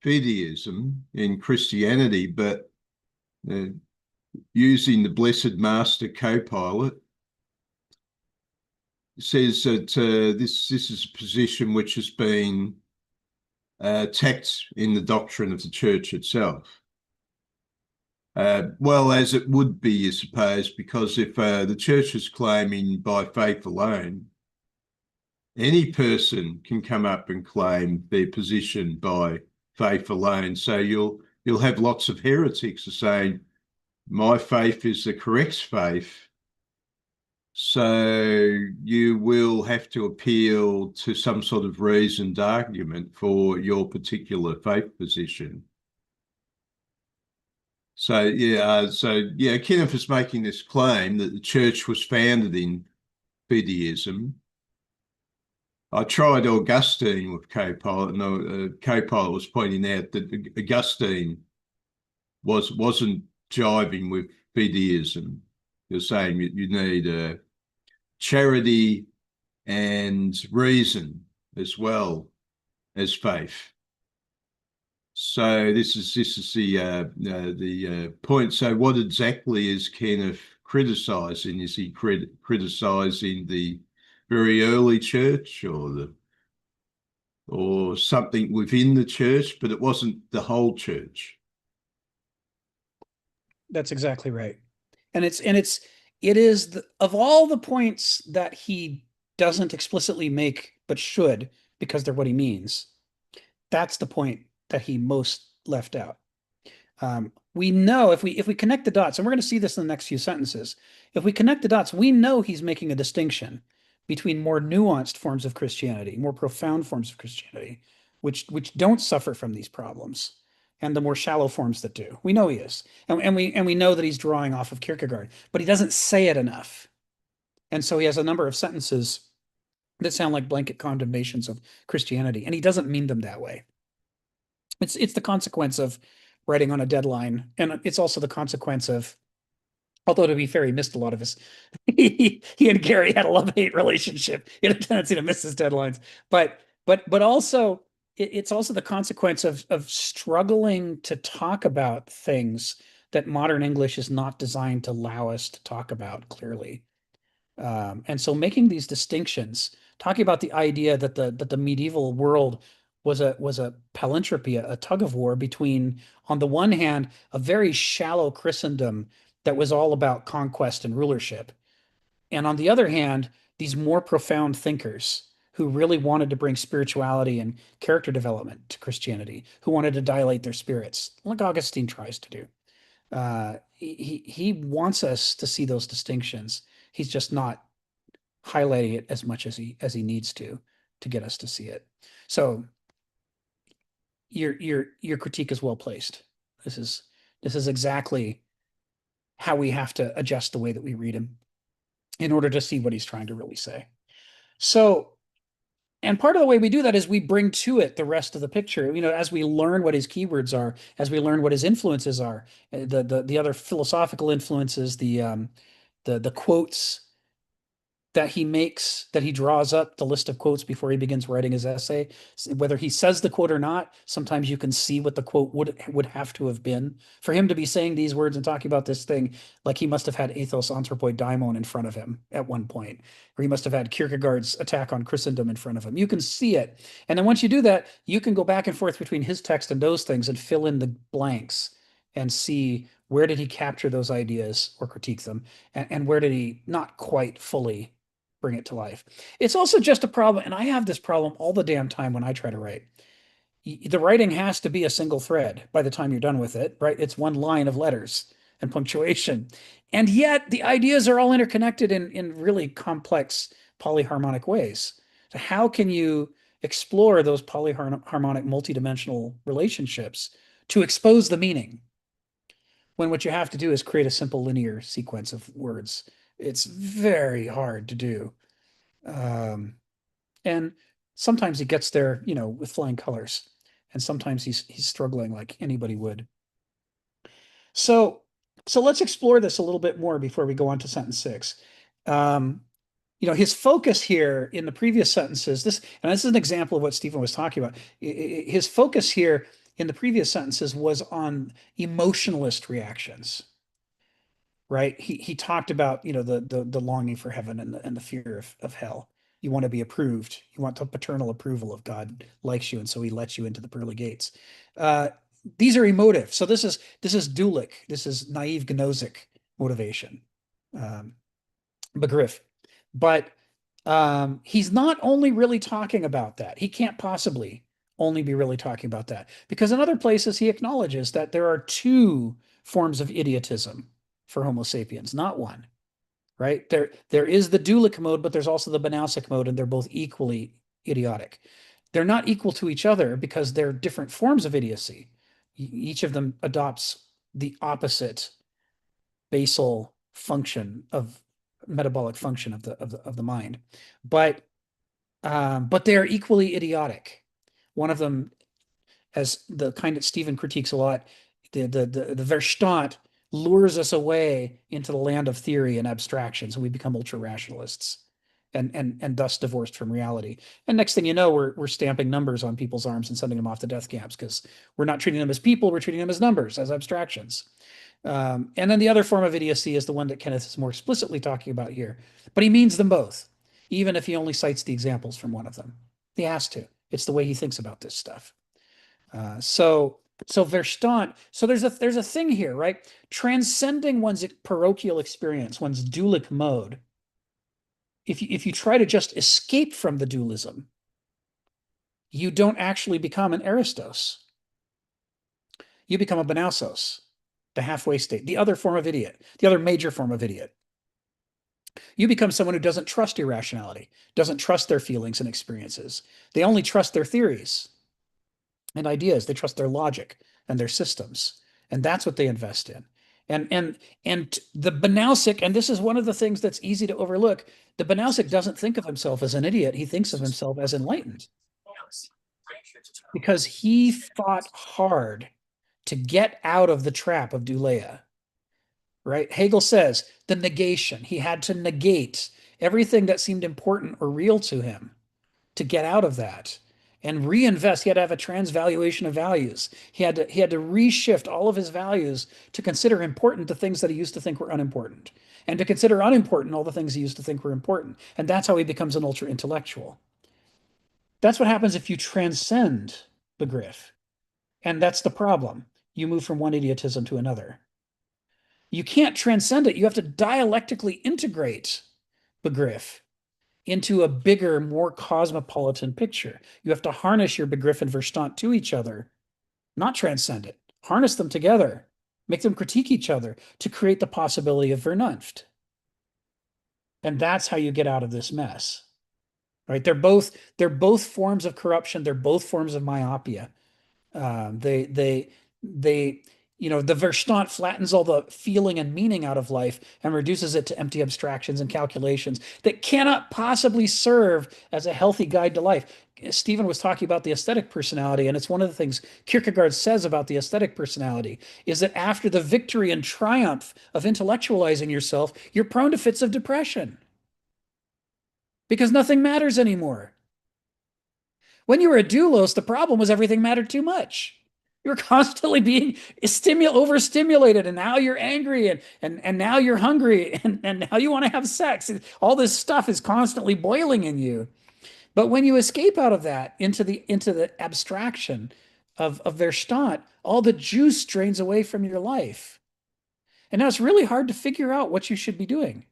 Fideism in Christianity, but using the Blessed Master co-pilot, says that this is a position which has been attacked in the doctrine of the church itself. Well, as it would be, I suppose, because if the church is claiming by faith alone, any person can come up and claim their position by faith alone. So you'll have lots of heretics who are saying, my faith is the correct faith. So you will have to appeal to some sort of reasoned argument for your particular faith position. So Kenneth is making this claim that the church was founded in Fideism. I tried Augustine with co-pilot, and co-pilot was pointing out that Augustine wasn't jiving with Fideism. You're saying you need charity and reason as well as faith. So this is the point. So what exactly is Kenneth criticising? Is he criticising the very early church or something within the church? But it wasn't the whole church. That's exactly right. And it is of all the points that he doesn't explicitly make, but should, because they're what he means, that's the point that he most left out. We know if we connect the dots, and we're going to see this in the next few sentences, if we connect the dots, we know he's making a distinction between more nuanced forms of Christianity, more profound forms of Christianity, which don't suffer from these problems, and the more shallow forms that do. We know he is. And we know that he's drawing off of Kierkegaard, but he doesn't say it enough. And so he has a number of sentences that sound like blanket condemnations of Christianity, and he doesn't mean them that way. It's the consequence of writing on a deadline, and it's also the consequence of, although to be fair, he missed a lot of his, he and Gary had a love-hate relationship. He had a tendency to miss his deadlines, but also it's also the consequence of struggling to talk about things that modern English is not designed to allow us to talk about clearly. And so making these distinctions, talking about the idea that the medieval world was a palinthropy, a tug of war between, on the one hand, a very shallow Christendom that was all about conquest and rulership, and on the other hand, these more profound thinkers who really wanted to bring spirituality and character development to Christianity, who wanted to dilate their spirits, like Augustine tries to do. He wants us to see those distinctions. He's just not highlighting it as much as he needs to get us to see it. So your critique is well placed. This is exactly how we have to adjust the way that we read him in order to see what he's trying to really say. So, and part of the way we do that is we bring to it the rest of the picture. As we learn what his keywords are, as we learn what his influences are, the other philosophical influences, the quotes that he makes, that he draws up the list of quotes before he begins writing his essay. Whether he says the quote or not, sometimes you can see what the quote would have to have been. For him to be saying these words and talking about this thing, like he must have had ethos anthropoi daimon in front of him at one point, or he must have had Kierkegaard's attack on Christendom in front of him. You can see it. And then once you do that, you can go back and forth between his text and those things and fill in the blanks and see where did he capture those ideas or critique them, and where did he not quite fully bring it to life. It's also just a problem, and I have this problem all the damn time when I try to write. The writing has to be a single thread by the time you're done with it, right? It's one line of letters and punctuation. And yet the ideas are all interconnected in really complex polyharmonic ways. So how can you explore those polyharmonic, multidimensional relationships to expose the meaning, when what you have to do is create a simple linear sequence of words? It's very hard to do. And sometimes he gets there, with flying colors. And sometimes he's struggling like anybody would. So let's explore this a little bit more before we go on to sentence 6. His focus here in the previous sentences, this is an example of what Stephen was talking about. His focus here in the previous sentences was on emotionalist reactions, right? He talked about, the longing for heaven and the fear of hell. You want to be approved. You want the paternal approval of God likes you, and so he lets you into the pearly gates. These are emotive. So this is dualic. This is naive gnostic motivation, begriff. But he's not only really talking about that. He can't possibly only be really talking about that, because in other places he acknowledges that there are 2 forms of idiotism for Homo sapiens, not one. Right? There is the dualic mode, but there's also the banausic mode, and they're both equally idiotic. They're not equal to each other because they're different forms of idiocy. Each of them adopts the opposite basal function of metabolic function of the mind, but they are equally idiotic. One of them, as the kind that Stephen critiques a lot, the Verstand lures us away into the land of theory and abstractions, and we become ultra rationalists, and thus divorced from reality. And next thing you know, we're stamping numbers on people's arms and sending them off to death camps, because we're not treating them as people, we're treating them as numbers, as abstractions. And then the other form of idiocy is the one that Kenneth is more explicitly talking about here, but he means them both, even if he only cites the examples from one of them. He has to. It's the way he thinks about this stuff. So Verstand, so there's a thing here, right? Transcending one's parochial experience, one's dualic mode. If you try to just escape from the dualism, you don't actually become an Aristos. You become a Banausos, the halfway state, the other form of idiot, the other major form of idiot. You become someone who doesn't trust irrationality, doesn't trust their feelings and experiences. They only trust their theories and ideas. They trust their logic and their systems, and that's what they invest in. And the Banausic, and this is one of the things that's easy to overlook, the Banausic doesn't think of himself as an idiot. He thinks of himself as enlightened, because he fought hard to get out of the trap of Duleia. Right? Hegel says the negation. He had to negate everything that seemed important or real to him to get out of that and reinvest. He had to have a transvaluation of values. He had to reshift all of his values to consider important the things that he used to think were unimportant, and to consider unimportant all the things he used to think were important. And that's how he becomes an ultra intellectual. That's what happens if you transcend begriff. And that's the problem. You move from one idiotism to another. You can't transcend it. You have to dialectically integrate begriff into a bigger, more cosmopolitan picture. You have to harness your begriff and Verstand to each other, not transcend it. Harness them together, make them critique each other to create the possibility of Vernunft. And that's how you get out of this mess. Right? They're both forms of corruption. They're both forms of myopia. The Verstand flattens all the feeling and meaning out of life and reduces it to empty abstractions and calculations that cannot possibly serve as a healthy guide to life. Stephen was talking about the aesthetic personality, and it's one of the things Kierkegaard says about the aesthetic personality is that after the victory and triumph of intellectualizing yourself, you're prone to fits of depression because nothing matters anymore. When you were a doulos, the problem was everything mattered too much. You're constantly being overstimulated, and now you're angry, and now you're hungry, and now you want to have sex. All this stuff is constantly boiling in you. But when you escape out of that into the abstraction of Verstand, all the juice drains away from your life. And now it's really hard to figure out what you should be doing.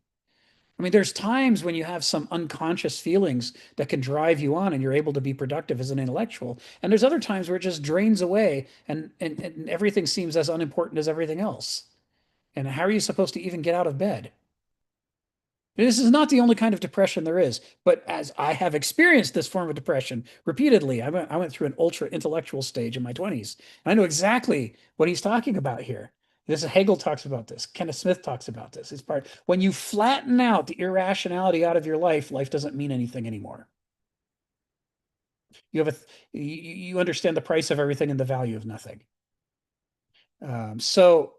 I mean, there's times when you have some unconscious feelings that can drive you on and you're able to be productive as an intellectual. And there's other times where it just drains away and everything seems as unimportant as everything else. And how are you supposed to even get out of bed? This is not the only kind of depression there is, but as I have experienced this form of depression repeatedly, I went through an ultra intellectual stage in my 20s. I know exactly what he's talking about here. This Hegel talks about this. Kenneth Smith talks about this. It's part when you flatten out the irrationality out of your life, life doesn't mean anything anymore. You have you understand the price of everything and the value of nothing. So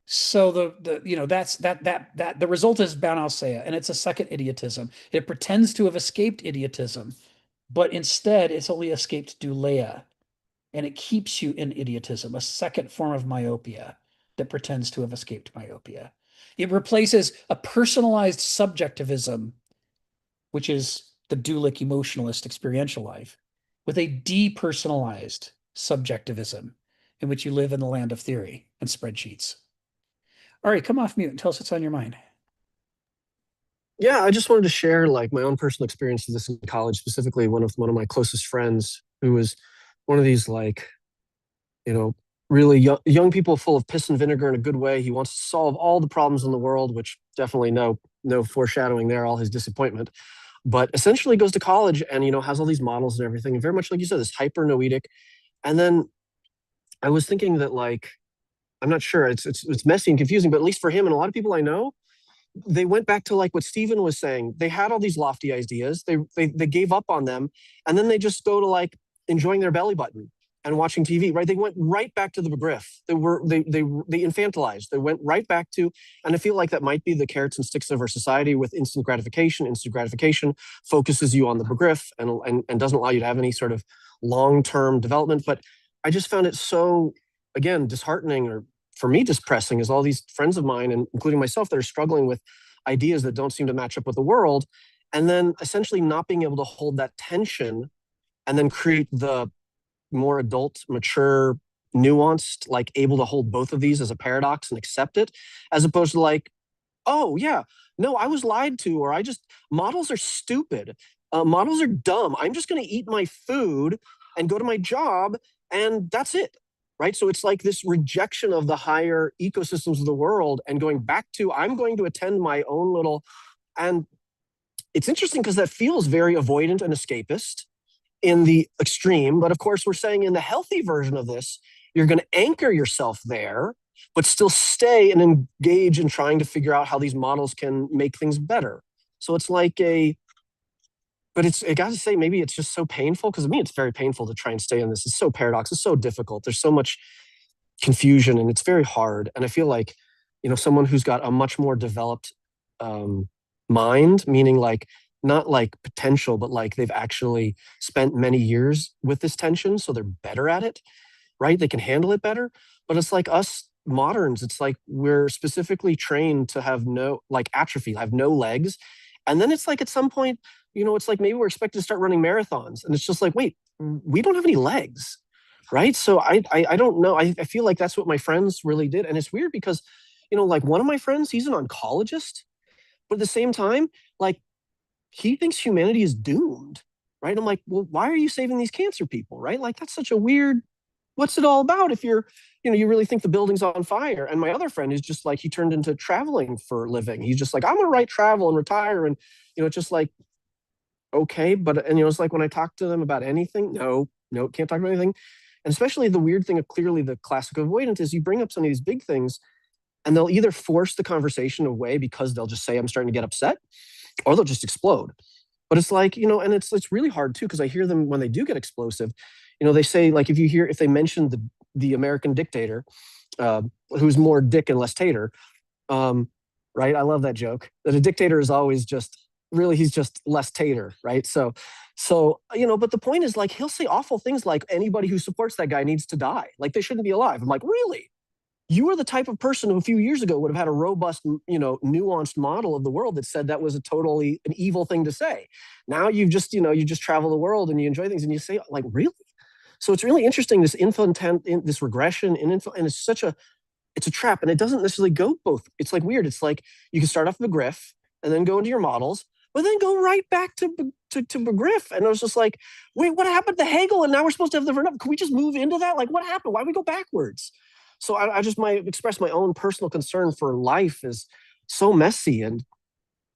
the you know that's that the result is Banalseia, and it's a second idiotism. It pretends to have escaped idiotism, but instead it's only escaped douleia, and it keeps you in idiotism, a second form of myopia that pretends to have escaped myopia. It replaces a personalized subjectivism, which is the dualic emotionalist experiential life, with a depersonalized subjectivism in which you live in the land of theory and spreadsheets. All right, come off mute and tell us what's on your mind. Yeah, I just wanted to share like my own personal experience of this in college, specifically one of my closest friends who was one of these like, really young people full of piss and vinegar in a good way. He wants to solve all the problems in the world, which definitely no foreshadowing there, all his disappointment. But essentially goes to college and, has all these models and everything. And very much like you said, this hyper noetic. And then I was thinking that like, I'm not sure, it's messy and confusing, but at least for him and a lot of people I know, they went back to like what Stephen was saying. They had all these lofty ideas. They gave up on them. And then they just go to like enjoying their belly button and watching TV, right? They went right back to the McGriff. They infantilized. They went right back to, and I feel like that might be the carrots and sticks of our society with instant gratification. Instant gratification focuses you on the McGriff and doesn't allow you to have any sort of long-term development. But I just found it so, again, disheartening, or for me, depressing, is all these friends of mine, and including myself, that are struggling with ideas that don't seem to match up with the world, and then essentially not being able to hold that tension and then create the more adult, mature, nuanced, like able to hold both of these as a paradox and accept it, as opposed to like, oh yeah, no, I was lied to, or models are stupid. Models are dumb. I'm just going to eat my food and go to my job, and that's it. Right. So it's like this rejection of the higher ecosystems of the world and going back to, I'm going to attend my own little, and it's interesting because that feels very avoidant and escapist in the extreme. But of course, we're saying in the healthy version of this, you're going to anchor yourself there, but still stay and engage in trying to figure out how these models can make things better. So it's like but I got to say, maybe it's just so painful, because to me, it's very painful to try and stay in this. It's so paradox. It's so difficult. There's so much confusion, and it's very hard. And I feel like, someone who's got a much more developed mind, meaning like not like potential, but like they've actually spent many years with this tension, so they're better at it, right? They can handle it better. But it's like us moderns, it's like we're specifically trained to have no, like, atrophy, have no legs. And then it's like at some point, it's like maybe we're expected to start running marathons, and it's just like, wait, we don't have any legs, right? So I don't know. I feel like that's what my friends really did. And it's weird because, like one of my friends, he's an oncologist, but at the same time, like, he thinks humanity is doomed, right? I'm like, well, why are you saving these cancer people, right? Like, that's such a weird, what's it all about if you're, you really think the building's on fire? And my other friend is just like, he turned into traveling for a living. He's just like, I'm gonna write travel and retire. And, just like, okay, but, and it's like when I talk to them about anything, no, can't talk about anything. And especially the weird thing of clearly the classic avoidance is you bring up some of these big things and they'll either force the conversation away because they'll just say, I'm starting to get upset, or they'll just explode. But it's like, and it's really hard too, because I hear them when they do get explosive, they say, like, if they mention the American dictator, who's more dick and less tater, right? I love that joke, that a dictator is always just, really, he's just less tater, right? So, but the point is, like, he'll say awful things like anybody who supports that guy needs to die. Like, they shouldn't be alive. I'm like, really? You are the type of person who a few years ago would have had a robust, nuanced model of the world that said that was an evil thing to say. Now you've just, you just travel the world and you enjoy things and you say, like, really? So it's really interesting, this this regression and it's a trap, and it doesn't necessarily go both. It's like weird. It's like you can start off with a griff, and then go into your models, but then go right back to Begriff. And I was just like, wait, what happened to Hegel? And now we're supposed to have the Vernacular. Can we just move into that? Like, what happened? Why do we go backwards? So I just might express my own personal concern for life is so messy and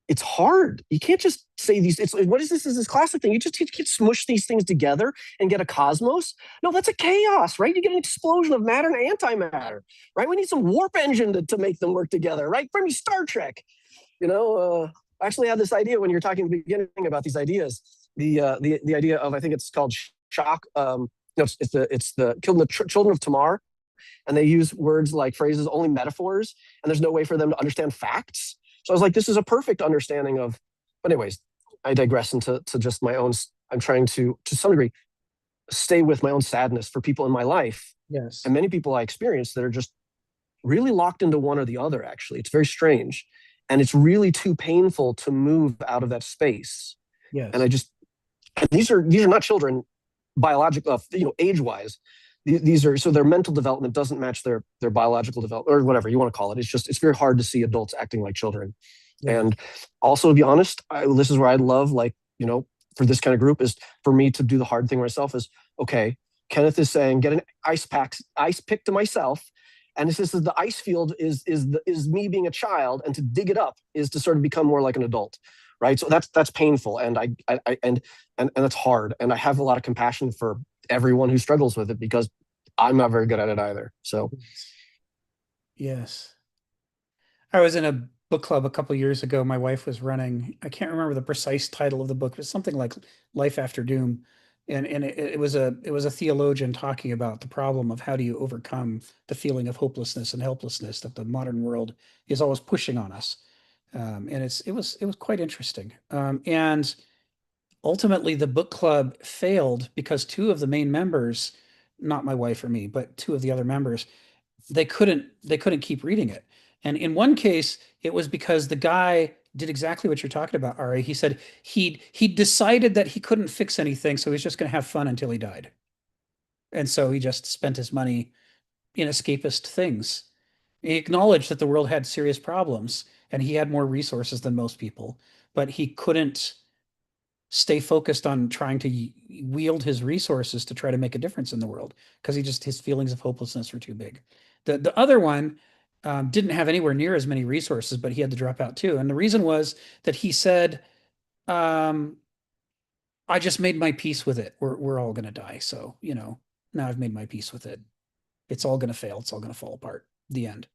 it's hard. You can't just say these. It's what is this? Is this classic thing? You just can't smush these things together and get a cosmos. No, that's a chaos, right? You get an explosion of matter and antimatter, right? We need some warp engine to make them work together, right? From Star Trek, I actually had this idea when you were talking at the beginning about these ideas. The idea of, I think it's called shock. It's the children of Tamar, and they use words like phrases only metaphors, and there's no way for them to understand facts. So I was like, this is a perfect understanding of. But anyways, I digress into just my own. I'm trying to some degree stay with my own sadness for people in my life. Yes. And many people I experience that are just really locked into one or the other. Actually, it's very strange. And it's really too painful to move out of that space. Yes. And these are not children, biological, age-wise. These are, so their mental development doesn't match their biological development, or whatever you want to call it. It's very hard to see adults acting like children. Yeah. And also, to be honest, this is where I love, for this kind of group, is for me to do the hard thing myself. Is okay. Kenneth is saying, get an ice pick to myself. And this is the ice field is me being a child, and to dig it up is to sort of become more like an adult, right? So that's painful, and and that's hard. And I have a lot of compassion for everyone who struggles with it, because I'm not very good at it either. So, yes, I was in a book club a couple of years ago. My wife was running. I can't remember the precise title of the book, but something like Life After Doom. And it was a theologian talking about the problem of how do you overcome the feeling of hopelessness and helplessness that the modern world is always pushing on us. And it was quite interesting. And ultimately the book club failed because two of the main members, not my wife or me, but two of the other members, they couldn't keep reading it. And in one case, it was because the guy did exactly what you're talking about, Ari. He said he decided that he couldn't fix anything, so he's just going to have fun until he died. And so he just spent his money in escapist things. He acknowledged that the world had serious problems, and he had more resources than most people, but he couldn't stay focused on trying to wield his resources to try to make a difference in the world, because his feelings of hopelessness were too big. The other one didn't have anywhere near as many resources, but he had to drop out too. And the reason was that he said, I just made my peace with it. We're all going to die. So, now I've made my peace with it. It's all going to fail. It's all going to fall apart. The end.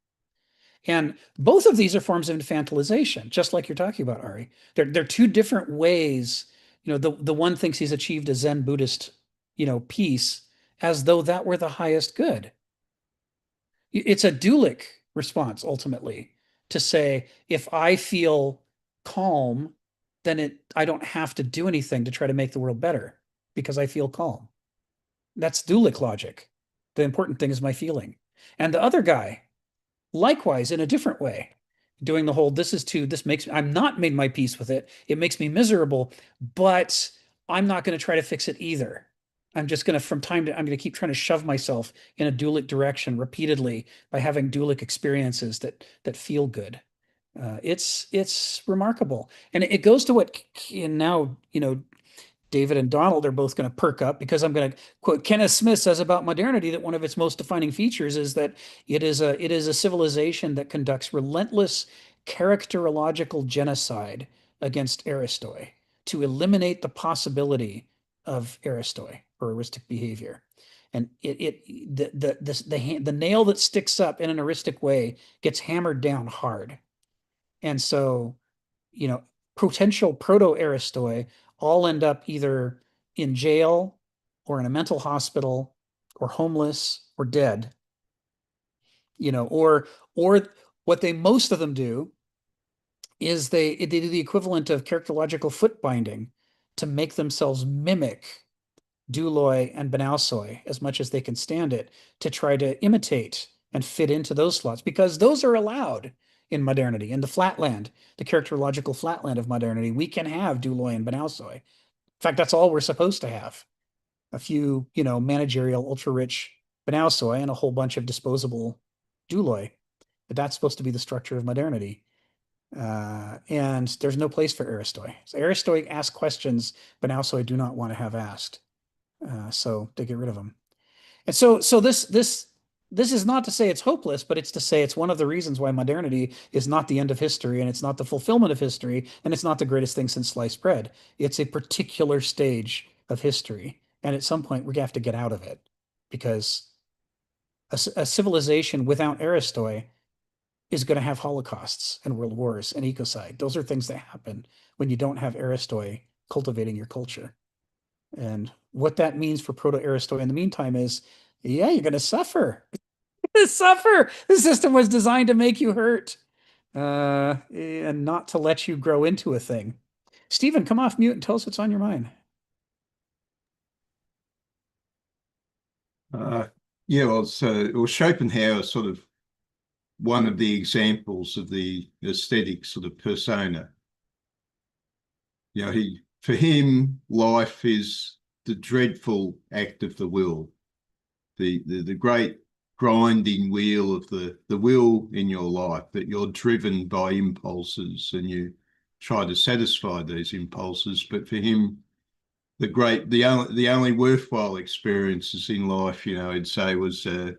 And both of these are forms of infantilization, just like you're talking about, Ari. They're two different ways. The one thinks he's achieved a Zen Buddhist, peace, as though that were the highest good. It's a dualic response, ultimately, to say, if I feel calm, then I don't have to do anything to try to make the world better because I feel calm. That's dualic logic. The important thing is my feeling. And the other guy, likewise, in a different way, doing the whole, I'm not made my peace with it. It makes me miserable, but I'm not going to try to fix it either. I'm just going to, I'm going to keep trying to shove myself in a dualic direction repeatedly by having dualic experiences that feel good. It's remarkable. And it goes to what, and now, David and Donald are both going to perk up, because I'm going to quote Kenneth Smith says about modernity that one of its most defining features is that it is a civilization that conducts relentless characterological genocide against Aristoi to eliminate the possibility of Aristoi or heuristic behavior. And the nail that sticks up in an heuristic way gets hammered down hard. And so, potential proto-Aristoi all end up either in jail or in a mental hospital or homeless or dead, or what most of them do is they do the equivalent of characterological foot binding to make themselves mimic Douloi and Benausoi as much as they can stand it, to try to imitate and fit into those slots, because those are allowed in modernity. In the flatland, the characterological flatland of modernity, we can have Douloi and Benausoi. In fact, that's all we're supposed to have. A few, managerial, ultra-rich Benausoi and a whole bunch of disposable Douloi. But that's supposed to be the structure of modernity. And there's no place for Aristoi. So Aristoi asks questions, but also I do not want to have asked. So they get rid of them. And so this is not to say it's hopeless, but it's to say it's one of the reasons why modernity is not the end of history, and it's not the fulfillment of history, and it's not the greatest thing since sliced bread. It's a particular stage of history, and at some point we have to get out of it, because a civilization without Aristoi is going to have holocausts and world wars and ecocide. Those are things that happen when you don't have Aristoi cultivating your culture. And what that means for proto-Aristoi in the meantime is, yeah, you're going to suffer. Suffer. The system was designed to make you hurt, and not to let you grow into a thing. Stephen, come off mute and tell us what's on your mind. Yeah, well, Schopenhauer is sort of one of the examples of the aesthetic sort of persona. You know, for him, life is the dreadful act of the will, the great grinding wheel of the will in your life, that you're driven by impulses and you try to satisfy these impulses. But for him, the only worthwhile experiences in life, you know, I'd say was, you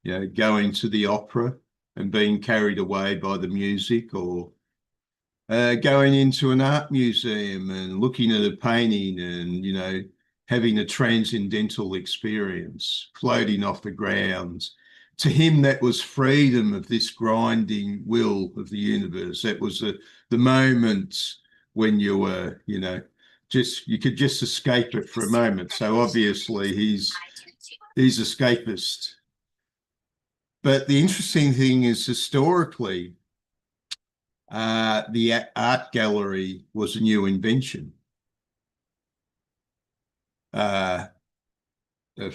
know, going to the opera and being carried away by the music, or going into an art museum and looking at a painting and, you know, having a transcendental experience, floating off the ground. To him, that was freedom of this grinding will of the universe. That was the moment when you were, you know, you could just escape it for a moment. So obviously he's escapist. But the interesting thing is, historically, the art gallery was a new invention. For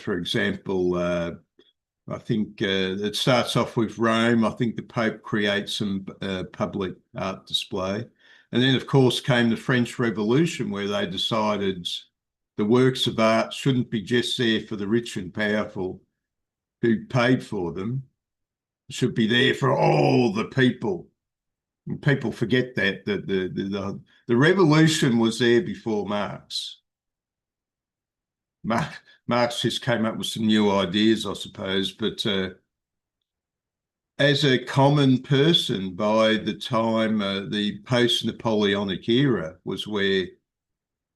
example, I think it starts off with Rome. I think the Pope creates some public art display. And then, of course, came the French Revolution, where they decided the works of art shouldn't be just there for the rich and powerful who paid for them. It should be there for all the people. And people forget that the revolution was there before Marx. Marx just came up with some new ideas, I suppose, but as a common person, by the time the post-Napoleonic era was where,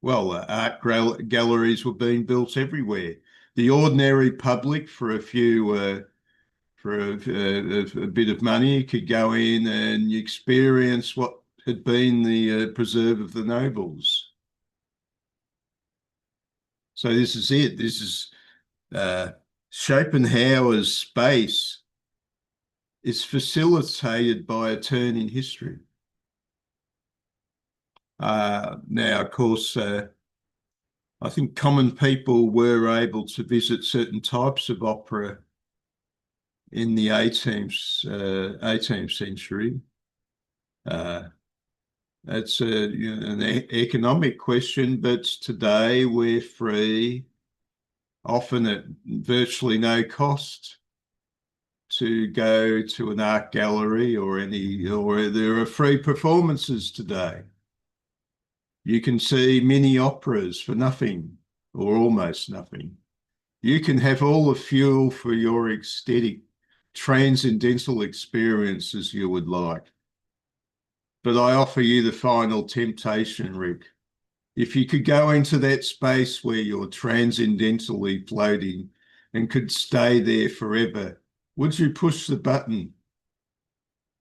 well, art galleries were being built everywhere. The ordinary public, for a few, for a bit of money, could go in and experience what had been the preserve of the nobles. So this is it. This is Schopenhauer's space is facilitated by a turn in history. Now, of course, I think common people were able to visit certain types of opera in the 18th century. That's an economic question, but today we're free, often at virtually no cost, to go to an art gallery or there are free performances today. You can see mini operas for nothing or almost nothing. You can have all the fuel for your aesthetic, transcendental experiences you would like. But I offer you the final temptation, Rick. If you could go into that space where you're transcendentally floating and could stay there forever, would you push the button?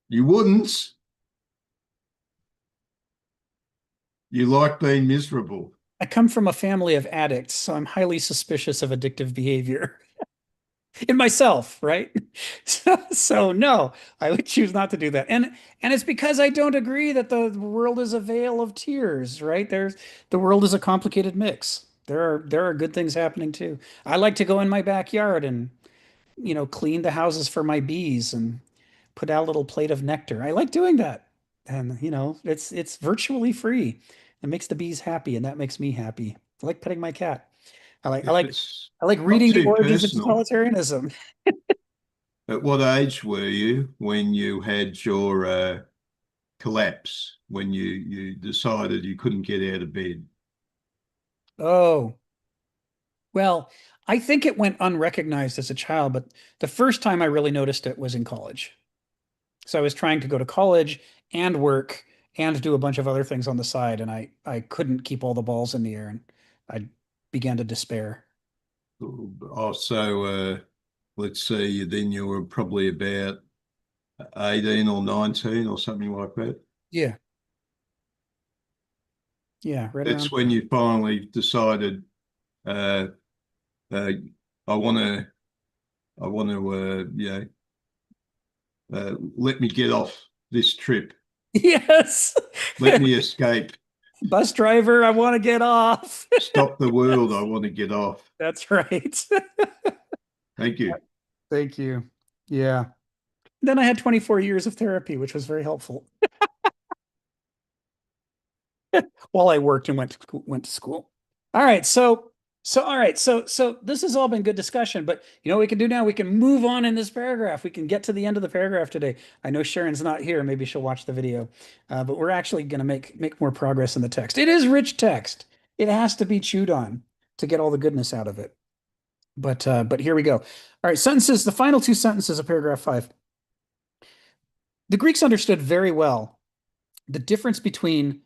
You wouldn't. You like being miserable. I come from a family of addicts, so I'm highly suspicious of addictive behavior in myself, right? So no, I would choose not to do that. And it's because I don't agree that the world is a vale of tears, right? The world is a complicated mix. There are good things happening too. I like to go in my backyard and, you know, clean the houses for my bees and put out a little plate of nectar. I like doing that. And, you know, it's virtually free. It makes the bees happy, and that makes me happy. I like petting my cat. I like reading the origins of totalitarianism. At what age were you when you had your collapse when you decided you couldn't get out of bed? Oh, well, I think it went unrecognized as a child, but the first time I really noticed it was in college. So I was trying to go to college and work and do a bunch of other things on the side, and I couldn't keep all the balls in the air, and I began to despair. Oh, so let's see, then you were probably about 18 or 19 or something like that. Yeah. Yeah, right That's around. when you finally decided, uh, I want to, let me get off this trip. Yes. Let me escape. Bus driver, I want to get off. Stop the world. I want to get off. That's right. Thank you. Thank you. Yeah. Then I had 24 years of therapy, which was very helpful while I worked and went to school. All right. So this has all been good discussion, but you know what we can do now? We can move on in this paragraph. We can get to the end of the paragraph today. I know Sharon's not here. Maybe she'll watch the video, but we're actually going to make more progress in the text. It is rich text. It has to be chewed on to get all the goodness out of it. But here we go. All right, sentences. The final two sentences of paragraph 5. The Greeks understood very well the difference between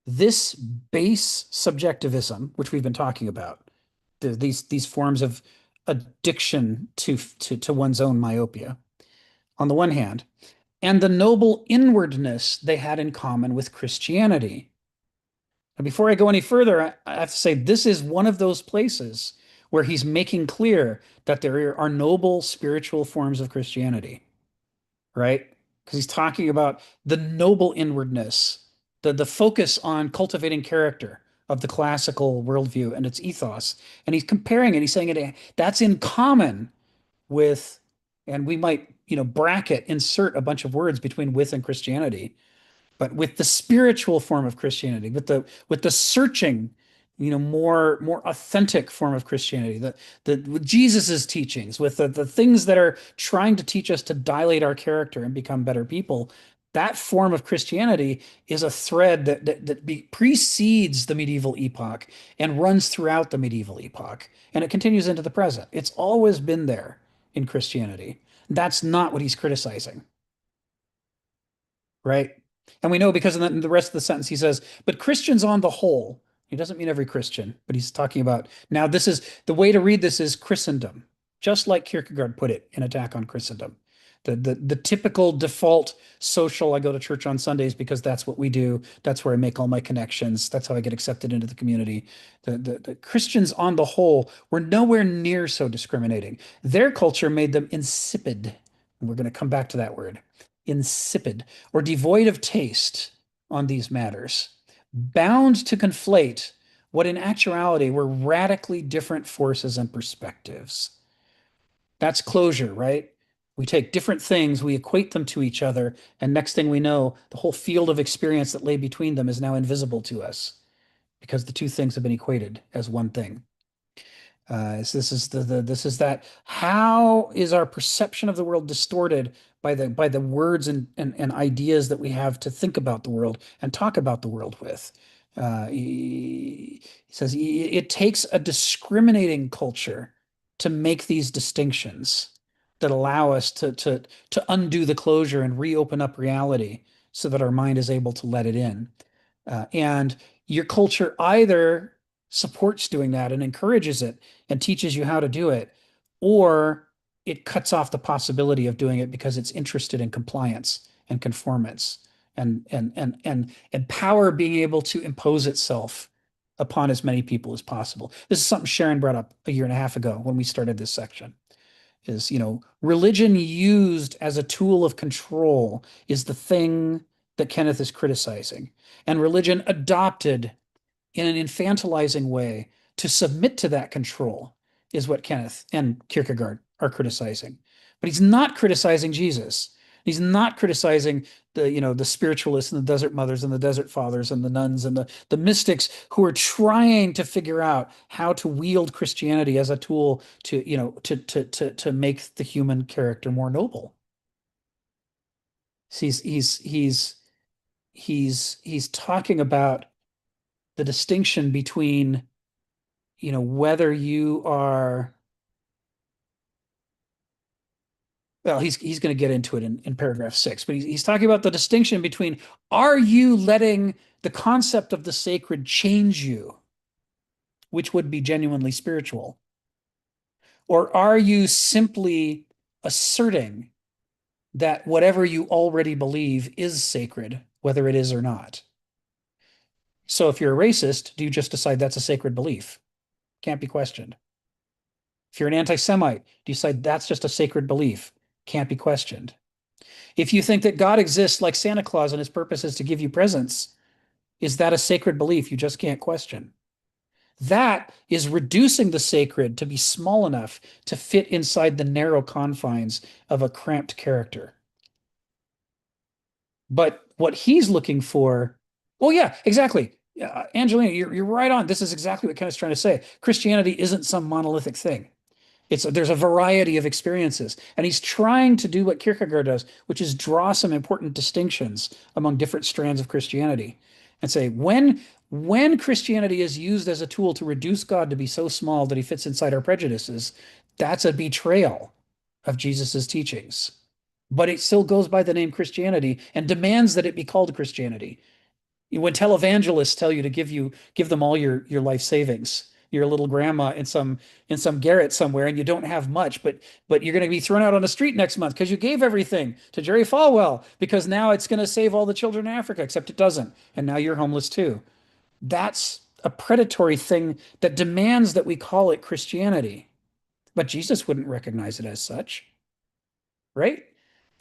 this base subjectivism, which we've been talking about, these forms of addiction to one's own myopia, on the one hand, and the noble inwardness they had in common with Christianity. And before I go any further, I have to say this is one of those places where he's making clear that there are noble spiritual forms of Christianity, right? Because he's talking about the noble inwardness, the focus on cultivating character of the classical worldview and its ethos. And he's comparing it, he's saying that's in common with, and we might, insert a bunch of words between with and Christianity, but with the spiritual form of Christianity, with the searching, more authentic form of Christianity, with Jesus's teachings, with the things that are trying to teach us to dilate our character and become better people. That form of Christianity is a thread that precedes the medieval epoch and runs throughout the medieval epoch, and it continues into the present. It's always been there in Christianity. That's not what he's criticizing, right? And we know because in the rest of the sentence he says, but Christians on the whole, he doesn't mean every Christian, but he's talking about, now this is, the way to read this is Christendom, just like Kierkegaard put it in Attack on Christendom. The typical default social, I go to church on Sundays because that's what we do. That's where I make all my connections. That's how I get accepted into the community. The Christians on the whole were nowhere near so discriminating. Their culture made them insipid. And we're going to come back to that word. Insipid or devoid of taste on these matters, bound to conflate what in actuality were radically different forces and perspectives. That's closure, right? We take different things, we equate them to each other, and next thing we know, the whole field of experience that lay between them is now invisible to us because the two things have been equated as one thing. So this is that. How is our perception of the world distorted by the words and ideas that we have to think about the world and talk about the world with? He says it takes a discriminating culture to make these distinctions that allow us to undo the closure and reopen up reality so that our mind is able to let it in. And your culture either supports doing that and encourages it and teaches you how to do it, or it cuts off the possibility of doing it because it's interested in compliance and conformance and power being able to impose itself upon as many people as possible. This is something Sharon brought up a year and a half ago when we started this section. Is, religion used as a tool of control is the thing that Kenneth is criticizing. And religion adopted in an infantilizing way to submit to that control is what Kenneth and Kierkegaard are criticizing. But he's not criticizing Jesus. He's not criticizing the spiritualists and the desert mothers and the desert fathers and the nuns and the mystics who are trying to figure out how to wield Christianity as a tool to make the human character more noble. He's he's talking about the distinction between, whether you are, well, he's going to get into it in paragraph 6, but he's talking about the distinction between, are you letting the concept of the sacred change you, which would be genuinely spiritual, or are you simply asserting that whatever you already believe is sacred, whether it is or not? So if you're a racist, do you just decide that's a sacred belief? Can't be questioned. If you're an anti-Semite, do you decide that's just a sacred belief? Can't be questioned. If you think that God exists like Santa Claus and his purpose is to give you presents, is that a sacred belief you just can't question? That is reducing the sacred to be small enough to fit inside the narrow confines of a cramped character. But what he's looking for, oh yeah, exactly. Angelina, you're right on. This is exactly what Kenneth's trying to say. Christianity isn't some monolithic thing. There's a variety of experiences, and he's trying to do what Kierkegaard does, which is draw some important distinctions among different strands of Christianity, and say when Christianity is used as a tool to reduce God to be so small that he fits inside our prejudices, that's a betrayal of Jesus's teachings. But it still goes by the name Christianity and demands that it be called Christianity. When televangelists tell you to give them all your life savings, you're a little grandma in some garret somewhere and you don't have much, but you're going to be thrown out on the street next month because you gave everything to Jerry Falwell, because now it's going to save all the children in Africa, except it doesn't, and now you're homeless too. That's a predatory thing that demands that we call it Christianity, but Jesus wouldn't recognize it as such, right?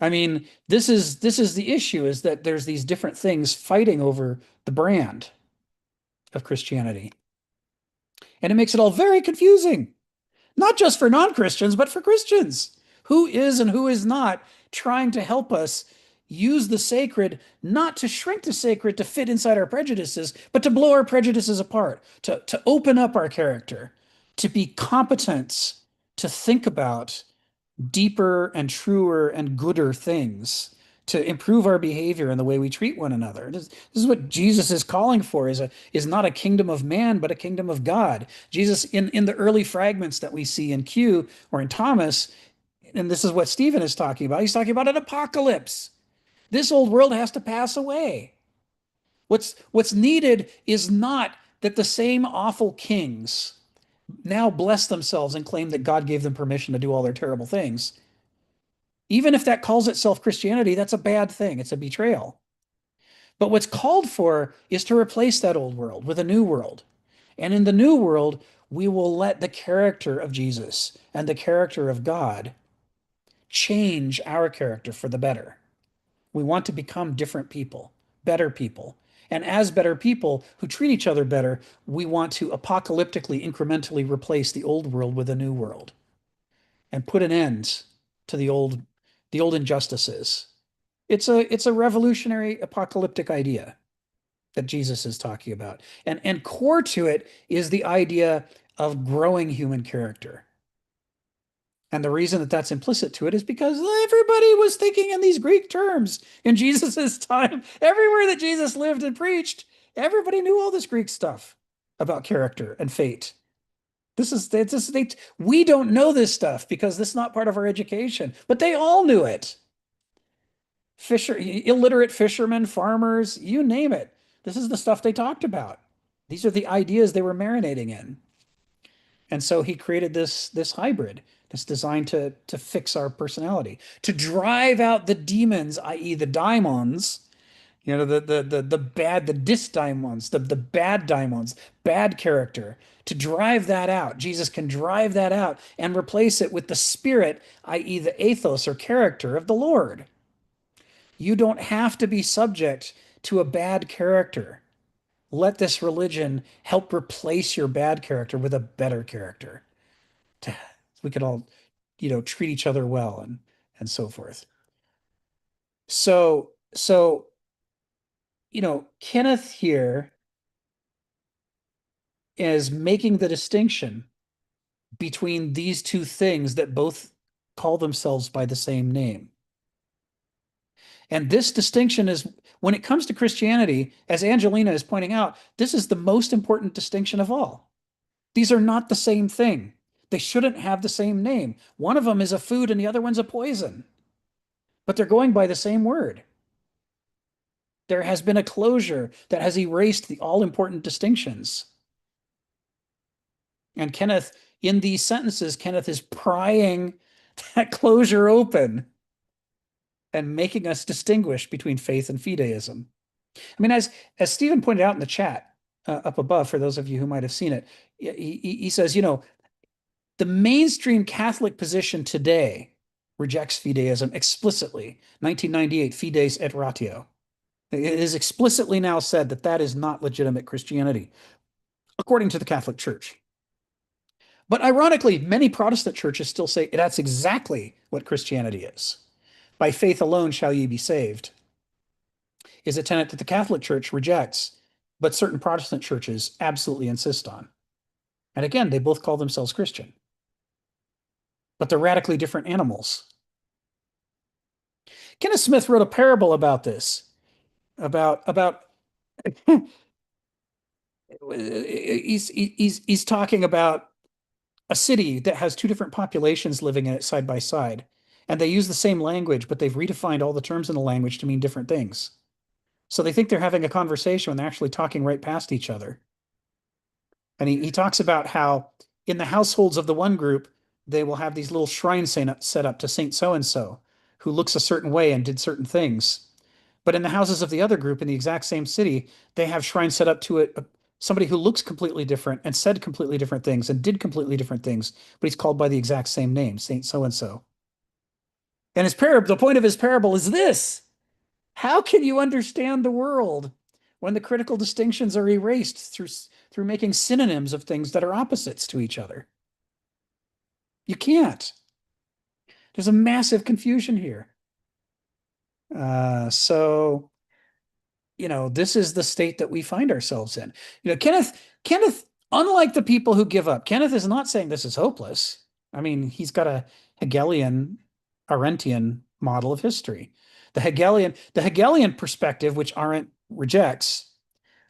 I mean, this is the issue, is that there's these different things fighting over the brand of Christianity. And it makes it all very confusing, not just for non-Christians, but for Christians. Who is and who is not trying to help us use the sacred, not to shrink the sacred to fit inside our prejudices, but to blow our prejudices apart, to open up our character, to be competent to think about deeper and truer and gooder things, to improve our behavior and the way we treat one another. This is what Jesus is calling for, is not a kingdom of man, but a kingdom of God. Jesus, in the early fragments that we see in Q or in Thomas, and this is what Stephen is talking about, he's talking about an apocalypse. This old world has to pass away. What's needed is not that the same awful kings now bless themselves and claim that God gave them permission to do all their terrible things. Even if that calls itself Christianity, that's a bad thing. It's a betrayal. But what's called for is to replace that old world with a new world. And in the new world, we will let the character of Jesus and the character of God change our character for the better. We want to become different people, better people. And as better people who treat each other better, we want to apocalyptically, incrementally replace the old world with a new world and put an end to the old injustices. It's a revolutionary apocalyptic idea that Jesus is talking about. And core to it is the idea of growing human character. And the reason that that's implicit to it is because everybody was thinking in these Greek terms in Jesus's time. Everywhere that Jesus lived and preached, everybody knew all this Greek stuff about character and fate. We don't know this stuff because this is not part of our education, but they all knew it. Illiterate fishermen, farmers, you name it. This is the stuff they talked about. These are the ideas they were marinating in. And so he created this hybrid that's designed to fix our personality, to drive out the demons, i.e. the daimons, the bad, the dysdaimons, the bad daimons, bad character, to drive that out. Jesus can drive that out and replace it with the spirit, i.e. the ethos or character of the Lord. You don't have to be subject to a bad character. Let this religion help replace your bad character with a better character. We could all, treat each other well and so forth. So, Kenneth here is making the distinction between these two things that both call themselves by the same name. And this distinction is, when it comes to Christianity, as Angelina is pointing out, this is the most important distinction of all. These are not the same thing. They shouldn't have the same name. One of them is a food and the other one's a poison, but they're going by the same word. There has been a closure that has erased the all-important distinctions. And Kenneth, in these sentences, Kenneth is prying that closure open and making us distinguish between faith and fideism. I mean, as Stephen pointed out in the chat up above, for those of you who might have seen it, he says, you know, the mainstream Catholic position today rejects fideism explicitly. 1998, Fides et Ratio. It is explicitly now said that that is not legitimate Christianity, according to the Catholic Church. But ironically, many Protestant churches still say that's exactly what Christianity is. By faith alone shall ye be saved, is a tenet that the Catholic Church rejects, but certain Protestant churches absolutely insist on. And again, they both call themselves Christian, but they're radically different animals. Kenneth Smith wrote a parable about this, about he's talking about a city that has two different populations living in it side by side, and they use the same language, but they've redefined all the terms in the language to mean different things. So they think they're having a conversation when they're actually talking right past each other. And he talks about how in the households of the one group, they will have these little shrines set up to Saint so-and-so, who looks a certain way and did certain things. But in the houses of the other group in the exact same city, they have shrines set up to somebody who looks completely different and said completely different things and did completely different things, but he's called by the exact same name, Saint so-and-so. And his parable, the point of his parable is this: how can you understand the world when the critical distinctions are erased through making synonyms of things that are opposites to each other? You can't. There's a massive confusion here. So, you know, this is the state that we find ourselves in. You know, Kenneth, unlike the people who give up, Kenneth is not saying this is hopeless. I mean, he's got a Hegelian, Arendtian model of history. The Hegelian perspective, which Arendt rejects,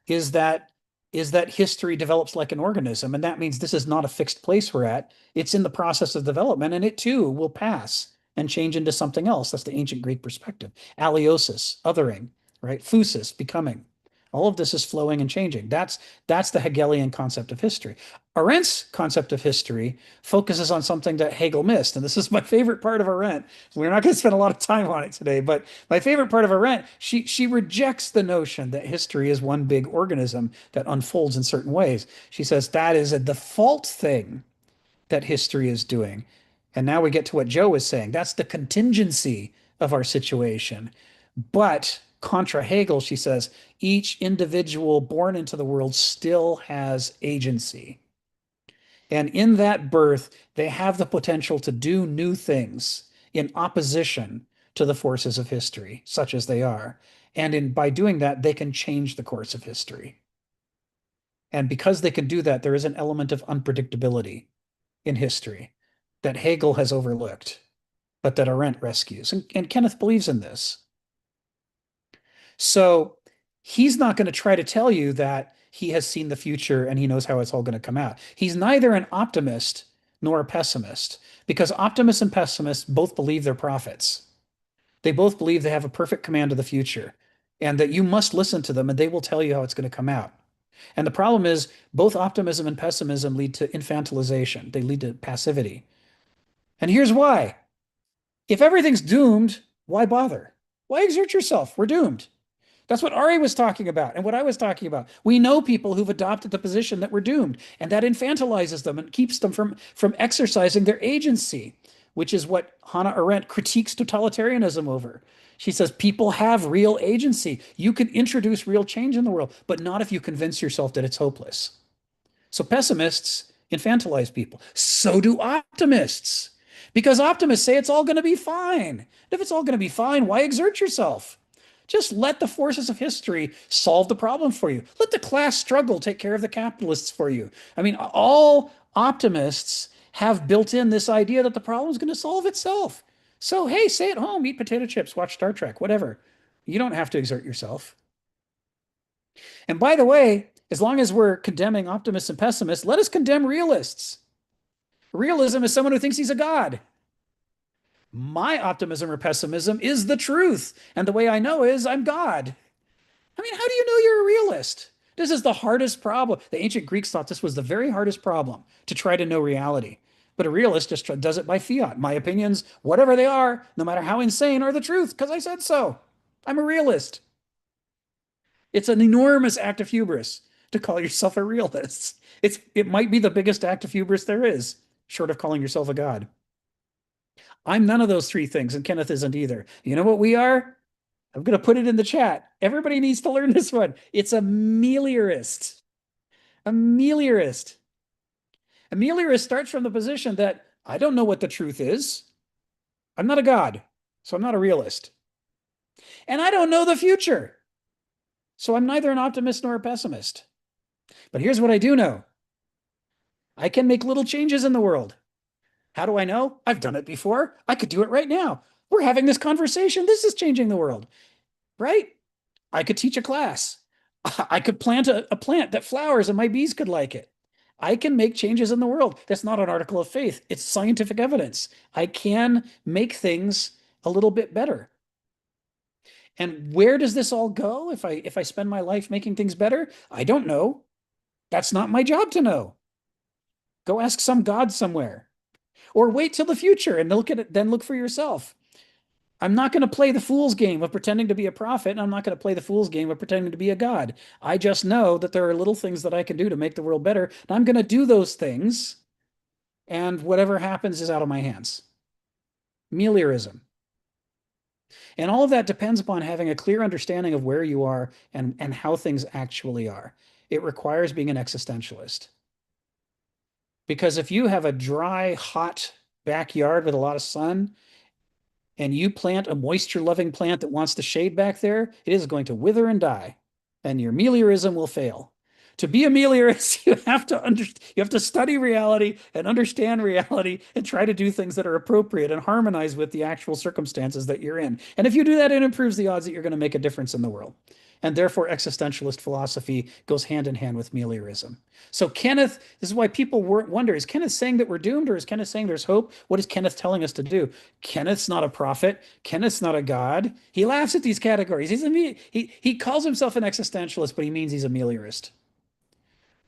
is that history develops like an organism, and that means this is not a fixed place we're at. It's in the process of development, and it too will pass and change into something else. That's the ancient Greek perspective. Aliosis, othering, right? Phusis, becoming. All of this is flowing and changing. That's the Hegelian concept of history. Arendt's concept of history focuses on something that Hegel missed, and this is my favorite part of Arendt. We're not going to spend a lot of time on it today, but my favorite part of Arendt, she rejects the notion that history is one big organism that unfolds in certain ways. She says that is a default thing that history is doing. And now we get to what Joe was saying. That's the contingency of our situation. But contra Hegel, she says, each individual born into the world still has agency. And in that birth, they have the potential to do new things in opposition to the forces of history, such as they are. And by doing that, they can change the course of history. And because they can do that, there is an element of unpredictability in history that Hegel has overlooked, but that Arendt rescues. And Kenneth believes in this. So he's not going to try to tell you that he has seen the future and he knows how it's all going to come out. He's neither an optimist nor a pessimist, because optimists and pessimists both believe they're prophets. They both believe they have a perfect command of the future and that you must listen to them and they will tell you how it's going to come out. And the problem is both optimism and pessimism lead to infantilization. They lead to passivity. And here's why. If everything's doomed, why bother? Why exert yourself? We're doomed. That's what Ari was talking about and what I was talking about. We know people who've adopted the position that we're doomed, and that infantilizes them and keeps them from exercising their agency, which is what Hannah Arendt critiques totalitarianism over. She says people have real agency. You can introduce real change in the world, but not if you convince yourself that it's hopeless. So pessimists infantilize people. So do optimists, because optimists say it's all going to be fine. And if it's all going to be fine, why exert yourself? Just let the forces of history solve the problem for you. Let the class struggle take care of the capitalists for you. I mean, all optimists have built in this idea that the problem is going to solve itself. So, hey, stay at home, eat potato chips, watch Star Trek, whatever. You don't have to exert yourself. And by the way, as long as we're condemning optimists and pessimists, let us condemn realists. Realism is someone who thinks he's a god. My optimism or pessimism is the truth. And the way I know is I'm God. I mean, how do you know you're a realist? This is the hardest problem. The ancient Greeks thought this was the very hardest problem to try to know reality. But a realist just does it by fiat. My opinions, whatever they are, no matter how insane, are the truth because I said so. I'm a realist. It's an enormous act of hubris to call yourself a realist. It might be the biggest act of hubris there is, short of calling yourself a god. I'm none of those three things, and Kenneth isn't either. You know what we are? I'm going to put it in the chat. Everybody needs to learn this one. It's a meliorist. A meliorist. A meliorist starts from the position that I don't know what the truth is. I'm not a god, so I'm not a realist. And I don't know the future, so I'm neither an optimist nor a pessimist. But here's what I do know. I can make little changes in the world. How do I know? I've done it before. I could do it right now. We're having this conversation. This is changing the world, right? I could teach a class. I could plant a plant that flowers and my bees could like it. I can make changes in the world. That's not an article of faith. It's scientific evidence. I can make things a little bit better. And where does this all go if I spend my life making things better? I don't know. That's not my job to know. Go ask some god somewhere. Or wait till the future and look at it, then look for yourself. I'm not going to play the fool's game of pretending to be a prophet, and I'm not going to play the fool's game of pretending to be a god. I just know that there are little things that I can do to make the world better, and I'm going to do those things, and whatever happens is out of my hands. Meliorism. And all of that depends upon having a clear understanding of where you are and how things actually are. It requires being an existentialist. Because if you have a dry, hot backyard with a lot of sun, and you plant a moisture-loving plant that wants the shade back there, it is going to wither and die, and your meliorism will fail. To be a meliorist, you have to study reality and understand reality and try to do things that are appropriate and harmonize with the actual circumstances that you're in. And if you do that, it improves the odds that you're going to make a difference in the world. And therefore, existentialist philosophy goes hand in hand with meliorism. So Kenneth, this is why people wonder, is Kenneth saying that we're doomed, or is Kenneth saying there's hope? What is Kenneth telling us to do? Kenneth's not a prophet. Kenneth's not a god. He laughs at these categories. He calls himself an existentialist, but he means he's a meliorist.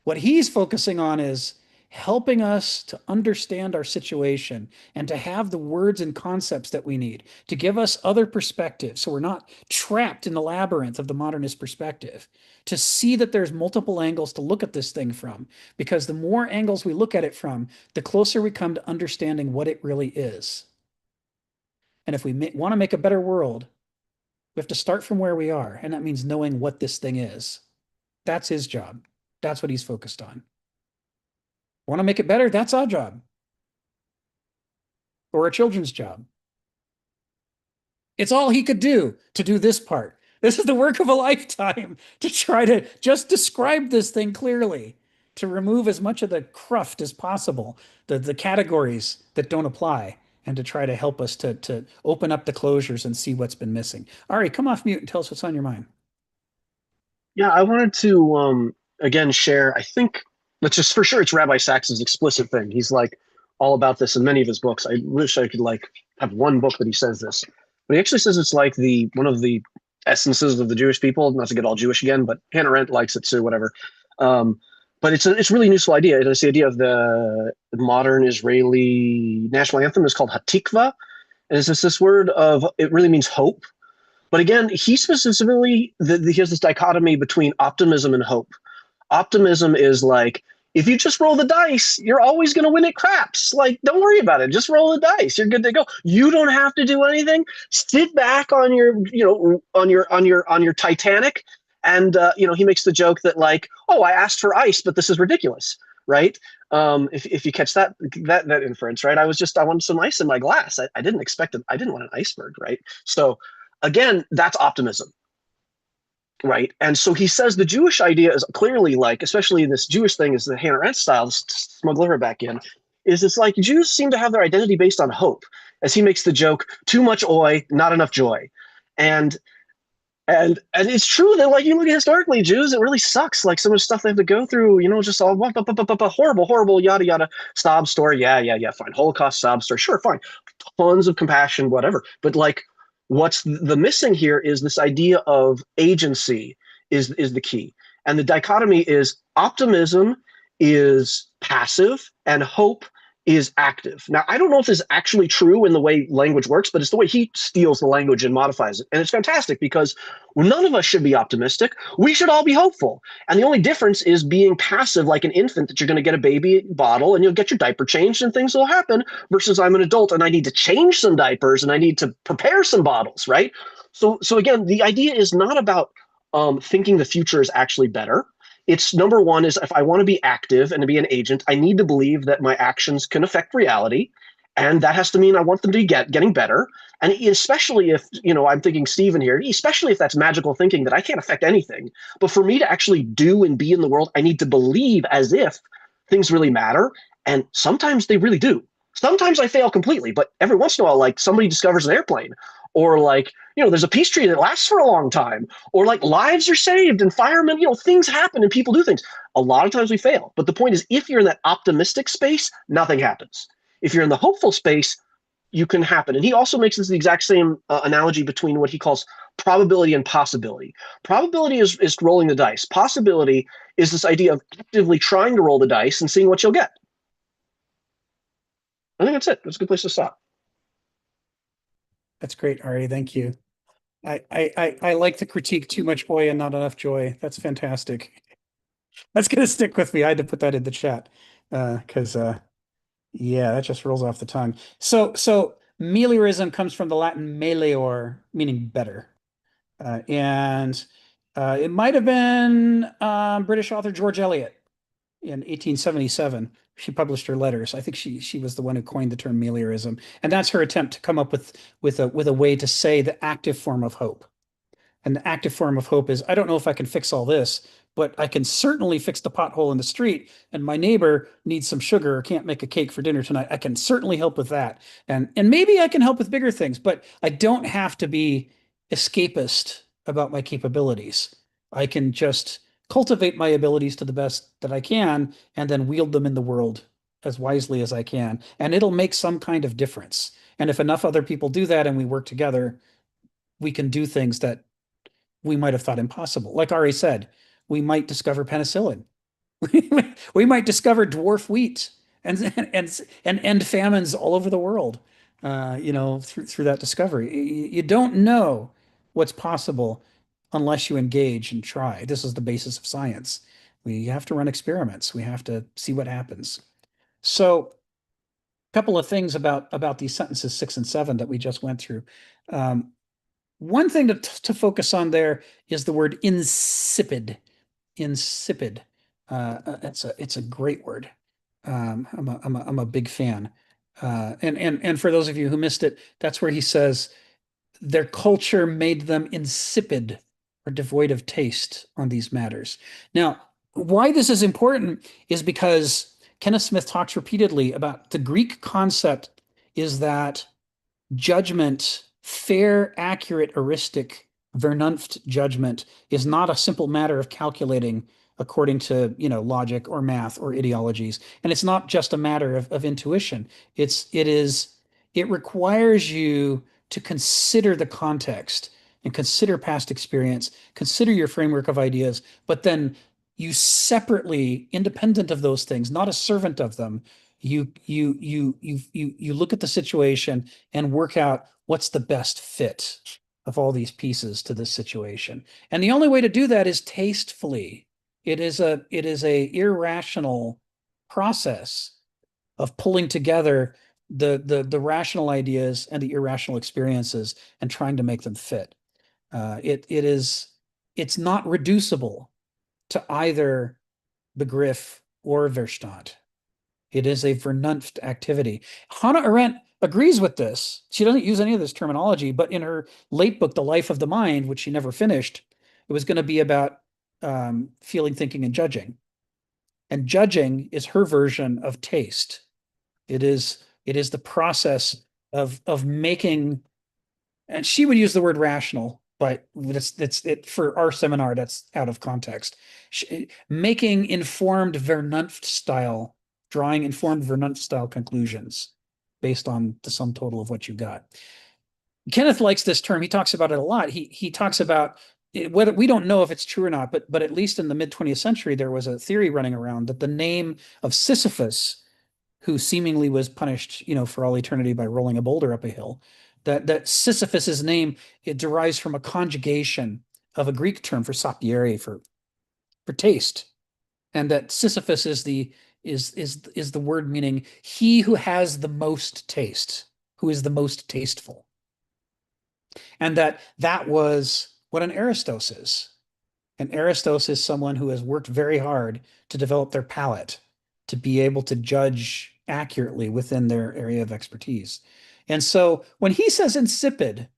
What he's focusing on is helping us to understand our situation and to have the words and concepts that we need to give us other perspectives, so we're not trapped in the labyrinth of the modernist perspective, to see that there's multiple angles to look at this thing from, because the more angles we look at it from, the closer we come to understanding what it really is. And if we want to make a better world, we have to start from where we are, and that means knowing what this thing is. That's his job. That's what he's focused on. Want to make it better? That's our job. Or our children's job. It's all he could do to do this part. This is the work of a lifetime, to try to just describe this thing clearly, to remove as much of the cruft as possible, the categories that don't apply, and to try to help us to open up the closures and see what's been missing. Ari, come off mute and tell us what's on your mind. Yeah, I wanted to again share, I think, let's just, for sure, it's Rabbi Sax's explicit thing. He's like all about this in many of his books. I wish I could like have one book that he says this, but he actually says it's like one of the essences of the Jewish people. Not to get all Jewish again, but Hannah Arendt likes it too, whatever. But it's a really useful idea. It's the idea of the modern Israeli national anthem is called Hatikva, and it's just this word of, it really means hope. But again, he specifically, he has this dichotomy between optimism and hope. Optimism is like, if you just roll the dice, you're always going to win at craps. Like, don't worry about it. Just roll the dice. You're good to go. You don't have to do anything. Sit back on your, on your Titanic. And, he makes the joke that like, oh, I asked for ice, but this is ridiculous. Right. If you catch that inference, right. I wanted some ice in my glass. I didn't expect it. I didn't want an iceberg. Right. So again, that's optimism. Right. And so he says the Jewish idea is clearly like, especially in this Jewish thing is the Hannah Arendt style, smuggler back in, is it's like Jews seem to have their identity based on hope. as he makes the joke, too much oi, not enough joy. And it's true that, like, you look at historically, Jews, it really sucks. Like, some of the stuff they have to go through, you know, just all horrible, yada yada, sob story. Yeah, fine. Holocaust sob story, sure, fine. Tons of compassion, whatever. But like, what's the missing here is this idea of agency is the key. And the dichotomy is optimism is passive and hope is active. Now, I don't know if this is actually true in the way language works, but it's the way he steals the language and modifies it. And it's fantastic because none of us should be optimistic. We should all be hopeful. And the only difference is being passive like an infant, that you're going to get a baby bottle and you'll get your diaper changed and things will happen, versus I'm an adult and I need to change some diapers and I need to prepare some bottles, right? So again, the idea is not about thinking the future is actually better. It's number one is, if I want to be active and to be an agent, I need to believe that my actions can affect reality. And that has to mean I want them to be getting better. And especially if, you know, I'm thinking Stephen here, especially if that's magical thinking that I can't affect anything. But for me to actually do and be in the world, I need to believe as if things really matter. And sometimes they really do. Sometimes I fail completely, but every once in a while, like, somebody discovers an airplane, or like, you know, there's a peace treaty that lasts for a long time, or like lives are saved and firemen, you know, things happen and people do things. A lot of times we fail. But the point is, if you're in that optimistic space, nothing happens. If you're in the hopeful space, you can happen. And he also makes this the exact same analogy between what he calls probability and possibility. Probability is rolling the dice. Possibility is this idea of actively trying to roll the dice and seeing what you'll get. I think that's it. That's a good place to stop. That's great, Ari. Thank you. I like the critique, too much oi and not enough joy. That's fantastic. That's gonna stick with me. I had to put that in the chat because yeah, that just rolls off the tongue. So meliorism comes from the Latin melior, meaning better. And it might have been British author George Eliot in 1877. She published her letters. I think she was the one who coined the term meliorism, and that's her attempt to come up with a way to say the active form of hope. And the active form of hope is, I don't know if I can fix all this, but I can certainly fix the pothole in the street, and my neighbor needs some sugar or can't make a cake for dinner tonight. I can certainly help with that. And maybe I can help with bigger things, but I don't have to be escapist about my capabilities. I can just cultivate my abilities to the best that I can and then wield them in the world as wisely as I can. And it'll make some kind of difference. And if enough other people do that and we work together, we can do things that we might have thought impossible. Like Ari said, we might discover penicillin. We might discover dwarf wheat and end famines all over the world. You know, through that discovery, you don't know what's possible unless you engage and try. This is the basis of science. We have to run experiments. We have to see what happens. So, a couple of things about these sentences 6 and 7 that we just went through. One thing to focus on there is the word insipid. Insipid. It's a great word. I'm a big fan. And for those of you who missed it, that's where he says their culture made them insipid or devoid of taste on these matters. Now, why this is important is because Kenneth Smith talks repeatedly about the Greek concept is that judgment, fair, accurate, heuristic, vernunft judgment is not a simple matter of calculating according to, you know, logic or math or ideologies. And it's not just a matter of intuition. It requires you to consider the context and consider past experience, consider your framework of ideas, but then you separately, independent of those things, not a servant of them, you look at the situation and work out what's the best fit of all these pieces to this situation. And the only way to do that is tastefully. It is a irrational process of pulling together the rational ideas and the irrational experiences and trying to make them fit. It's not reducible to either Begriff or Verstand. It is a vernunft activity. Hannah Arendt agrees with this. She doesn't use any of this terminology, but in her late book, The Life of the Mind, which she never finished, it was going to be about feeling, thinking, and judging. And judging is her version of taste. It is the process of making, and she would use the word rational, but that's it for our seminar. That's out of context. Making informed Vernunft style, drawing informed Vernunft style conclusions based on the sum total of what you got. Kenneth likes this term. He talks about it a lot. He talks about whether we don't know if it's true or not, but at least in the mid 20th century, there was a theory running around that the name of Sisyphus, who seemingly was punished, for all eternity by rolling a boulder up a hill, that Sisyphus's name, it derives from a conjugation of a Greek term for sapiere, for taste, and that Sisyphus is the word meaning he who has the most taste, who is the most tasteful. And that was what an aristos is. An aristos is someone who has worked very hard to develop their palate, to be able to judge accurately within their area of expertise. And so when he says insipid,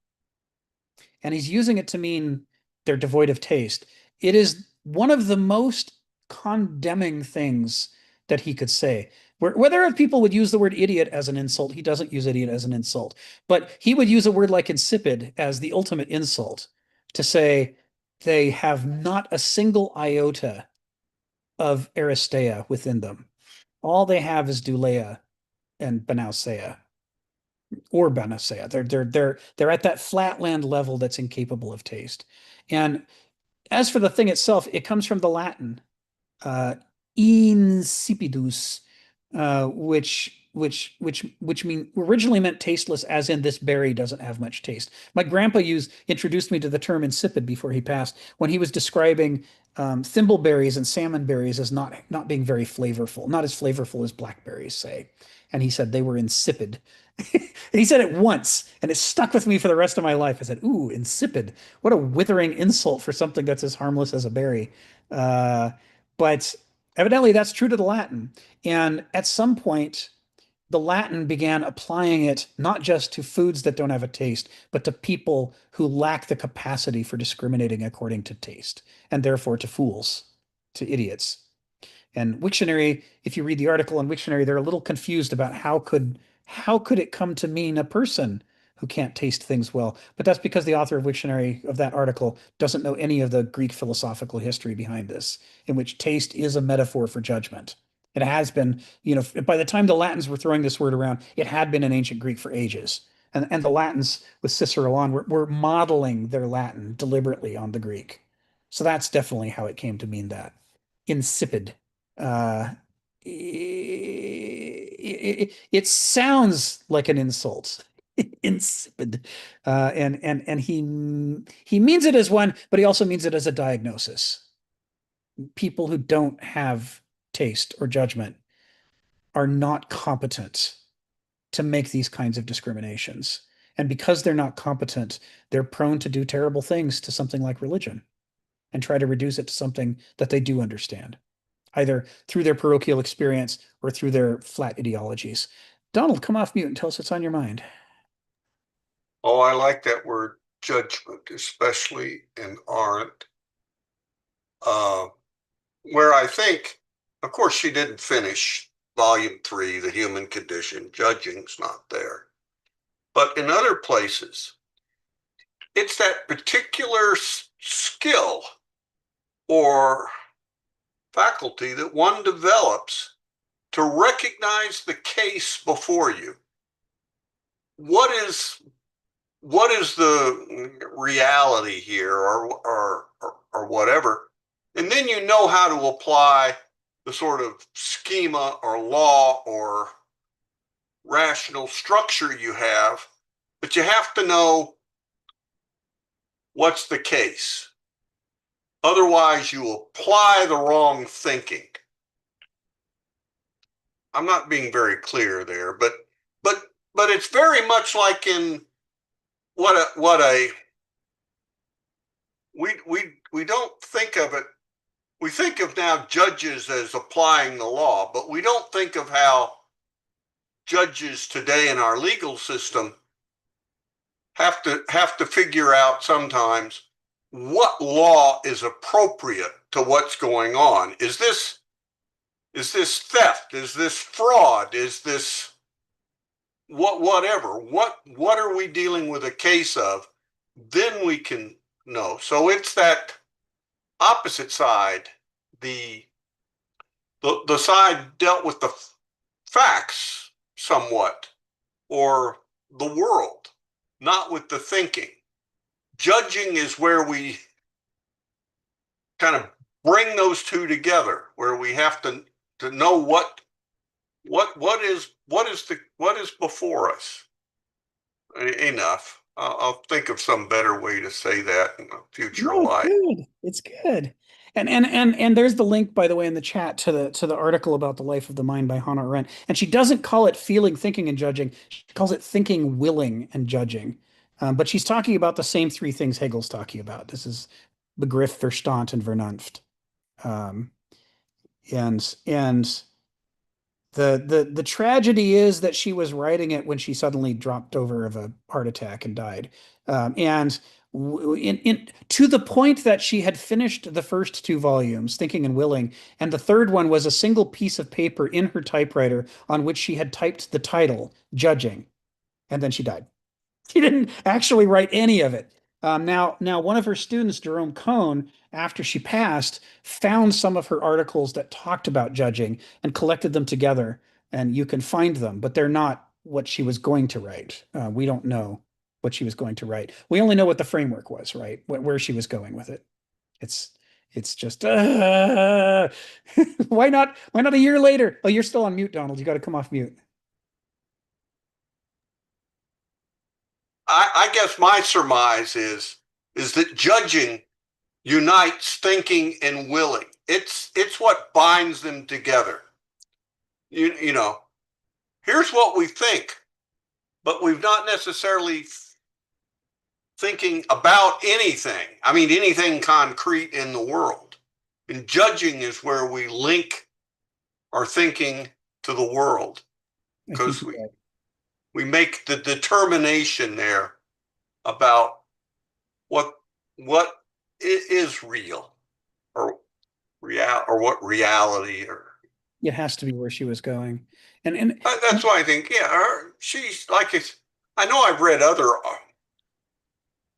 and he's using it to mean they're devoid of taste, it is one of the most condemning things that he could say. Whether people would use the word idiot as an insult, he doesn't use idiot as an insult, but he would use a word like insipid as the ultimate insult, to say they have not a single iota of aristeia within them. All they have is douleia and banauseia, or banauseia. They're at that flatland level that's incapable of taste. And as for the thing itself, it comes from the Latin insipidus, which originally meant tasteless, as in this berry doesn't have much taste. My grandpa introduced me to the term insipid before he passed, when he was describing thimbleberries and salmon berries as not being very flavorful, not as flavorful as blackberries, say. And he said they were insipid. And he said it once, and it stuck with me for the rest of my life. I said, "Ooh, insipid! What a withering insult for something that's as harmless as a berry." But evidently, that's true to the Latin. And at some point, the Latin began applying it not just to foods that don't have a taste, but to people who lack the capacity for discriminating according to taste, and therefore to fools, to idiots. And Wiktionary, if you read the article in Wiktionary, they're a little confused about how could it come to mean a person who can't taste things well. But that's because the author of Wiktionary, of that article, doesn't know any of the Greek philosophical history behind this, in which taste is a metaphor for judgment. It has been, by the time the Latins were throwing this word around, it had been in ancient Greek for ages. And the Latins, with Cicero on, were modeling their Latin deliberately on the Greek. So that's definitely how it came to mean that. Insipid. It sounds like an insult. Insipid. And he means it as one, but he also means it as a diagnosis. People who don't have taste or judgment are not competent to make these kinds of discriminations. And because they're not competent, they're prone to do terrible things to something like religion and try to reduce it to something that they do understand, either through their parochial experience or through their flat ideologies. Donald, come off mute and tell us what's on your mind. Oh, I like that word judgment, especially in Arendt, where I think, of course, she didn't finish volume 3, The Human Condition. Judging's not there. But in other places, it's that particular skill or faculty that one develops to recognize the case before you. What is the reality here, or whatever, and then you know how to apply the sort of schema or law or rational structure you have, but you have to know what's the case. Otherwise, you apply the wrong thinking. I'm not being very clear there, but it's very much like in we don't think of it. We think of now judges as applying the law, but we don't think of how judges today in our legal system have to figure out sometimes what law is appropriate to what's going on. Is this theft? Is this fraud? Is this what are we dealing with a case of, then we can know. So it's that opposite side, the side dealt with the facts somewhat, or the world, not with the thinking. Judging is where we kind of bring those two together, where we have to know what is before us. Enough. I'll think of some better way to say that in a future No, it's life. good. It's good. And there's the link, by the way, in the chat to the article about the life of the mind by Hannah Arendt. And she doesn't call it feeling, thinking, and judging. She calls it thinking, willing, and judging. But she's talking about the same three things Hegel's talking about. This is Begriff, Verstand, and Vernunft. Um, and the tragedy is that she was writing it when she suddenly dropped over of a heart attack and died. And to the point that she had finished the first two volumes, Thinking and Willing, and the third one was a single piece of paper in her typewriter on which she had typed the title, Judging, and then she died. She didn't actually write any of it. Now, one of her students, Jerome Cohn, after she passed, found some of her articles that talked about judging and collected them together, and you can find them, but they're not what she was going to write. We don't know what she was going to write. We only know what the framework was, right? Where she was going with it. It's just why not a year later? Oh, you're still on mute, Donald. You got to come off mute. I guess my surmise is that judging unites thinking and willing. It's what binds them together. You know, here's what we think, but we've not necessarily thinking about anything. I mean, anything concrete in the world. And judging is where we link our thinking to the world, because we make the determination there about what is real, or what reality, or it has to be where she was going. And that's why I think, she's like, I know I've read other,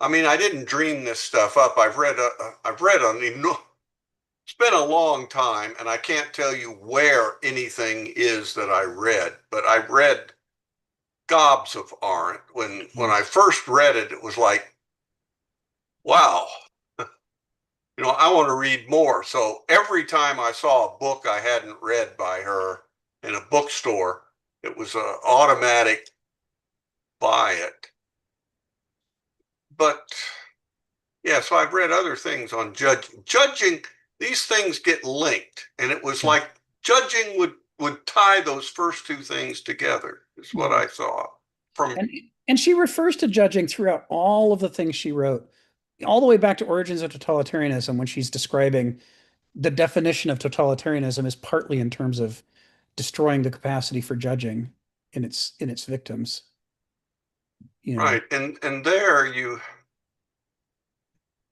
I mean, I didn't dream this stuff up. I've read on, it's been a long time, and I can't tell you where anything is that I read, but I read gobs of Arendt. When I first read it, it was like, wow, I want to read more. So every time I saw a book I hadn't read by her in a bookstore, it was an automatic buy it. But yeah, so I've read other things on judging. These things get linked, and it was like judging would tie those first two things together, is what I saw from. And she refers to judging throughout all of the things she wrote, all the way back to Origins of Totalitarianism, when she's describing the definition of totalitarianism is partly in terms of destroying the capacity for judging in its victims. Right, and there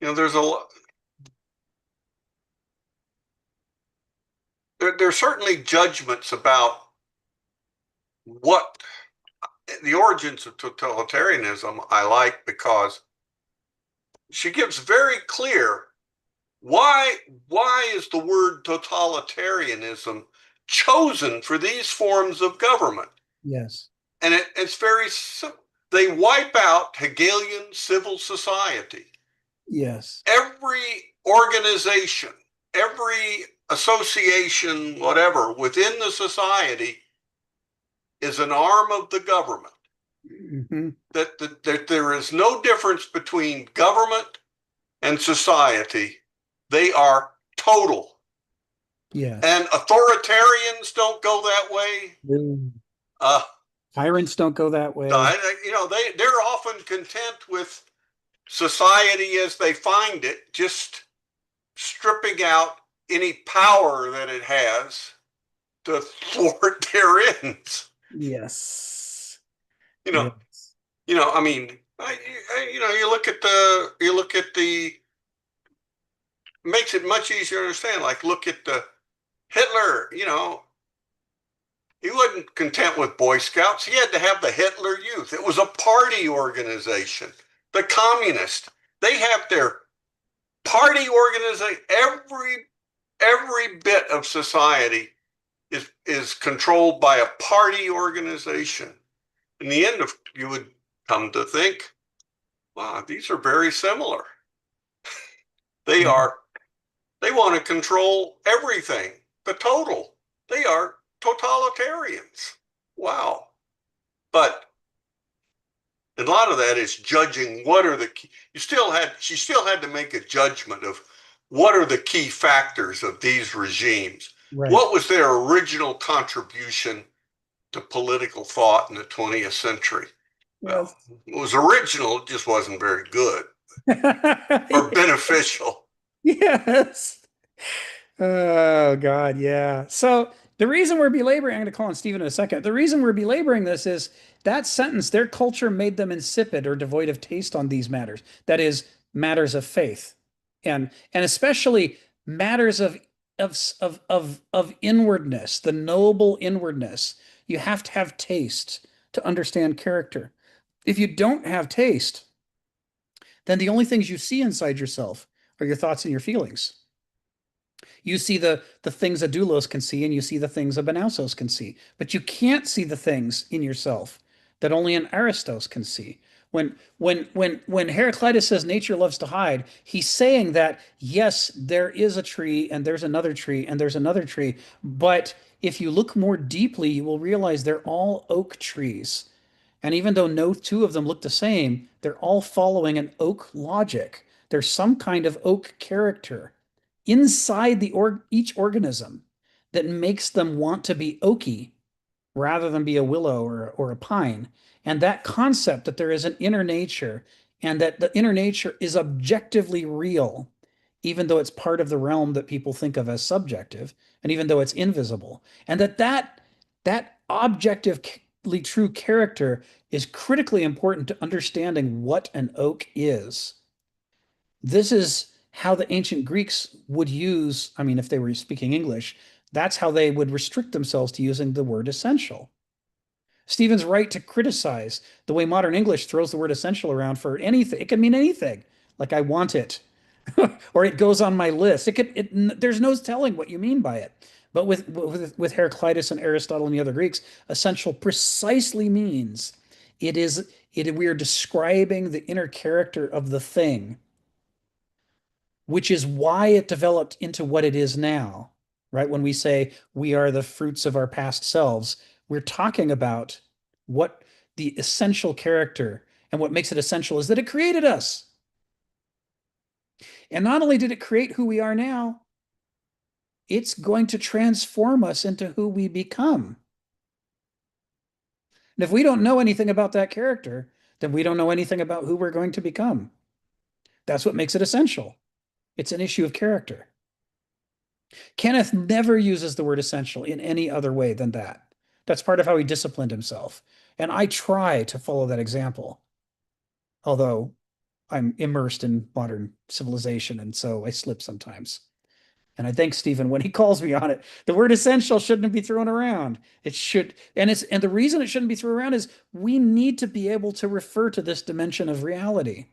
there's a lot. There's certainly judgments about what the origins of totalitarianism I like, because she gives very clear why is the word totalitarianism chosen for these forms of government. Yes. And it's very simple. They wipe out Hegelian civil society. Yes. Every organization, every association, whatever, within the society is an arm of the government. Mm-hmm. That there is no difference between government and society. They are total. Yes. And authoritarians don't go that way. Tyrants don't go that way. They're often content with society as they find it, just stripping out any power that it has to thwart their ends. Yes. I mean, you look at the makes it much easier to understand. Like, look at the Hitler, He wasn't content with Boy Scouts. He had to have the Hitler Youth. It was a party organization. The communists, they have their party organization. Every bit of society is controlled by a party organization. In the end, you would come to think, wow, these are very similar. They want to control everything, the total. They are totalitarians. Wow. But a lot of that is judging what are the key. She still had to make a judgment of what are the key factors of these regimes. Right. What was their original contribution to political thought in the 20th century? Well, it was original, it just wasn't very good or beneficial. Yes. Oh God, yeah. So the reason we're belaboring, I'm going to call on Stephen in a second. The reason we're belaboring this is that sentence, their culture made them insipid or devoid of taste on these matters. That is, matters of faith. And especially matters of inwardness, the noble inwardness. You have to have taste to understand character. If you don't have taste, then the only things you see inside yourself are your thoughts and your feelings. You see the things a doulos can see, and you see the things a benausos can see, but you can't see the things in yourself that only an Aristos can see. When Heraclitus says nature loves to hide, he's saying that yes, there is a tree, and there's another tree, and there's another tree, but if you look more deeply, you will realize they're all oak trees. And even though no two of them look the same, they're all following an oak logic. There's some kind of oak character inside each organism that makes them want to be oaky rather than be a willow or a pine. And that concept that there is an inner nature and that the inner nature is objectively real, even though it's part of the realm that people think of as subjective, and even though it's invisible, and that objectively true character is critically important to understanding what an oak is. This is how the ancient Greeks would use, I mean, if they were speaking English, that's how they would restrict themselves to using the word essential. Stephen's right to criticize the way modern English throws the word essential around for anything. It can mean anything, like I want it, or it goes on my list. There's no telling what you mean by it. But with Heraclitus and Aristotle and the other Greeks, essential precisely means we are describing the inner character of the thing, which is why it developed into what it is now, right? When we say we are the fruits of our past selves, we're talking about what the essential character, and what makes it essential is that it created us. And not only did it create who we are now, it's going to transform us into who we become. And if we don't know anything about that character, then we don't know anything about who we're going to become. That's what makes it essential. It's an issue of character. Kenneth never uses the word essential in any other way than that. That's part of how he disciplined himself. And I try to follow that example, although I'm immersed in modern civilization, and so I slip sometimes. And I thank Stephen when he calls me on it. The word essential shouldn't be thrown around. It should, and the reason it shouldn't be thrown around is we need to be able to refer to this dimension of reality,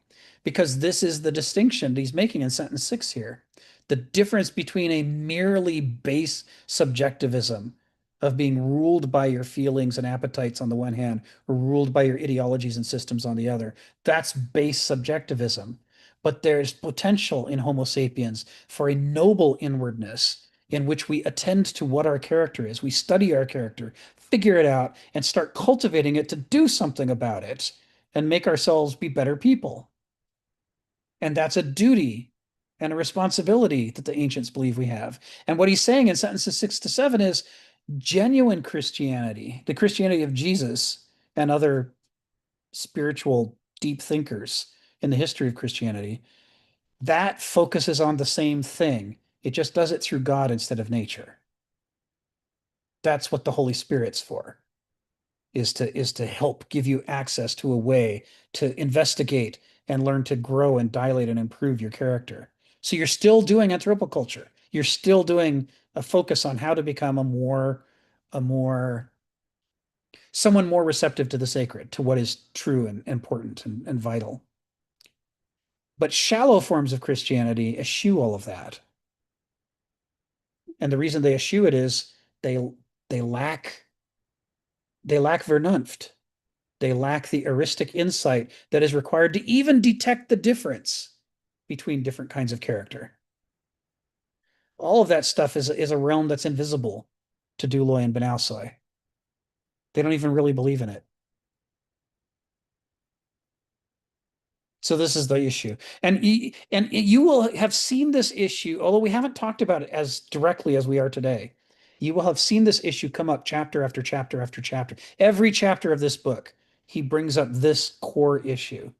because this is the distinction he's making in sentence 6 here. The difference between a merely base subjectivism of being ruled by your feelings and appetites on the one hand, or ruled by your ideologies and systems on the other. That's base subjectivism. But there's potential in Homo sapiens for a noble inwardness in which we attend to what our character is. We study our character, figure it out, and start cultivating it to do something about it and make ourselves be better people. And that's a duty and a responsibility that the ancients believe we have. And what he's saying in sentences 6 to 7 is genuine Christianity, the Christianity of Jesus and other spiritual deep thinkers in the history of Christianity, that focuses on the same thing. It just does it through God instead of nature. That's what the Holy Spirit's for, is to help give you access to a way to investigate and learn to grow and dilate and improve your character. So you're still doing anthropoculture. You're still doing a focus on how to become a more someone more receptive to the sacred, to what is true and important and vital. But shallow forms of Christianity eschew all of that. And the reason they eschew it is they lack Vernunft. They lack the heuristic insight that is required to even detect the difference between different kinds of character. All of that stuff is a realm that's invisible to Duloi and Benalsoi. They don't even really believe in it. So this is the issue. And you will have seen this issue, although we haven't talked about it as directly as we are today. You will have seen this issue come up chapter after chapter after chapter. Every chapter of this book, he brings up this core issue.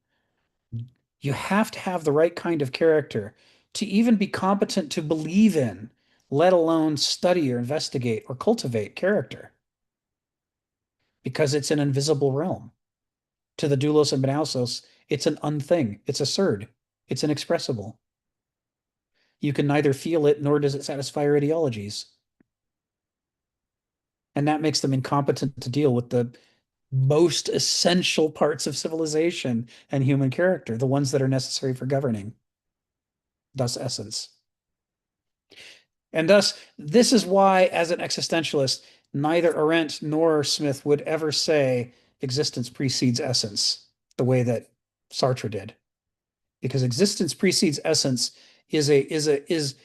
You have to have the right kind of character to even be competent to believe in, let alone study or investigate or cultivate character. Because it's an invisible realm. To the doulos and benausos, it's an unthing. It's absurd. It's inexpressible. You can neither feel it nor does it satisfy your ideologies. And that makes them incompetent to deal with the most essential parts of civilization and human character, the ones that are necessary for governing, thus essence. And thus, this is why, as an existentialist, neither Arendt nor Smith would ever say existence precedes essence the way that Sartre did. Because existence precedes essence is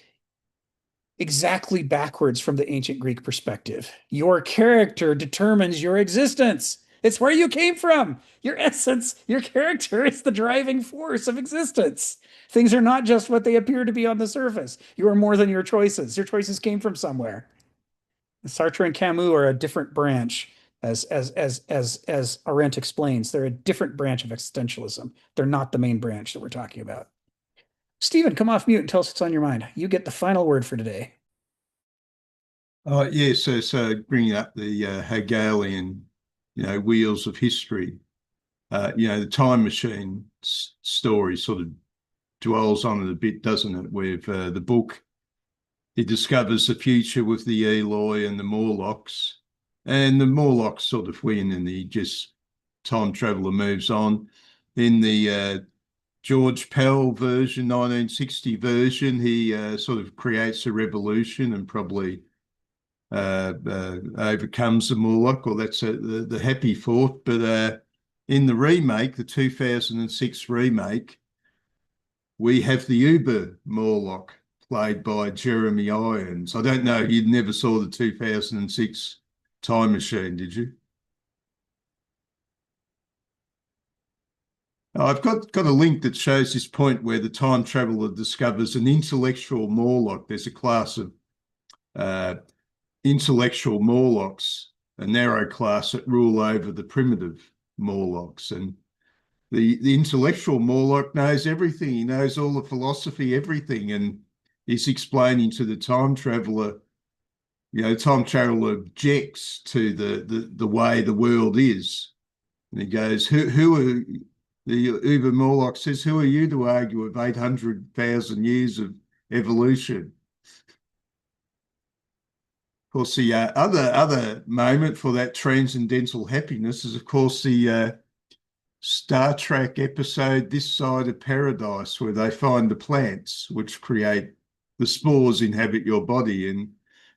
exactly backwards from the ancient Greek perspective. Your character determines your existence. It's where you came from. Your essence, your character is the driving force of existence. Things are not just what they appear to be on the surface. You are more than your choices. Your choices came from somewhere. Sartre and Camus are a different branch, as Arendt explains. They're a different branch of existentialism. They're not the main branch that we're talking about. Stephen, come off mute and tell us what's on your mind. You get the final word for today. Yeah, so bringing up the Hegelian, wheels of history, the time machine story sort of dwells on it a bit, doesn't it? With the book, he discovers the future with the Eloi and the Morlocks, and the Morlocks sort of win, and he just time traveler moves on. In the George Pell version, 1960 version, he sort of creates a revolution and probably overcomes the Morlock, or that's the happy thought. But in the remake, the 2006 remake, we have the Uber Morlock played by Jeremy Irons. I don't know, you never saw the 2006 Time Machine, did you? I've got a link that shows this point where the time traveler discovers an intellectual Morlock. There's a class of intellectual Morlocks, a narrow class that rule over the primitive Morlocks. And the intellectual Morlock knows everything. He knows all the philosophy, everything. And he's explaining to the time traveler, time traveler objects to the way the world is. And he goes, who are, the Uber Morlock says, who are you to argue with 800,000 years of evolution? Of course, the other moment for that transcendental happiness is, of course, the Star Trek episode This Side of Paradise, where they find the plants which create the spores inhabit your body, and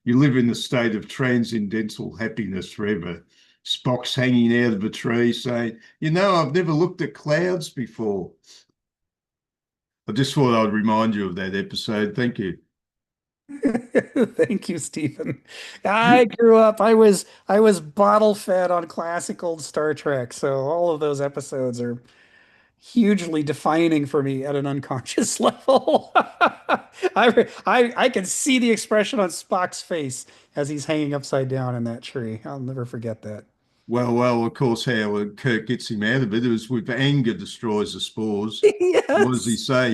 you live in a state of transcendental happiness forever. Spock's hanging out of a tree saying, I've never looked at clouds before. I just thought I'd remind you of that episode. Thank you. Thank you, Stephen. I grew up, I was bottle fed on classic old Star Trek, so all of those episodes are hugely defining for me at an unconscious level. I can see the expression on Spock's face as he's hanging upside down in that tree. I'll never forget that. Well, of course, how Kirk gets him out of it is with anger destroys the spores. Yes. What does he say?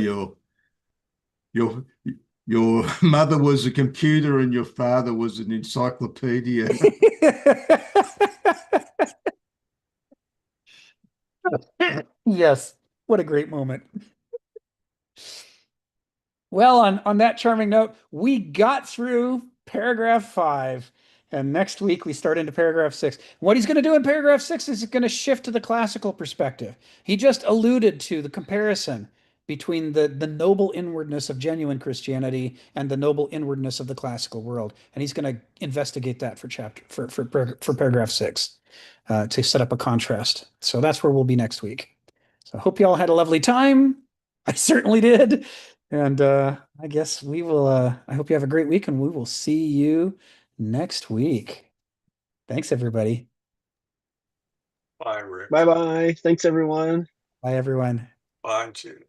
Your mother was a computer and your father was an encyclopedia. Yes. What a great moment. Well, on that charming note, we got through paragraph 5. And next week we start into paragraph 6. What he's going to do in paragraph 6 is he's going to shift to the classical perspective. He just alluded to the comparison between the noble inwardness of genuine Christianity and the noble inwardness of the classical world. And he's going to investigate that for paragraph 6 to set up a contrast. So that's where we'll be next week. So I hope you all had a lovely time. I certainly did. And I guess we will, I hope you have a great week, and we will see you next week. Thanks, everybody. Bye, Rick. Bye bye. Thanks, everyone. Bye, everyone. Bye, June.